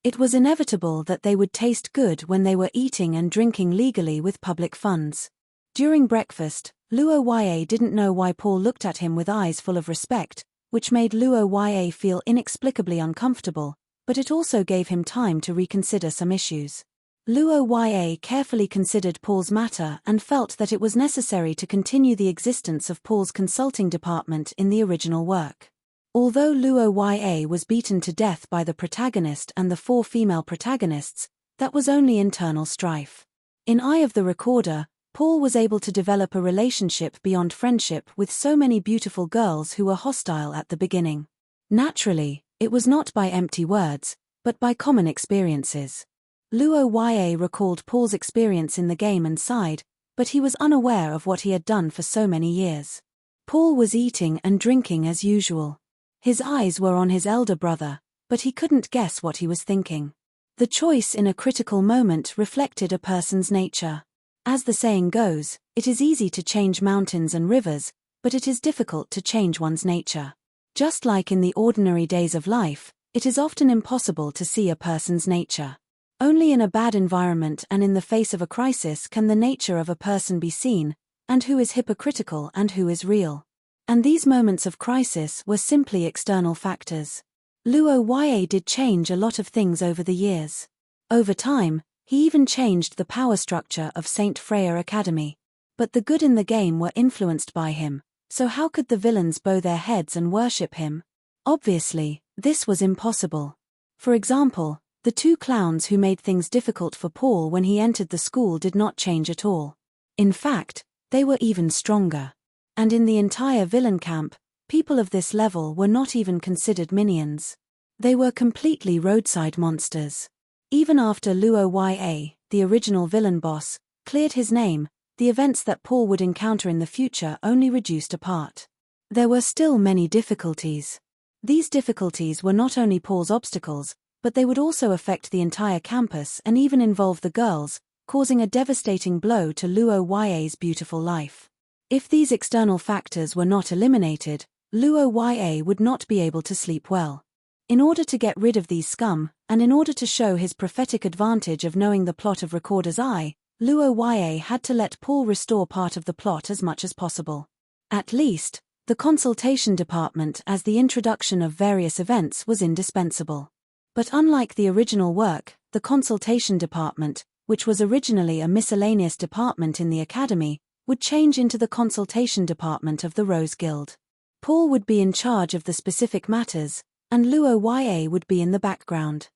It was inevitable that they would taste good when they were eating and drinking legally with public funds. During breakfast, Luo Ya didn't know why Paul looked at him with eyes full of respect, which made Luo Ya feel inexplicably uncomfortable, but it also gave him time to reconsider some issues. Luo Ya carefully considered Paul's matter and felt that it was necessary to continue the existence of Paul's consulting department in the original work. Although Luo Ya was beaten to death by the protagonist and the 4 female protagonists, that was only internal strife. In Eye of the Recorder, Paul was able to develop a relationship beyond friendship with so many beautiful girls who were hostile at the beginning. Naturally, it was not by empty words, but by common experiences. Luo Ya recalled Paul's experience in the game and sighed, but he was unaware of what he had done for so many years. Paul was eating and drinking as usual. His eyes were on his elder brother, but he couldn't guess what he was thinking. The choice in a critical moment reflected a person's nature. As the saying goes, it is easy to change mountains and rivers, but it is difficult to change one's nature. Just like in the ordinary days of life, it is often impossible to see a person's nature. Only in a bad environment and in the face of a crisis can the nature of a person be seen, and who is hypocritical and who is real. And these moments of crisis were simply external factors. Luo Ya did change a lot of things over the years. Over time, he even changed the power structure of Saint Freya Academy. But the good in the game were influenced by him, so how could the villains bow their heads and worship him? Obviously, this was impossible. For example, the 2 clowns who made things difficult for Paul when he entered the school did not change at all. In fact, they were even stronger. And in the entire villain camp, people of this level were not even considered minions. They were completely roadside monsters. Even after Luo Ya, the original villain boss, cleared his name, the events that Paul would encounter in the future only reduced a part. There were still many difficulties. These difficulties were not only Paul's obstacles, but they would also affect the entire campus and even involve the girls, causing a devastating blow to Luo Ya's beautiful life. If these external factors were not eliminated, Luo Ya would not be able to sleep well. In order to get rid of these scum, and in order to show his prophetic advantage of knowing the plot of Recorder's Eye, Luo Ya had to let Paul restore part of the plot as much as possible. At least, the consultation department as the introduction of various events was indispensable. But unlike the original work, the consultation department, which was originally a miscellaneous department in the academy, would change into the consultation department of the Rose Guild. Paul would be in charge of the specific matters, and Luo Ya would be in the background.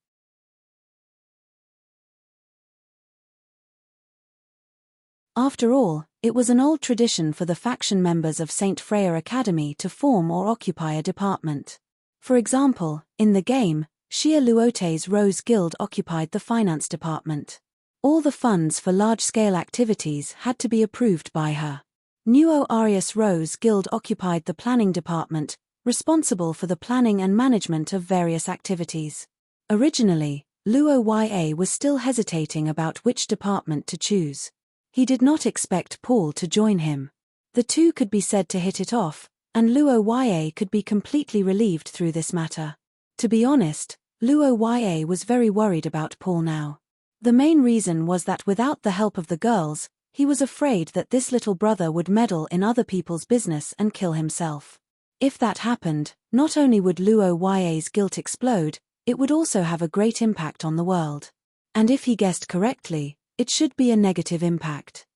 After all, it was an old tradition for the faction members of Saint Freya Academy to form or occupy a department. For example, in the game, Xia Luote's Rose Guild occupied the finance department. All the funds for large-scale activities had to be approved by her. Nuo Arius Rose Guild occupied the planning department, responsible for the planning and management of various activities. Originally, Luo Ya was still hesitating about which department to choose. He did not expect Paul to join him. The 2 could be said to hit it off, and Luo Ya could be completely relieved through this matter. To be honest, Luo Ya was very worried about Paul now. The main reason was that without the help of the girls, he was afraid that this little brother would meddle in other people's business and kill himself. If that happened, not only would Luo Ya's guilt explode, it would also have a great impact on the world. And if he guessed correctly, it should be a negative impact.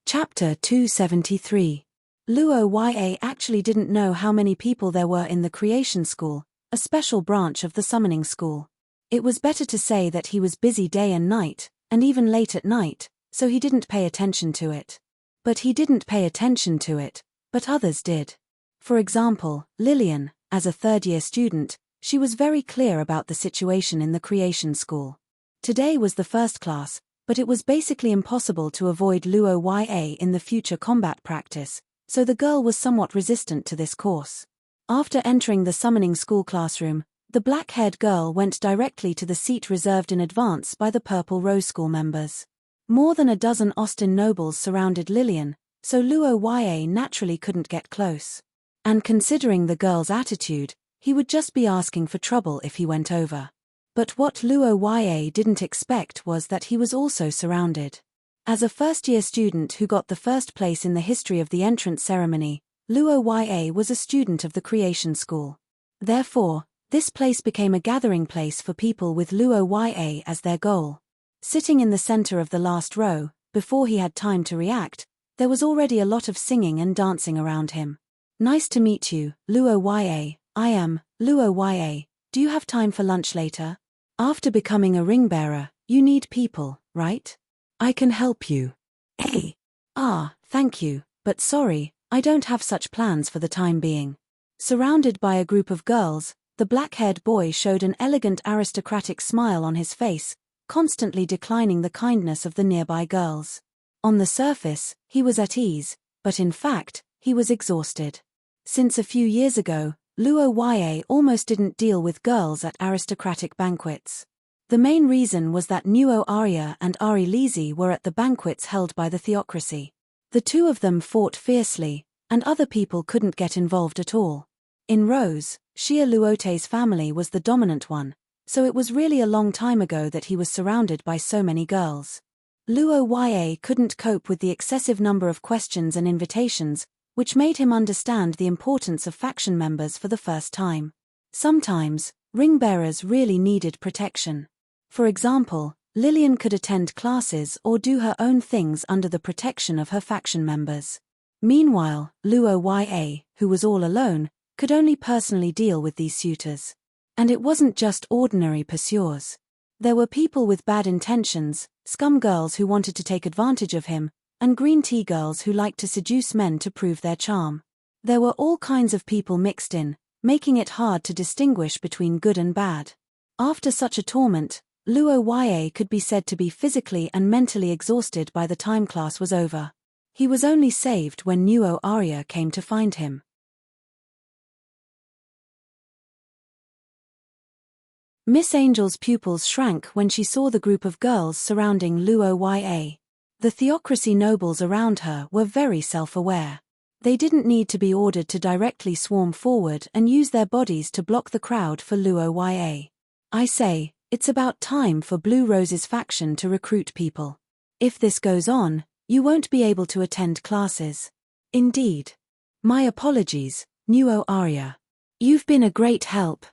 Chapter 273. Luo Ya actually didn't know how many people there were in the Creation School, a special branch of the Summoning School. It was better to say that he was busy day and night, and even late at night, so he didn't pay attention to it. But he didn't pay attention to it, but others did. For example, Lillian, as a third-year student, she was very clear about the situation in the Creation School. Today was the first class, but it was basically impossible to avoid Luo Ya in the future combat practice, so the girl was somewhat resistant to this course. After entering the Summoning School classroom, the black-haired girl went directly to the seat reserved in advance by the Purple Rose School members. More than a dozen Austin nobles surrounded Lillian, so Luo Yue naturally couldn't get close. And considering the girl's attitude, he would just be asking for trouble if he went over. But what Luo Yue didn't expect was that he was also surrounded. As a first-year student who got the first place in the history of the entrance ceremony, Luo Yue was a student of the Creation School. Therefore, this place became a gathering place for people with Luo Yue as their goal. Sitting in the center of the last row, before he had time to react, there was already a lot of singing and dancing around him. Nice to meet you, Luo Yue. I am Luo Yue. Do you have time for lunch later? After becoming a ring bearer, you need people, right? I can help you. Hey. Thank you, but sorry, I don't have such plans for the time being. Surrounded by a group of girls, the black-haired boy showed an elegant aristocratic smile on his face, constantly declining the kindness of the nearby girls. On the surface, he was at ease, but in fact, he was exhausted. Since a few years ago, Luo Yue almost didn't deal with girls at aristocratic banquets. The main reason was that Nuo Arya and Ari Lisi were at the banquets held by the theocracy. The two of them fought fiercely, and other people couldn't get involved at all. In Rose, Xia Luote's family was the dominant one, so it was really a long time ago that he was surrounded by so many girls. Luo Yue couldn't cope with the excessive number of questions and invitations, which made him understand the importance of faction members for the first time. Sometimes, ring bearers really needed protection. For example, Lillian could attend classes or do her own things under the protection of her faction members. Meanwhile, Luo Yue, who was all alone, could only personally deal with these suitors. And it wasn't just ordinary pursuers. There were people with bad intentions, scum girls who wanted to take advantage of him, and green tea girls who liked to seduce men to prove their charm. There were all kinds of people mixed in, making it hard to distinguish between good and bad. After such a torment, Luo Yue could be said to be physically and mentally exhausted by the time class was over. He was only saved when Nuo Arya came to find him. Miss Angel's pupils shrank when she saw the group of girls surrounding Luo Yue. The theocracy nobles around her were very self-aware. They didn't need to be ordered to directly swarm forward and use their bodies to block the crowd for Luo Yue. I say, it's about time for Blue Rose's faction to recruit people. If this goes on, you won't be able to attend classes. Indeed. My apologies, Nuo Arya. You've been a great help.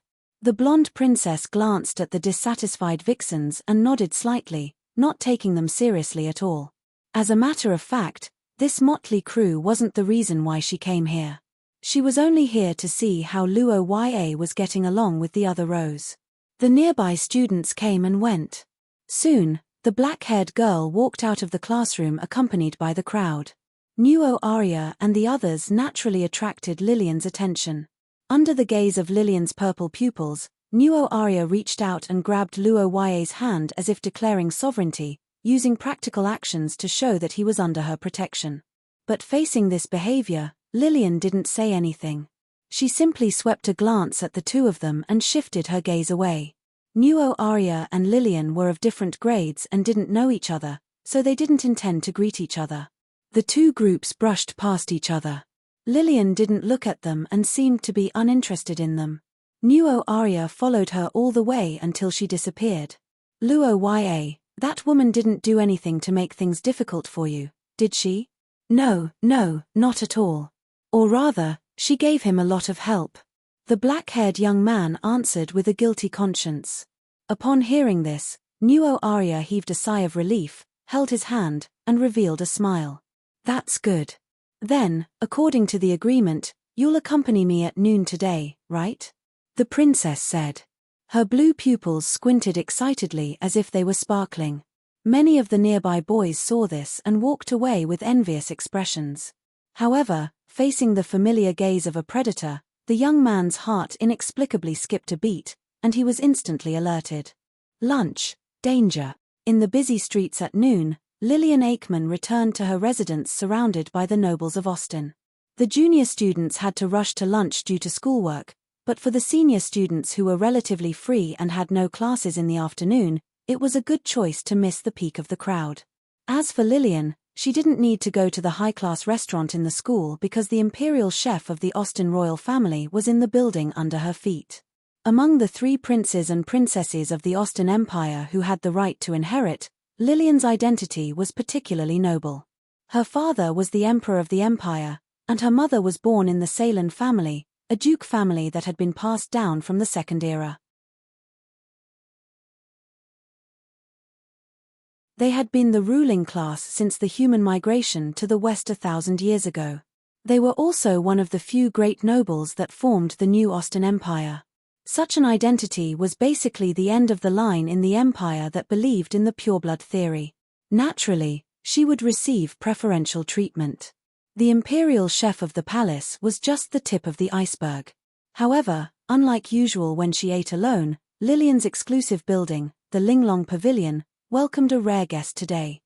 The blonde princess glanced at the dissatisfied vixens and nodded slightly, not taking them seriously at all. As a matter of fact, this motley crew wasn't the reason why she came here. She was only here to see how Luo Yue was getting along with the other rows. The nearby students came and went. Soon, the black-haired girl walked out of the classroom accompanied by the crowd. Nuo Arya and the others naturally attracted Lillian's attention. Under the gaze of Lillian's purple pupils, Nuo Arya reached out and grabbed Luo Yue's hand as if declaring sovereignty, using practical actions to show that he was under her protection. But facing this behavior, Lillian didn't say anything. She simply swept a glance at the two of them and shifted her gaze away. Nuo Arya and Lillian were of different grades and didn't know each other, so they didn't intend to greet each other. The two groups brushed past each other. Lillian didn't look at them and seemed to be uninterested in them. Nuo Arya followed her all the way until she disappeared. Luo Yue, that woman didn't do anything to make things difficult for you, did she? No, not at all. Or rather, she gave him a lot of help. The black-haired young man answered with a guilty conscience. Upon hearing this, Nuo Arya heaved a sigh of relief, held his hand, and revealed a smile. That's good. Then, according to the agreement, you'll accompany me at noon today, right? The princess said. Her blue pupils squinted excitedly as if they were sparkling. Many of the nearby boys saw this and walked away with envious expressions. However, facing the familiar gaze of a predator, the young man's heart inexplicably skipped a beat, and he was instantly alerted. Lunch, danger. In the busy streets at noon, Lillian Aikman returned to her residence surrounded by the nobles of Austin. The junior students had to rush to lunch due to schoolwork, but for the senior students who were relatively free and had no classes in the afternoon, it was a good choice to miss the peak of the crowd. As for Lillian, She didn't need to go to the high-class restaurant in the school because the imperial chef of the Austen royal family was in the building under her feet. Among the 3 princes and princesses of the Austen Empire who had the right to inherit, Lillian's identity was particularly noble. Her father was the emperor of the empire, and her mother was born in the Seylan family, a duke family that had been passed down from the Second Era. They had been the ruling class since the human migration to the West 1,000 years ago. They were also one of the few great nobles that formed the new Austen Empire. Such an identity was basically the end of the line in the empire that believed in the pureblood theory. Naturally, she would receive preferential treatment. The imperial chef of the palace was just the tip of the iceberg. However, unlike usual when she ate alone, Lillian's exclusive building, the Linglong Pavilion, welcomed a rare guest today.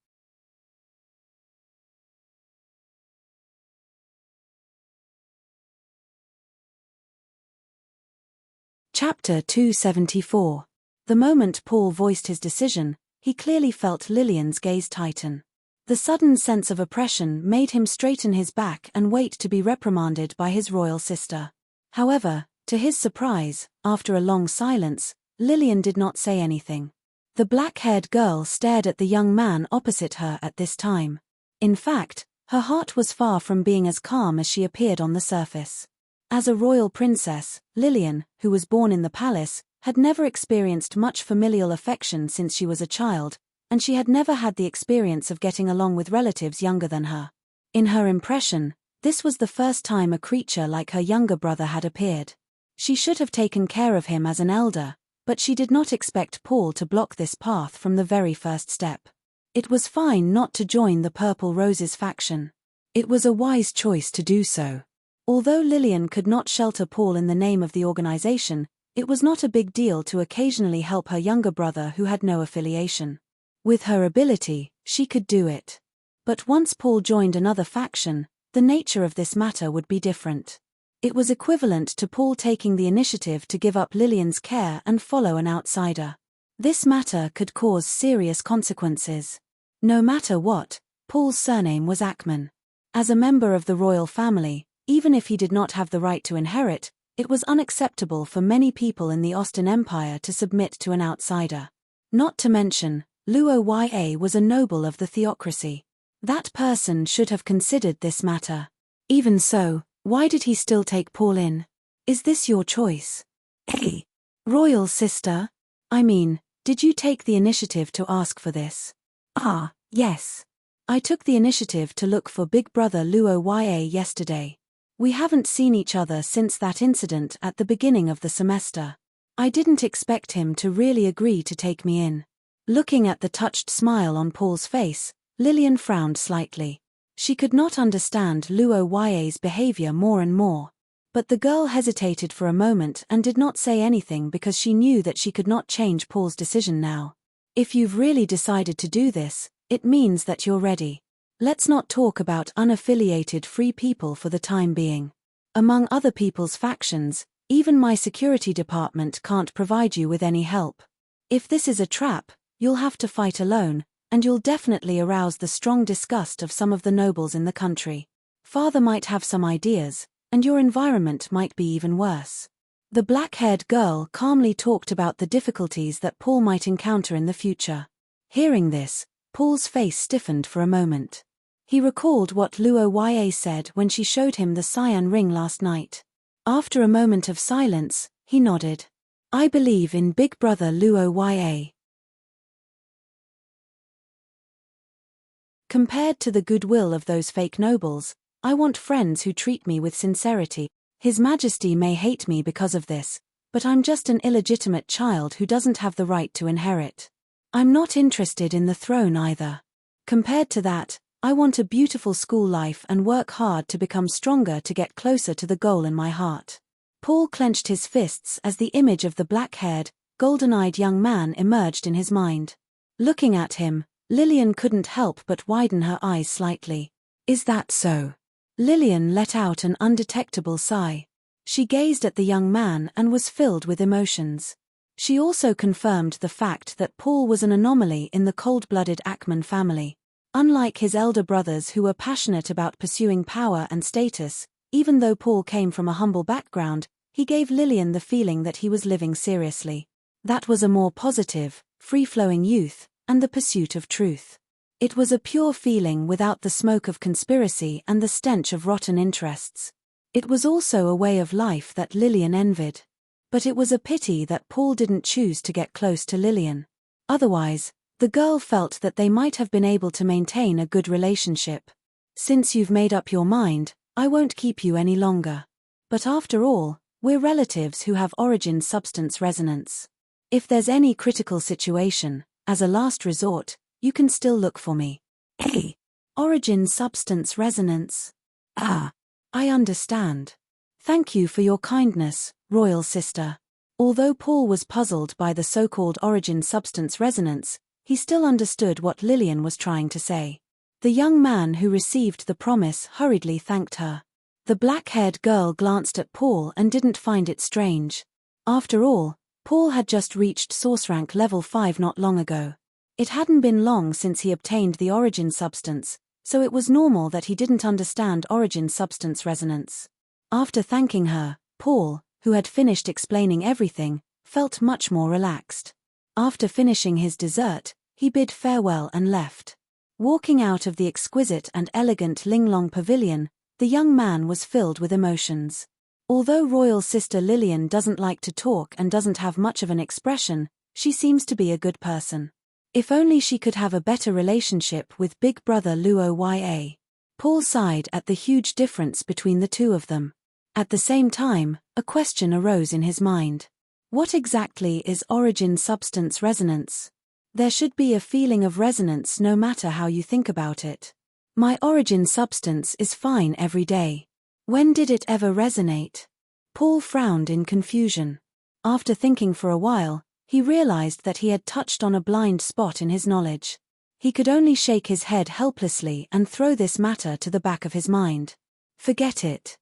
Chapter 274. The moment Paul voiced his decision, he clearly felt Lillian's gaze tighten. The sudden sense of oppression made him straighten his back and wait to be reprimanded by his royal sister. However, to his surprise, after a long silence, Lillian did not say anything. The black-haired girl stared at the young man opposite her at this time. In fact, her heart was far from being as calm as she appeared on the surface. As a royal princess, Lillian, who was born in the palace, had never experienced much familial affection since she was a child, and she had never had the experience of getting along with relatives younger than her. In her impression, this was the first time a creature like her younger brother had appeared. She should have taken care of him as an elder, but she did not expect Paul to block this path from the very first step. It was fine not to join the Purple Roses faction. It was a wise choice to do so. Although Lillian could not shelter Paul in the name of the organization, it was not a big deal to occasionally help her younger brother who had no affiliation. With her ability, she could do it. But once Paul joined another faction, the nature of this matter would be different. It was equivalent to Paul taking the initiative to give up Lillian's care and follow an outsider. This matter could cause serious consequences. No matter what, Paul's surname was Ackman. As a member of the royal family, even if he did not have the right to inherit, it was unacceptable for many people in the Austen Empire to submit to an outsider. Not to mention, Luo Ya was a noble of the theocracy. That person should have considered this matter. Even so, why did he still take Paul in? Is this your choice? Hey, royal sister? I mean, did you take the initiative to ask for this? Ah, yes. I took the initiative to look for Big Brother Luo Ya yesterday. We haven't seen each other since that incident at the beginning of the semester. I didn't expect him to really agree to take me in. Looking at the touched smile on Paul's face, Lillian frowned slightly. She could not understand Luo Ya's behavior more and more. But the girl hesitated for a moment and did not say anything because she knew that she could not change Paul's decision now. If you've really decided to do this, it means that you're ready. Let's not talk about unaffiliated free people for the time being. Among other people's factions, even my security department can't provide you with any help. If this is a trap, you'll have to fight alone, and you'll definitely arouse the strong disgust of some of the nobles in the country. Father might have some ideas, and your environment might be even worse. The black-haired girl calmly talked about the difficulties that Paul might encounter in the future. Hearing this, Paul's face stiffened for a moment. He recalled what Luo Ya said when she showed him the cyan ring last night. After a moment of silence, he nodded. I believe in Big Brother Luo Ya. Compared to the goodwill of those fake nobles, I want friends who treat me with sincerity. His Majesty may hate me because of this, but I'm just an illegitimate child who doesn't have the right to inherit. I'm not interested in the throne either. Compared to that, I want a beautiful school life and work hard to become stronger to get closer to the goal in my heart. Paul clenched his fists as the image of the black-haired, golden-eyed young man emerged in his mind. Looking at him, Lillian couldn't help but widen her eyes slightly. Is that so? Lillian let out an undetectable sigh. She gazed at the young man and was filled with emotions. She also confirmed the fact that Paul was an anomaly in the cold-blooded Ackman family. Unlike his elder brothers who were passionate about pursuing power and status, even though Paul came from a humble background, he gave Lillian the feeling that he was living seriously. That was a more positive, free-flowing youth, and the pursuit of truth. It was a pure feeling without the smoke of conspiracy and the stench of rotten interests. It was also a way of life that Lillian envied. But it was a pity that Paul didn't choose to get close to Lillian. Otherwise, the girl felt that they might have been able to maintain a good relationship. Since you've made up your mind, I won't keep you any longer. But after all, we're relatives who have origin-substance resonance. If there's any critical situation, as a last resort, you can still look for me. Hey, origin-substance resonance. Ah, I understand. Thank you for your kindness, royal sister. Although Paul was puzzled by the so-called origin-substance resonance, he still understood what Lillian was trying to say. The young man who received the promise hurriedly thanked her. The black-haired girl glanced at Paul and didn't find it strange. After all, Paul had just reached source rank level 5 not long ago. It hadn't been long since he obtained the origin substance, so it was normal that he didn't understand origin substance resonance. After thanking her, Paul, who had finished explaining everything, felt much more relaxed. After finishing his dessert, he bid farewell and left. Walking out of the exquisite and elegant Linglong Pavilion, the young man was filled with emotions. Although royal sister Lillian doesn't like to talk and doesn't have much of an expression, she seems to be a good person. If only she could have a better relationship with big brother Luo. Paul sighed at the huge difference between the two of them. At the same time, a question arose in his mind. What exactly is origin-substance resonance? There should be a feeling of resonance no matter how you think about it. My origin substance is fine every day. When did it ever resonate? Paul frowned in confusion. After thinking for a while, he realized that he had touched on a blind spot in his knowledge. He could only shake his head helplessly and throw this matter to the back of his mind. Forget it.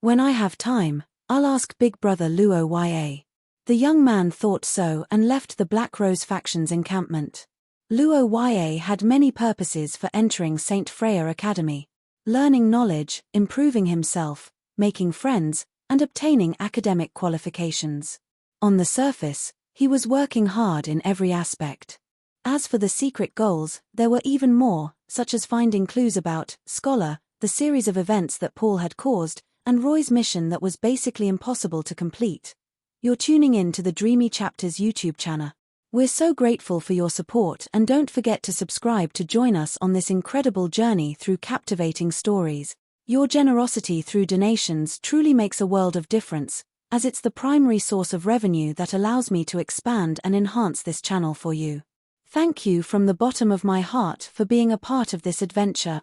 When I have time, I'll ask big brother Luo. The young man thought so and left the Black Rose faction's encampment. Luo had many purposes for entering St. Freya Academy. Learning knowledge, improving himself, making friends, and obtaining academic qualifications. On the surface, he was working hard in every aspect. As for the secret goals, there were even more, such as finding clues about Scholar, the series of events that Paul had caused, and Roy's mission that was basically impossible to complete. You're tuning in to the Dreamy Chapters YouTube channel. We're so grateful for your support and don't forget to subscribe to join us on this incredible journey through captivating stories. Your generosity through donations truly makes a world of difference, as it's the primary source of revenue that allows me to expand and enhance this channel for you. Thank you from the bottom of my heart for being a part of this adventure.